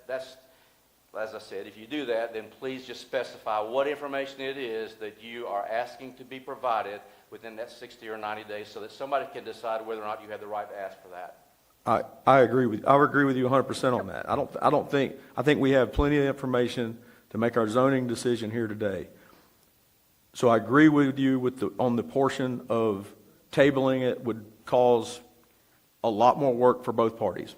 as I said, if you do that, then please just specify what information it is that you are asking to be provided within that 60 or 90 days so that somebody can decide whether or not you have the right to ask for that. I agree with you 100% on that. I think we have plenty of information to make our zoning decision here today. So I agree with you on the portion of tabling it would cause a lot more work for both parties.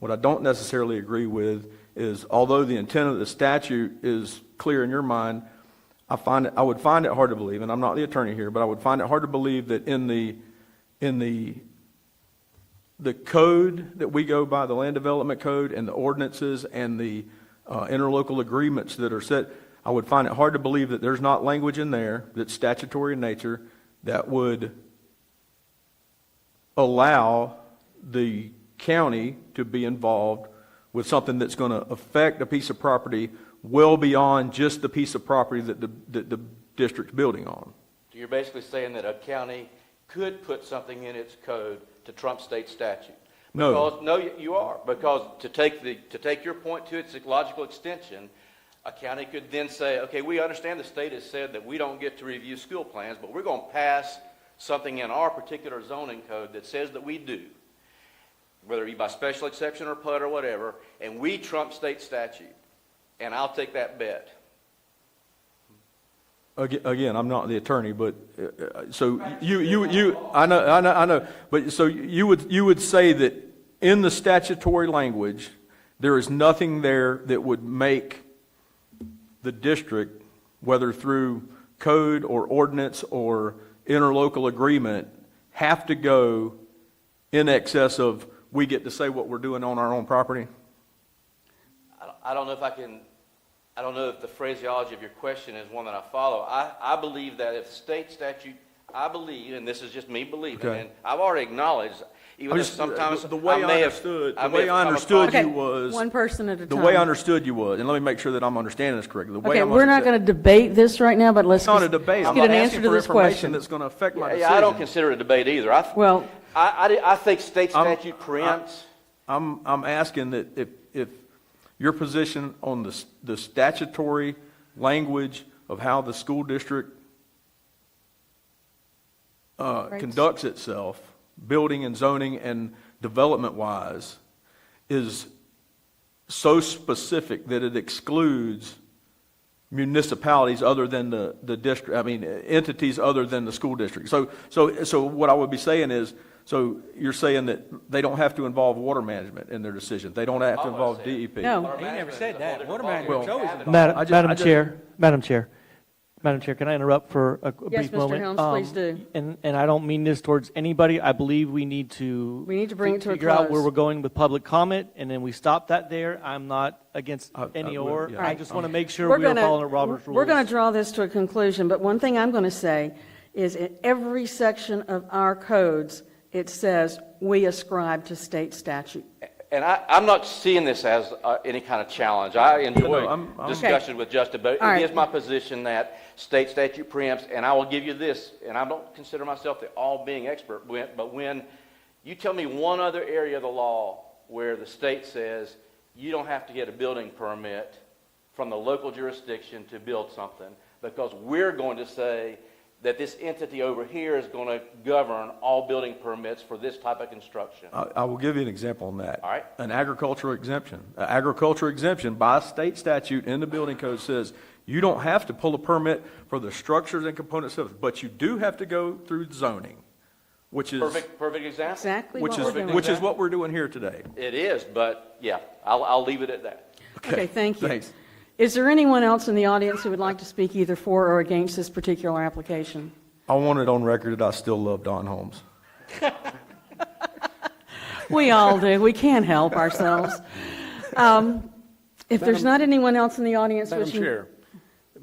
What I don't necessarily agree with is, although the intent of the statute is clear in your mind, I would find it hard to believe, and I'm not the attorney here, but I would find it hard to believe that in the code that we go by, the land development code and the ordinances and the interlocal agreements that are set, I would find it hard to believe that there's not language in there that's statutory in nature that would allow the county to be involved with something that's going to affect a piece of property well beyond just the piece of property that the district's building on. So you're basically saying that a county could put something in its code to trump state statute? No. No, you are. Because to take your point to its logical extension, a county could then say, okay, we understand the state has said that we don't get to review school plans, but we're going to pass something in our particular zoning code that says that we do, whether it be by special exception or PUD or whatever, and we trump state statute. And I'll take that bet. Again, I'm not the attorney, but so I know, but so you would say that in the statutory language, there is nothing there that would make the district, whether through code or ordinance or interlocal agreement, have to go in excess of we get to say what we're doing on our own property? I don't know if the phraseology of your question is one that I follow. I believe that if state statute, I believe, and this is just me believing, Okay. and I've already acknowledged, even if sometimes the way I understood Okay, you was one person at a the time. way I understood you was, and let me make sure that I'm understanding this correctly. The way Okay, I'm we're not going to debate this right now, but let's It's not a just debate. I'm get not an asking answer to for this information question. that's going to affect my decision. Yeah, I don't consider it a debate either. I think state statute preempts. I'm asking that if your position on the statutory language of how the school district conducts itself, building and zoning and development-wise, is so specific that it excludes municipalities other than the district, entities other than the school district. So what I would be saying is, so you're saying that they don't have to involve water management in their decision. They don't have to involve DEP. No. He never said that. Water management's Well, always I involved. just- Madam Chair, can I interrupt for a Yes, brief Mr. moment? Helms, please do. And I don't mean this towards anybody. I believe we need to bring it to a figure out where close. we're going with public comment, and then we stop that there. I'm not against any or. yeah. I just want to make sure We're we are gonna- following Robert's rules. We're going to draw this to a conclusion, but one thing I'm going to say is in every section of our codes, it says we ascribe to state statute. And I'm not seeing this as any kind of challenge. I enjoy I'm- discussion with Justin, but All right. it is my position that state statute preempts, and I will give you this, and I don't consider myself the all-being expert, but when you tell me one other area of the law where the state says you don't have to get a building permit from the local jurisdiction to build something, because we're going to say that this entity over here is going to govern all building permits for this type of construction. I will give you an example on that. All right. An agricultural exemption. An agricultural exemption by state statute in the building code says you don't have to pull a permit for the structures and components of it, but you do have to go through zoning, which is Perfect example. Exactly which what is we're doing. which is what we're doing here today. It is, but yeah, I'll leave it at that. Okay, thank you. Thanks. Is there anyone else in the audience who would like to speak either for or against this particular application? I want it on record that I still love Don Holmes. We all do. We can't help ourselves. If there's not anyone else in the audience Madam wishing... Chair,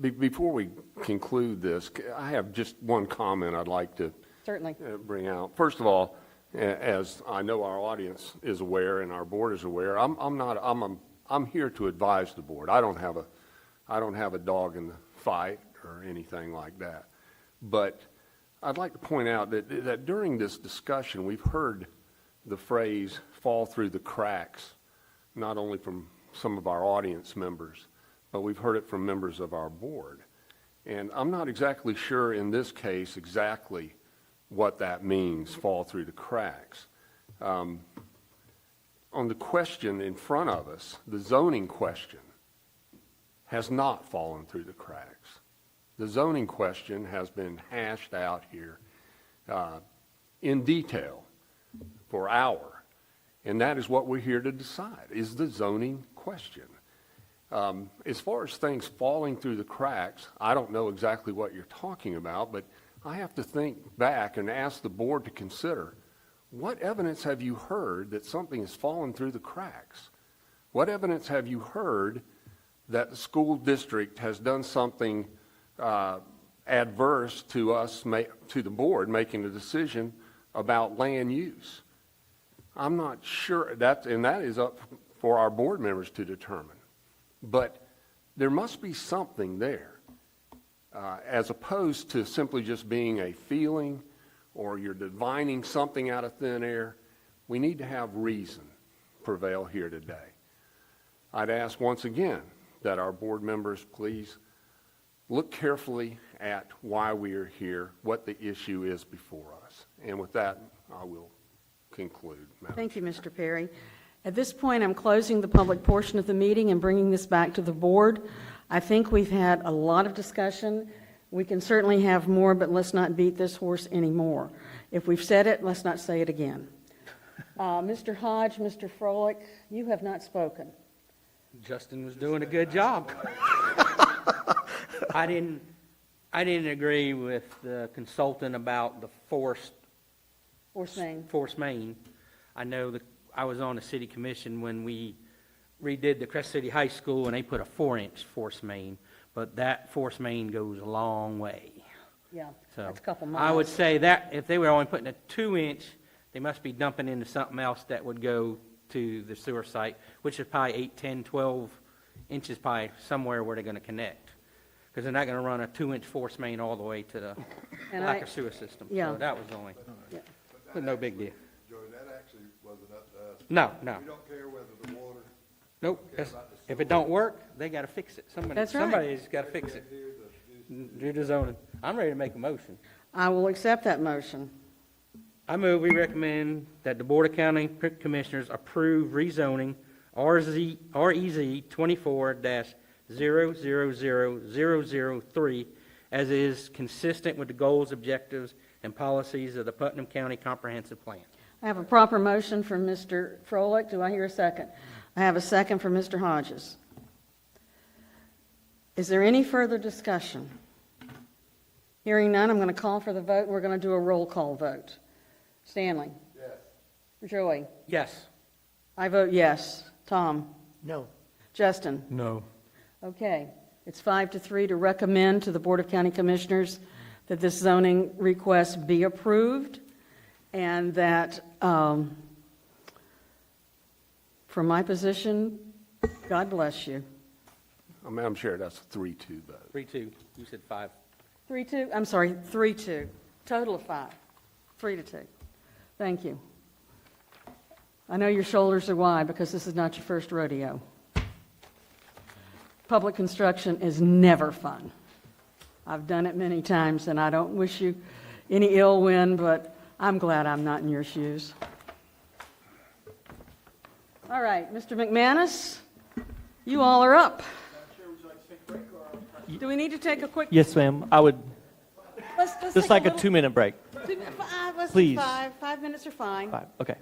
before we conclude this, I have just one comment I'd like to Certainly. bring out. First of all, as I know our audience is aware and our board is aware, I'm here to advise the board. I don't have a dog in the fight or anything like that. But I'd like to point out that during this discussion, we've heard the phrase fall through the cracks, not only from some of our audience members, but we've heard it from members of our board. And I'm not exactly sure in this case exactly what that means, fall through the cracks. On the question in front of us, the zoning question has not fallen through the cracks. The zoning question has been hashed out here in detail for an hour, and that is what we're here to decide, is the zoning question. As far as things falling through the cracks, I don't know exactly what you're talking about, but I have to think back and ask the board to consider, what evidence have you heard that something has fallen through the cracks? What evidence have you heard that the school district has done something adverse to us, to the board, making a decision about land use? I'm not sure, and that is up for our board members to determine. But there must be something there, as opposed to simply just being a feeling or you're divining something out of thin air. We need to have reason prevail here today. I'd ask once again that our board members please look carefully at why we are here, what the issue is before us. And with that, I will conclude. Thank you, Mr. Perry. At this point, I'm closing the public portion of the meeting and bringing this back to the board. I think we've had a lot of discussion. We can certainly have more, but let's not beat this horse anymore. If we've said it, let's not say it again. Mr. Hodge, Mr. Froelich, you have not spoken. Justin was doing a good job. I didn't agree with the consultant about the force main. I know that I was on the city commission when we redid the Crest City High School, and they put a 4-inch force main, but that force main goes a long way. Yeah, So that's a couple miles. I would say that if they were only putting a 2-inch, they must be dumping into something else that would go to the sewer site, which is probably 8, 10, 12 inches, probably somewhere where they're going to connect. Because they're not going to run a 2-inch force main all the way to the Blacker sewer system. Yeah. So that was only, but no big deal. Joey, that actually wasn't up to us. No, no. We don't care whether the water. Nope. If it don't work, they got to fix it. That's right. Somebody's got to fix it. Do the zoning. I'm ready to make a motion. I will accept that motion. I move we recommend that the Board of County Commissioners approve rezoning REZ 24-000003 as is consistent with the goals, objectives, and policies of the Putnam County Comprehensive Plan. I have a proper motion from Mr. Froelich. Do I hear a second? I have a second from Mr. Hodges. Is there any further discussion? Hearing none, I'm going to call for the vote. We're going to do a roll call vote. Stanley? Yes. Joey? Yes. I vote yes. Tom? No. Justin? No. Okay. It's 5-3 to recommend to the Board of County Commissioners that this zoning request be approved, and that, from my position, God bless you. Madam Chair, that's a 3-2 vote. 3-2. You said 5. 3-2, I'm sorry, 3-2. Total of 5. 3-2. Thank you. I know your shoulders are wide because this is not your first rodeo. Public construction is never fun. I've done it many times, and I don't wish you any ill wind, but I'm glad I'm not in your shoes. All right, Mr. McManus, you all are up. Do we need to take a quick? Yes, ma'am. I would, Let's just take like a little- 2-minute break. Let's do Please. 5 minutes are fine. 5, okay.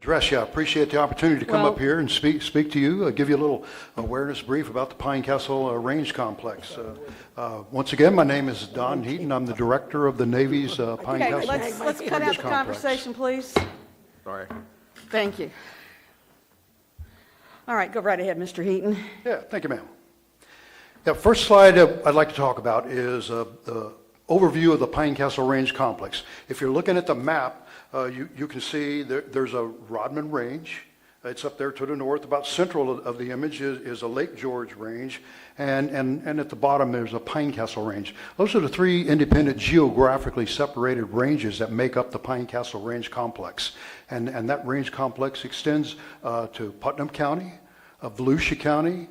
Address you. I appreciate the opportunity to come Well- up here and speak to you, give you a little awareness brief about the Pine Castle Range Complex. Once again, my name is Don Heaton. I'm the director of the Navy's Pine Okay, Castle let's cut out Range the Complex. conversation, please. Sorry. Thank you. All right, go right ahead, Mr. Heaton. Yeah, thank you, ma'am. Yeah, first slide I'd like to talk about is the overview of the Pine Castle Range Complex. If you're looking at the map, you can see there's a Rodman Range. It's up there to the north. About central of the image is a Lake George Range, and at the bottom there's a Pine Castle Range. Those are the three independent geographically separated ranges that make up the Pine Castle Range Complex. And that range complex extends to Putnam County, Volusia County,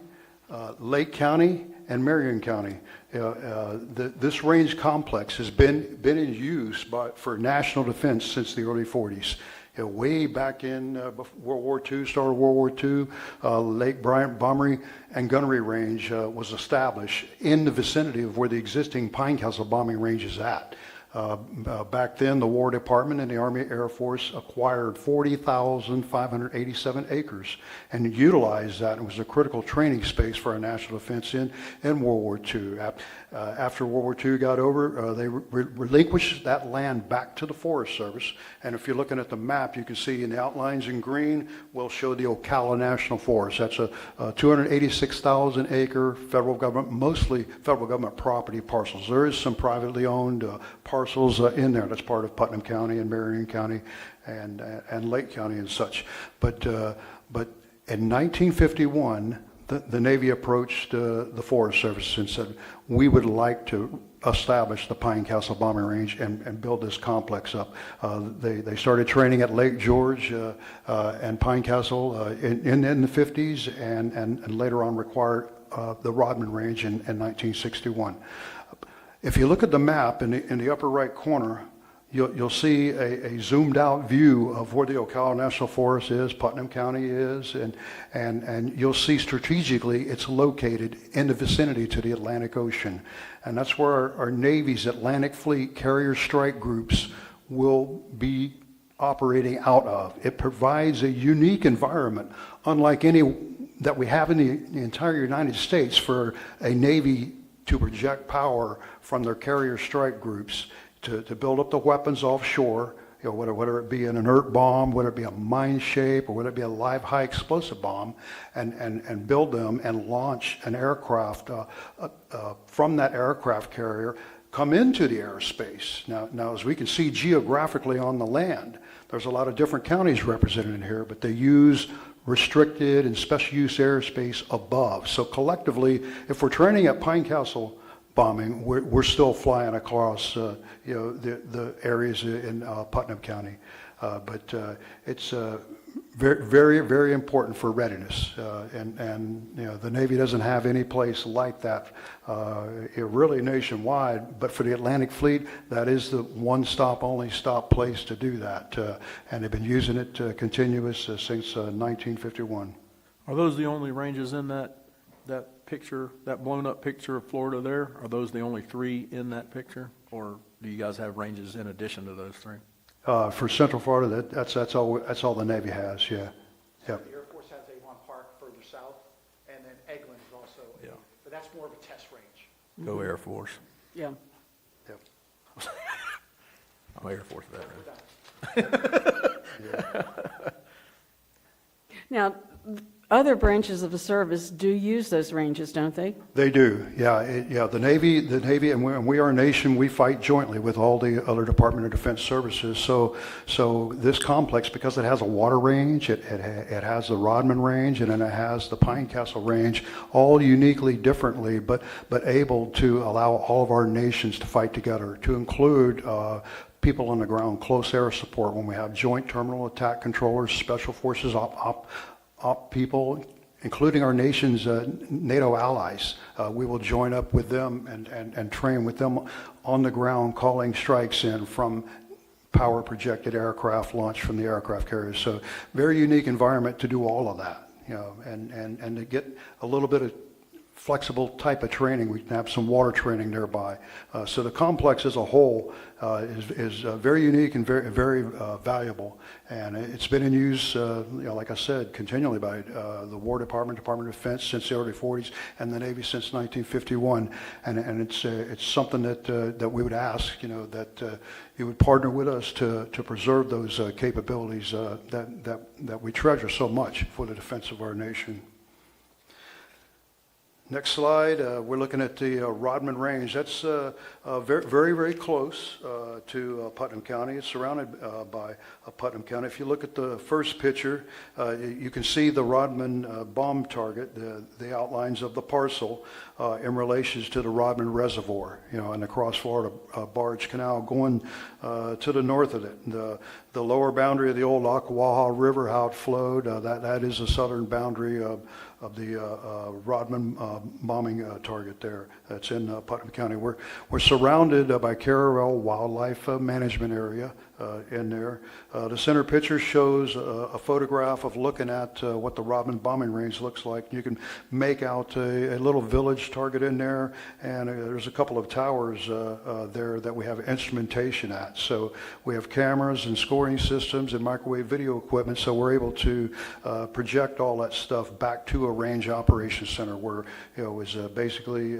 Lake County, and Marion County. This range complex has been in use for national defense since the early 40s. Way back in World War II, start of World War II, Lake Bryant Bombery and Gunnery Range was established in the vicinity of where the existing Pine Castle bombing range is at. Back then, the War Department and the Army Air Force acquired 40,587 acres and utilized that. It was a critical training space for our national defense in World War II. After World War II got over, they relinquished that land back to the Forest Service. And if you're looking at the map, you can see in the outlines in green, we'll show the Ocala National Forest. That's a 286,000 acre federal government, mostly federal government property parcels. There is some privately owned parcels in there. That's part of Putnam County and Marion County and Lake County and such. But in 1951, the Navy approached the Forest Service and said, we would like to establish the Pine Castle bombing range and build this complex up. They started training at Lake George and Pine Castle in the 50s and later on required the Rodman Range in 1961. If you look at the map in the upper right corner, you'll see a zoomed out view of where the Ocala National Forest is, Putnam County is, and you'll see strategically it's located in the vicinity to the Atlantic Ocean. And that's where our Navy's Atlantic Fleet Carrier Strike Groups will be operating out of. It provides a unique environment, unlike any that we have in the entire United States, for a Navy to project power from their carrier strike groups to build up the weapons offshore, whether it be an inert bomb, whether it be a mine shape, or whether it be a live high explosive bomb, and build them and launch an aircraft from that aircraft carrier, come into the airspace. Now, as we can see geographically on the land, there's a lot of different counties represented in here, but they use restricted and special use airspace above. So collectively, if we're training at Pine Castle bombing, we're still flying across the areas in Putnam County. But it's very, very, very important for readiness. And the Navy doesn't have any place like that really nationwide, but for the Atlantic Fleet, that is the one stop, only stop place to do that. And they've been using it continuous since 1951. Are those the only ranges in that picture, that blown up picture of Florida there? Are those the only three in that picture? Or do you guys have ranges in addition to those three? For Central Florida, that's all the Navy has, yeah. The Air Force has A-1 Park further south, and then Eglin is also, but that's more of a test range. Go Air Force. Yeah. Yep. I'm Air Force veteran. Now, other branches of the service do use those ranges, don't they? They do, yeah. The Navy, and we are a nation. We fight jointly with all the other Department of Defense services. So this complex, because it has a water range, it has the Rodman Range, and then it has the Pine Castle Range, all uniquely differently, but able to allow all of our nations to fight together, to include people on the ground, close air support when we have joint terminal attack controllers, special forces, op people, including our nation's NATO allies. We will join up with them and train with them on the ground, calling strikes in from power projected aircraft launched from the aircraft carriers. So very unique environment to do all of that, and to get a little bit of flexible type of training. We can have some water training nearby. So the complex as a whole is very unique and very valuable. And it's been in use, like I said, continually by the War Department, Department of Defense since the early 40s, and the Navy since 1951. And it's something that we would ask, that you would partner with us to preserve those capabilities that we treasure so much for the defense of our nation. Next slide, we're looking at the Rodman Range. That's very close to Putnam County. It's surrounded by Putnam County. If you look at the first picture, you can see the Rodman bomb target, the outlines of the parcel in relation to the Rodman Reservoir, and the Cross Florida Barge Canal going to the north of it. The lower boundary of the old Ocklawaha River, how it flowed, that is the southern boundary of the Rodman bombing target there. That's in Putnam County. We're surrounded by Carrowell Wildlife Management Area in there. The center picture shows a photograph of looking at what the Rodman bombing range looks like. You can make out a little village target in there, and there's a couple of towers there that we have instrumentation at. So we have cameras and scoring systems and microwave video equipment, so we're able to project all that stuff back to a range operations center where is basically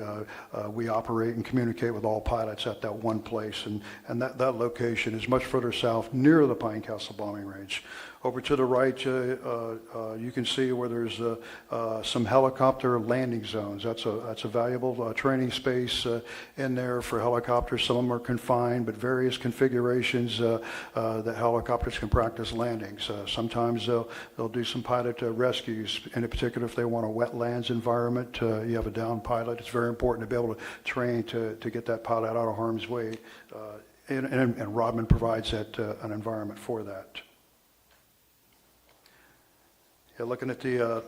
we operate and communicate with all pilots at that one place, and that location is much further south near the Pine Castle bombing range. Over to the right, you can see where there's some helicopter landing zones. That's a valuable training space in there for helicopters. Some of them are confined, but various configurations that helicopters can practice landings. Sometimes they'll do some pilot rescues. In particular, if they want a wetlands environment, you have a down pilot. It's very important to be able to train to get that pilot out of harm's way. And Rodman provides that an environment for that. Yeah, looking at the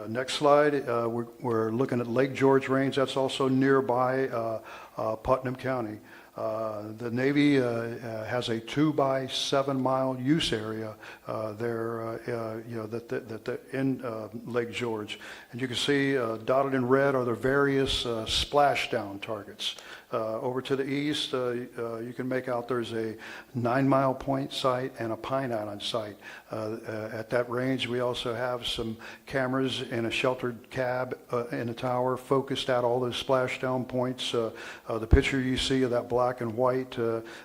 next slide, we're looking at Lake George Range. That's also nearby Putnam County. The Navy has a 2-by-7 mile use area there, in Lake George, and you can see dotted in red are the various splashdown targets. Over to the east, you can make out there's a 9-mile point site and a Pine Island site. At that range, we also have some cameras in a sheltered cab in the tower focused at all those splashdown points. The picture you see of that black and white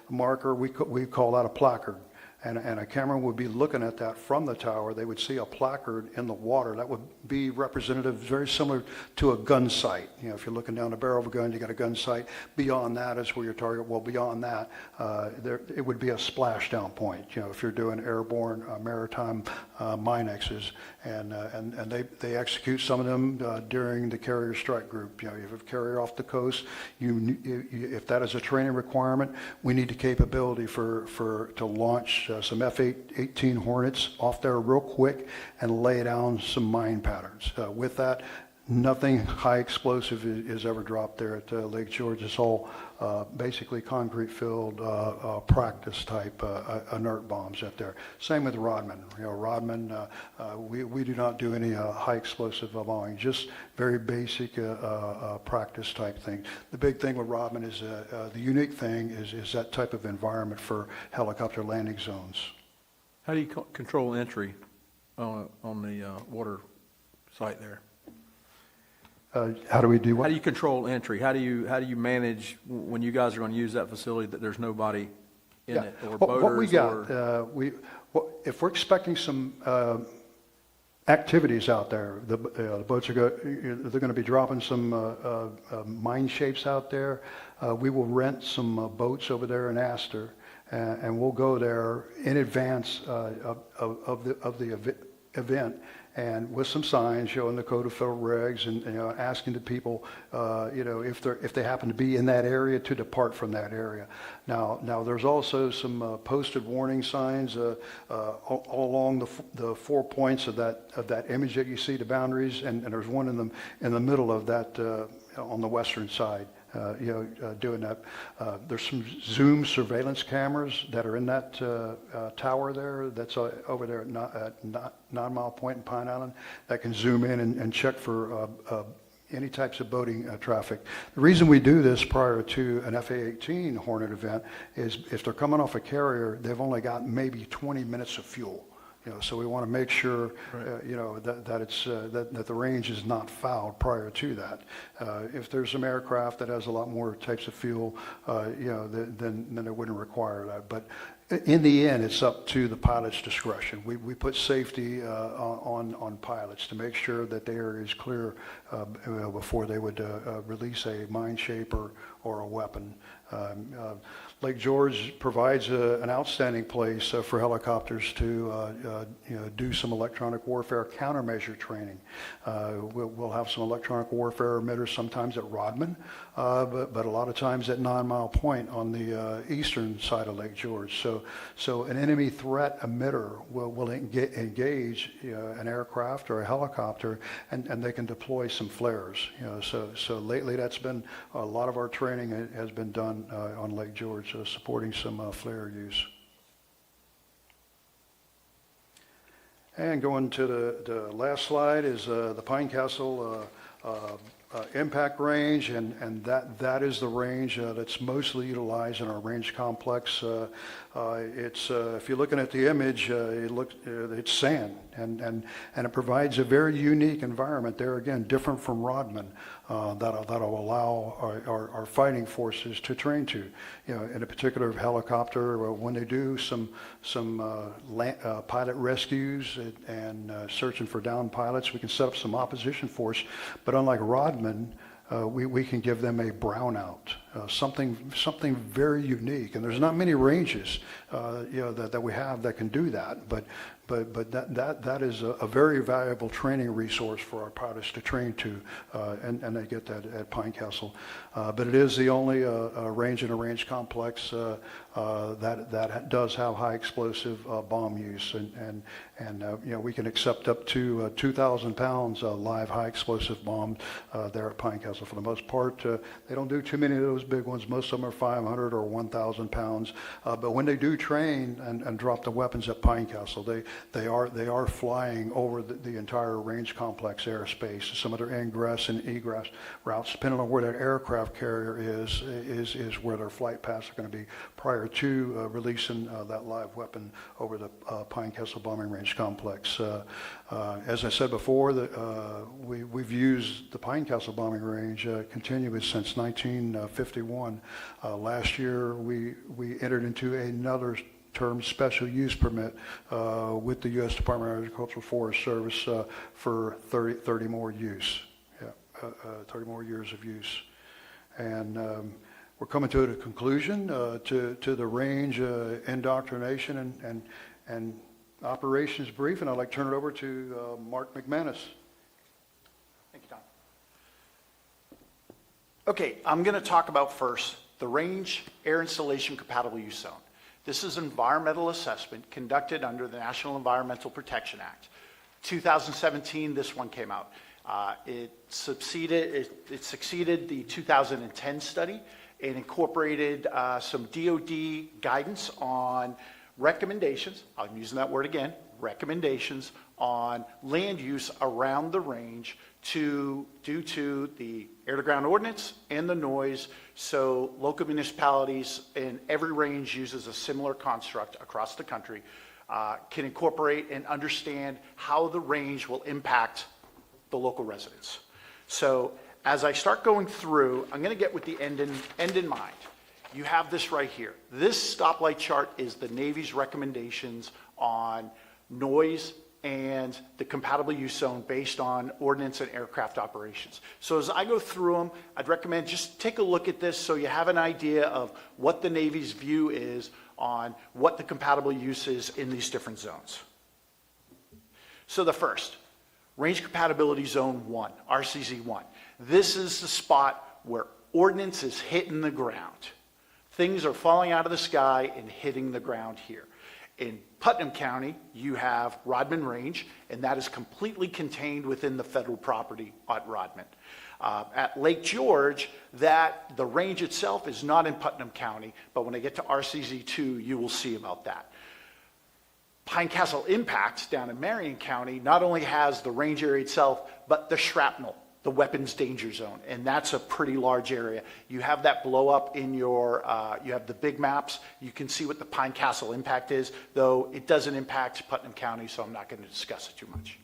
marker, we call that a placard. And a camera would be looking at that from the tower. They would see a placard in the water. That would be representative, very similar to a gun sight. If you're looking down the barrel of a gun, you got a gun sight. Beyond that is where your target. Well, beyond that, it would be a splashdown point. If you're doing airborne, maritime Minexes, and they execute some of them during the carrier strike group. You have a carrier off the coast. If that is a training requirement, we need the capability to launch some F-18 Hornets off there real quick and lay down some mine patterns. With that, nothing high explosive is ever dropped there at Lake George. It's all basically concrete-filled practice type inert bombs out there. Same with Rodman. Rodman, we do not do any high explosive bombing, just very basic practice type thing. The big thing with Rodman is the unique thing is that type of environment for helicopter landing zones. How do you control entry on the water site there? How do we do what? How do you control entry? How do you manage when you guys are going to use that facility that there's nobody in it, or boaters? What we got, if we're expecting some activities out there, the boats they're going to be dropping some mine shapes out there. We will rent some boats over there in Astor, and we'll go there in advance of the event. And with some signs showing the Code of Federal Regs and asking the people, if they happen to be in that area, to depart from that area. Now there's also some posted warning signs all along the 4 points of that image that you see, the boundaries, and there's one in the middle of that on the western side. Doing that. There's some zoom surveillance cameras that are in that tower there. That's over there at 9 Mile Point in Pine Island that can zoom in and check for any types of boating traffic. The reason we do this prior to an FA-18 Hornet event is if they're coming off a carrier, they've only got maybe 20 minutes of fuel. So we want to make sure, that the range is not fouled prior to that. If there's some aircraft that has a lot more types of fuel, then it wouldn't require that. But in the end, it's up to the pilot's discretion. We put safety on pilots to make sure that the area is clear before they would release a mine shaper or a weapon. Lake George provides an outstanding place for helicopters to do some electronic warfare countermeasure training. We'll have some electronic warfare emitters sometimes at Rodman, but a lot of times at 9 Mile Point on the eastern side of Lake George. So an enemy threat emitter will engage an aircraft or a helicopter, and they can deploy some flares. So lately that's been a lot of our training has been done on Lake George, supporting some flare use. And going to the last slide is the Pine Castle impact range, and that is the range that's mostly utilized in our range complex. It's if you're looking at the image, it's sand, and it provides a very unique environment there. Again, different from Rodman, that'll allow our fighting forces to train to. In a particular helicopter, when they do some pilot rescues and searching for downed pilots, we can set up some opposition force. But unlike Rodman, we can give them a brownout, something very unique. And there's not many ranges, that we have that can do that. But that is a very valuable training resource for our pilots to train to, and they get that at Pine Castle. But it is the only range in a range complex that does have high explosive bomb use, and we can accept up to 2,000 pounds live high explosive bombs there at Pine Castle. For the most part, they don't do too many of those big ones. Most of them are 500 or 1,000 pounds. But when they do train and drop the weapons at Pine Castle, they are flying over the entire range complex airspace. Some of their ingress and egress routes, depending on where that aircraft carrier is where their flight paths are going to be prior to releasing that live weapon over the Pine Castle bombing range complex. As I said before, we've used the Pine Castle bombing range continuous since 1951. Last year, we entered into another term special use permit with the U.S. Department of Agricultural Forest Service for 30 more use. 30 more years of use. And we're coming to a conclusion to the range indoctrination and operations brief, and I'd like to turn it over to Mark McManus. Thank you, Don. Okay, I'm going to talk about first the range air installation compatible use zone. This is an environmental assessment conducted under the National Environmental Protection Act. 2017, this one came out. It succeeded the 2010 study and incorporated some DOD guidance on recommendations, I'm using that word again, recommendations on land use around the range due to the air-to-ground ordinance and the noise. So local municipalities in every range uses a similar construct across the country, can incorporate and understand how the range will impact the local residents. So as I start going through, I'm going to get with the end in mind. You have this right here. This stoplight chart is the Navy's recommendations on noise and the compatible use zone based on ordnance and aircraft operations. So as I go through them, I'd recommend just take a look at this so you have an idea of what the Navy's view is on what the compatible use is in these different zones. So the first, Range Compatibility Zone 1, RCZ 1. This is the spot where ordnance is hitting the ground. Things are falling out of the sky and hitting the ground here. In Putnam County, you have Rodman Range, and that is completely contained within the federal property at Rodman. At Lake George, the range itself is not in Putnam County, but when I get to RCZ2, you will see about that. Pine Castle Impact down in Marion County not only has the range area itself, but the shrapnel the weapons danger zone, and that's a pretty large area. You have that blow up in your, you have the big maps. You can see what the Pine Castle impact is, though it doesn't impact Putnam County, so I'm not going to discuss it too much.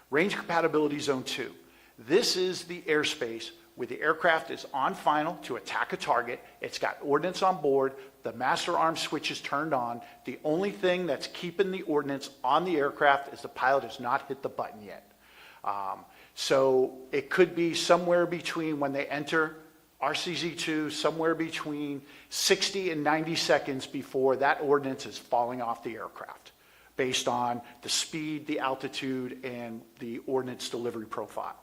Range Compatibility Zone 2. This is the airspace where the aircraft is on final to attack a target. It's got ordnance on board. The master arm switch is turned on. The only thing that's keeping the ordnance on the aircraft is the pilot has not hit the button yet. So it could be somewhere between, when they enter RCZ2, somewhere between 60 and 90 seconds before that ordnance is falling off the aircraft, based on the speed, the altitude, and the ordnance delivery profile.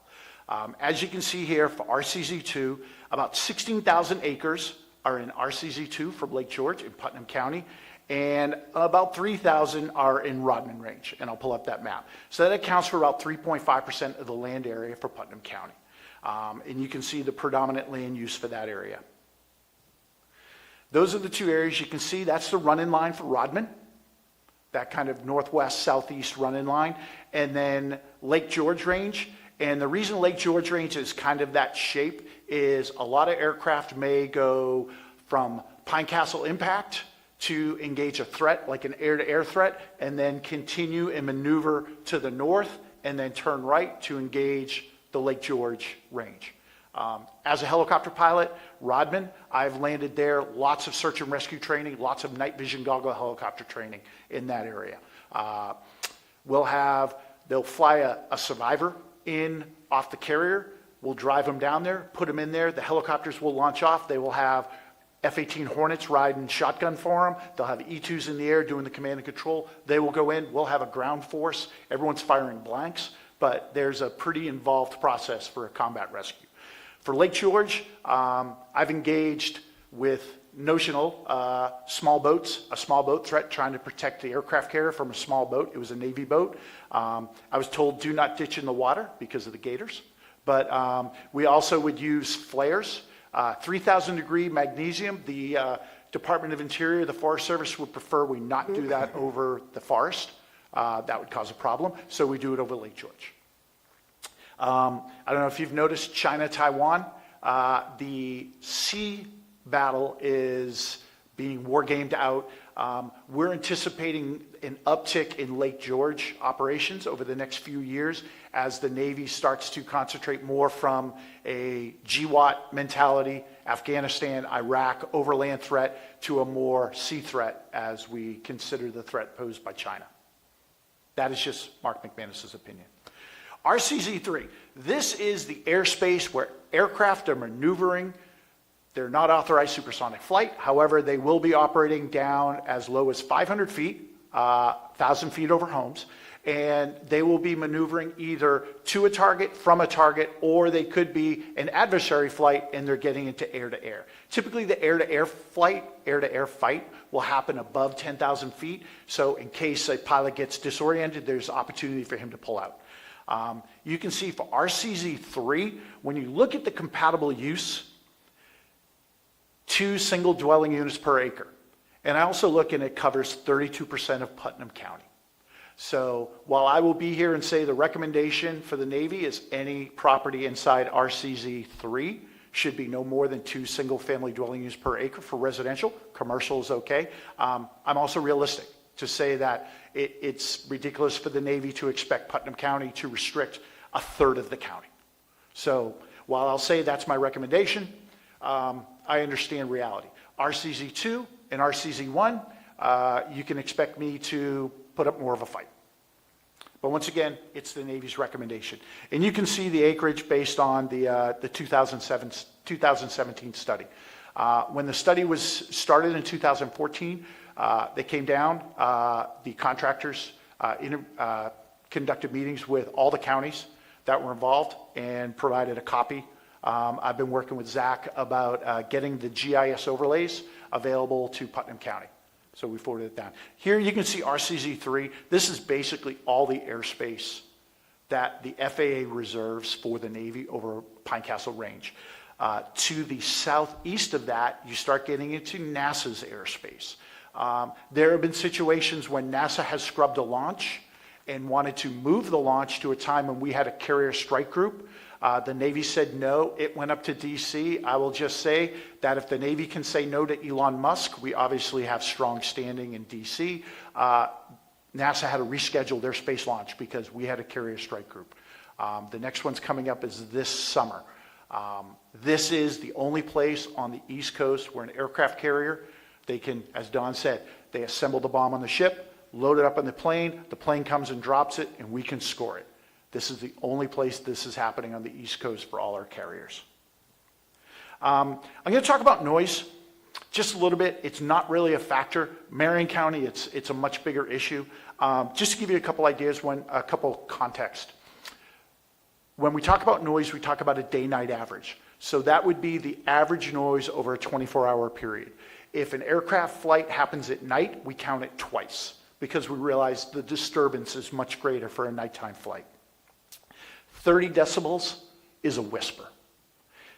As you can see here for RCZ2, about 16,000 acres are in RCZ2 from Lake George in Putnam County, and about 3,000 are in Rodman Range, and I'll pull up that map. So that accounts for about 3.5% of the land area for Putnam County. And you can see the predominant land use for that area. Those are the two areas you can see. That's the run-in line for Rodman, that kind of northwest, southeast run-in line, and then Lake George Range. And the reason Lake George Range is kind of that shape is a lot of aircraft may go from Pine Castle impact to engage a threat, like an air-to-air threat, and then continue and maneuver to the north, and then turn right to engage the Lake George range. As a helicopter pilot, Rodman, I've landed there, lots of search and rescue training, lots of night vision goggle helicopter training in that area. They'll fly a survivor in off the carrier, we'll drive them down there, put them in there, the helicopters will launch off, they will have F-18 Hornets riding shotgun for them. They'll have E-2s in the air doing the command and control. They will go in. We'll have a ground force. Everyone's firing blanks, but there's a pretty involved process for a combat rescue. For Lake George, I've engaged with notional small boats, a small boat threat trying to protect the aircraft carrier from a small boat. It was a Navy boat. I was told do not ditch in the water because of the gators, but we also would use flares. 3,000 degree magnesium, the Department of Interior, the Forest Service would prefer we not do that over the forest. That would cause a problem, so we do it over Lake George. I don't know if you've noticed China, Taiwan. The sea battle is being war gamed out. We're anticipating an uptick in Lake George operations over the next few years as the Navy starts to concentrate more from a GWAT mentality, Afghanistan, Iraq, overland threat, to a more sea threat as we consider the threat posed by China. That is just Mark McManus's opinion. RCZ-3, this is the airspace where aircraft are maneuvering. They're not authorized supersonic flight. However, they will be operating down as low as 500 feet, 1,000 feet over homes, and they will be maneuvering either to a target, from a target, or they could be an adversary flight and they're getting into air-to-air. Typically, the air-to-air fight will happen above 10,000 feet, so in case a pilot gets disoriented, there's opportunity for him to pull out. You can see for RCZ-3, when you look at the compatible use, 2 single dwelling units per acre. And I also look and it covers 32% of Putnam County. So while I will be here and say the recommendation for the Navy is any property inside RCZ-3 should be no more than 2 single family dwelling units per acre for residential. Commercial is okay. I'm also realistic to say that it's ridiculous for the Navy to expect Putnam County to restrict 1/3 of the county. So while I'll say that's my recommendation, I understand reality. RCZ-2 and RCZ-1, you can expect me to put up more of a fight. But once again, it's the Navy's recommendation. And you can see the acreage based on the 2017 study. When the study was started in 2014, they came down, the contractors conducted meetings with all the counties that were involved and provided a copy. I've been working with Zach about getting the GIS overlays available to Putnam County. So we forwarded it down. Here you can see RCZ-3. This is basically all the airspace that the FAA reserves for the Navy over Pine Castle Range. To the southeast of that, you start getting into NASA's airspace. There have been situations when NASA has scrubbed a launch and wanted to move the launch to a time when we had a carrier strike group. The Navy said no. It went up to D.C. I will just say that if the Navy can say no to Elon Musk, we obviously have strong standing in D.C. NASA had to reschedule their space launch because we had a carrier strike group. The next one's coming up is this summer. This is the only place on the East Coast where an aircraft carrier, they can, as Don said, they assemble the bomb on the ship, load it up on the plane comes and drops it, and we can score it. This is the only place this is happening on the East Coast for all our carriers. I'm going to talk about noise just a little bit. It's not really a factor. Marion County, it's a much bigger issue. Just to give you a couple ideas, a couple context. When we talk about noise, we talk about a day-night average. So that would be the average noise over a 24-hour period. If an aircraft flight happens at night, we count it twice because we realize the disturbance is much greater for a nighttime flight. 30 decibels is a whisper.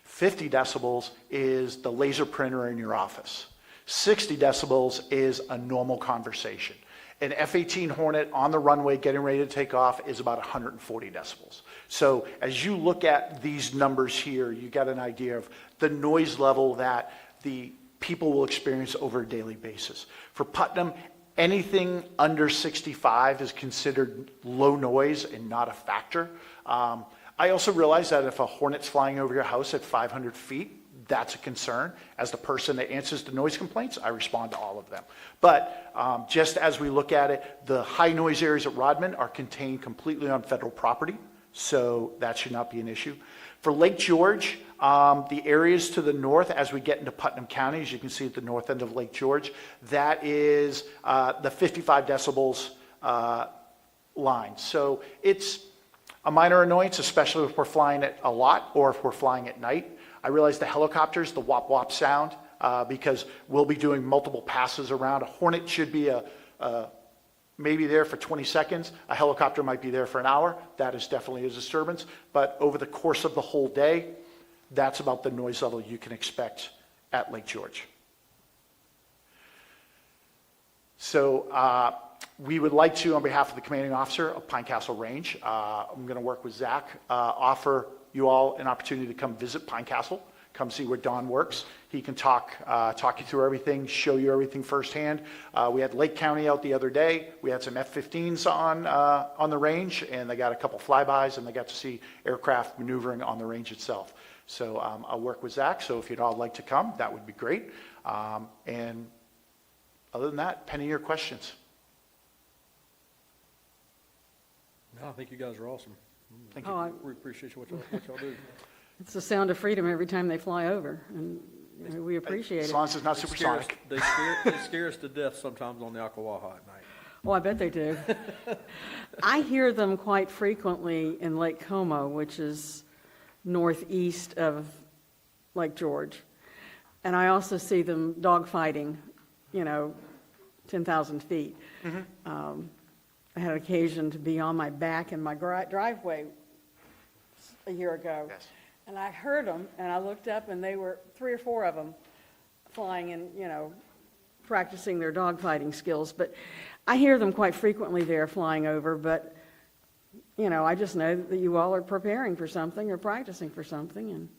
50 decibels is the laser printer in your office. 60 decibels is a normal conversation. An F-18 Hornet on the runway getting ready to take off is about 140 decibels. So as you look at these numbers here, you get an idea of the noise level that the people will experience over a daily basis. For Putnam, anything under 65 is considered low noise and not a factor. I also realize that if a Hornet's flying over your house at 500 feet, that's a concern. As the person that answers the noise complaints, I respond to all of them. But just as we look at it, the high noise areas at Rodman are contained completely on federal property, so that should not be an issue. For Lake George, the areas to the north, as we get into Putnam County, as you can see at the north end of Lake George, that is the 55 decibels line. So it's a minor annoyance, especially if we're flying it a lot or if we're flying at night. I realize the helicopters, the wop wop sound, because we'll be doing multiple passes around. A Hornet should be maybe there for 20 seconds. A helicopter might be there for an hour. That is definitely a disturbance. But over the course of the whole day, that's about the noise level you can expect at Lake George. So we would like to, on behalf of the commanding officer of Pine Castle Range, I'm going to work with Zach, offer you all an opportunity to come visit Pine Castle, come see where Don works. He can talk you through everything, show you everything firsthand. We had Lake County out the other day. We had some F-15s on the range, and they got a couple flybys, and they got to see aircraft maneuvering on the range itself. So I'll work with Zach, so if you'd all like to come, that would be great. And other than that, pending your questions. No, I think you guys are awesome. Thank you. Oh, We appreciate what y'all do. It's the sound of freedom every time they fly over, and we appreciate As it. long as it's not supersonic. They scare us to death sometimes on the Ocklawaha at night. Oh, I bet they do. I hear them quite frequently in Lake Como, which is northeast of Lake George. And I also see them dogfighting, 10,000 feet. Mm-hmm. I had occasion to be on my back in my driveway a year ago. Yes. And I heard them, and I looked up, and they were 3 or 4 of them flying and, practicing their dogfighting skills. But I hear them quite frequently there flying over, but, I just know that you all are preparing for something or practicing for something, and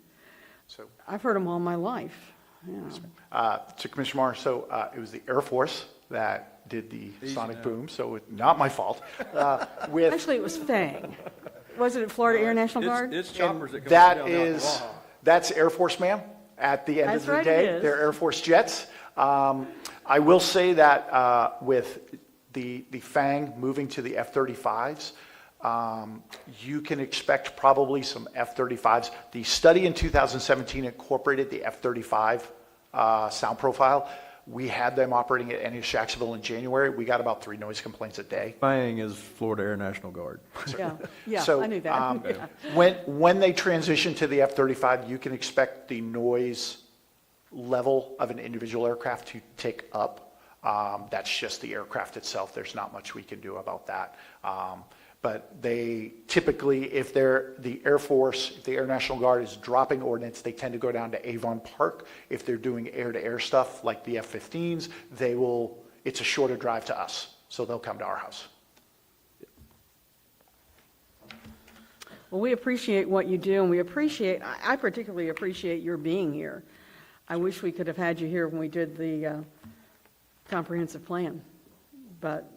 So, I've heard them all my life. to Commissioner Marr, so it was the Air Force that did the sonic boom, so it's not my fault. Actually, it was Fang. Was it at Florida Air National Guard? It's choppers that come That down the is, Ocklawaha. that's Air Force, ma'am, at the end That's of the right, day. it is. They're Air Force jets. I will say that with the FANG moving to the F-35s, you can expect probably some F-35s. The study in 2017 incorporated the F-35 sound profile. We had them operating at NH Jacksonville in January. We got about 3 noise complaints a day. FANG is Florida Air National Guard. Yeah, So, I knew that. Yeah. when they transition to the F-35, you can expect the noise level of an individual aircraft to tick up. That's just the aircraft itself. There's not much we can do about that. But they typically, if they're the Air Force, if the Air National Guard is dropping ordnance, they tend to go down to Avon Park. If they're doing air-to-air stuff like the F-15s, it's a shorter drive to us, so they'll come to our house. Well, we appreciate what you do, and I particularly appreciate your being here. I wish we could have had you here when we did the comprehensive plan. But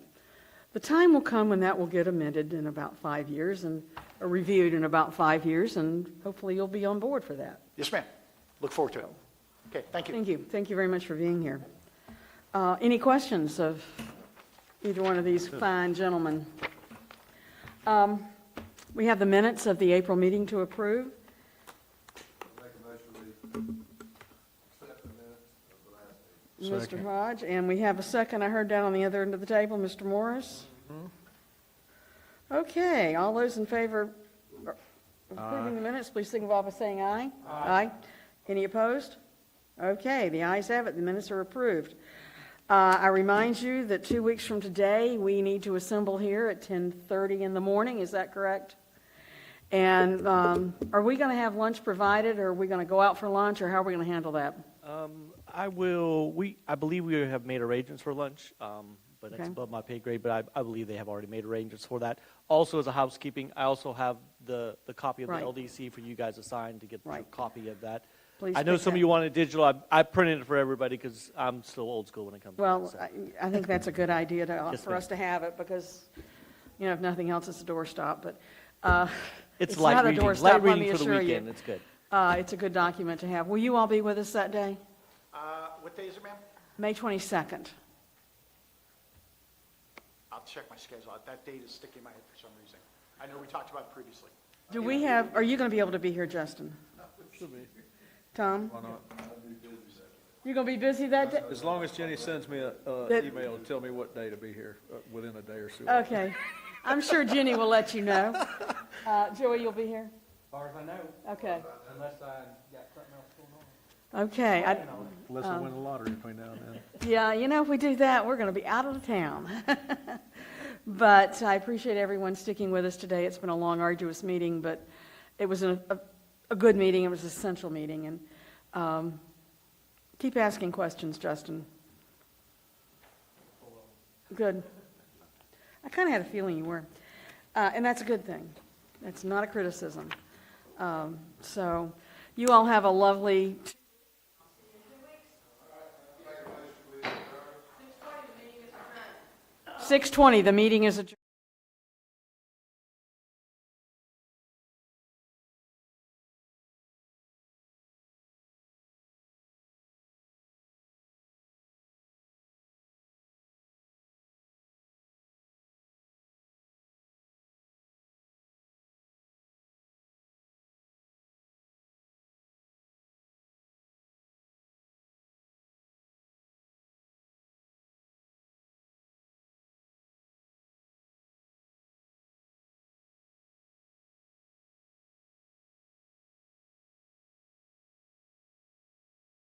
the time will come when that will get amended in about 5 years or reviewed in about 5 years, and hopefully you'll be on board for that. Yes, ma'am. Look forward to it. Okay, thank you. Thank you. Thank you very much for being here. Any questions of either one of these fine gentlemen? We have the minutes of the April meeting to approve. Make a motion we accept the minutes of the last meeting. Mr. Hodge, and we have a second, I heard down on the other end of the table, Mr. Morris. Okay, all those in favor of approving the minutes, please signify by saying aye. Aye. Any opposed? Okay, the ayes have it, the minutes are approved. I remind you that 2 weeks from today, we need to assemble here at 10:30 in the morning, is that correct? And are we going to have lunch provided, or are we going to go out for lunch, or how are we going to handle that? I believe we have made arrangements for lunch, but it's Okay. above my pay grade, but I believe they have already made arrangements for that. Also, as a housekeeping, I also have the copy of the Right. LDC for you guys to sign to get a Right. copy of that. Please I know take some that. of you wanted digital. I printed it for everybody because I'm still old school when it comes to Well, that. So. I think that's a good idea Yes, for ma'am. us to have it, because, if nothing else, it's a doorstop, but It's it's light not a reading. doorstop, Light let reading me for the assure you. weekend. It's good. It's a good document to have. Will you all be with us that day? What day is it, ma'am? May 22nd. I'll check my schedule. That date is sticking in my head for some reason. I know we talked about it previously. Are you going to be able to be here, Justin? Should be. Tom? Why not? You going to be busy that day? As long as Jenny sends me an That- email to tell me what day to be here, within a day or so. Okay. I'm sure Jenny will let you know. Joey, you'll be here? As far as I know. Okay. Unless I got something else going on. Okay. Unless I win the lottery between now and then. Yeah, if we do that, we're going to be out of the town. But I appreciate everyone sticking with us today. It's been a long, arduous meeting, but it was a good meeting. It was an essential meeting. And keep asking questions, Justin. Good. I kind of had a feeling you were. And that's a good thing. That's not a criticism. So you all have a lovely... 6:20, the meeting is adjourned.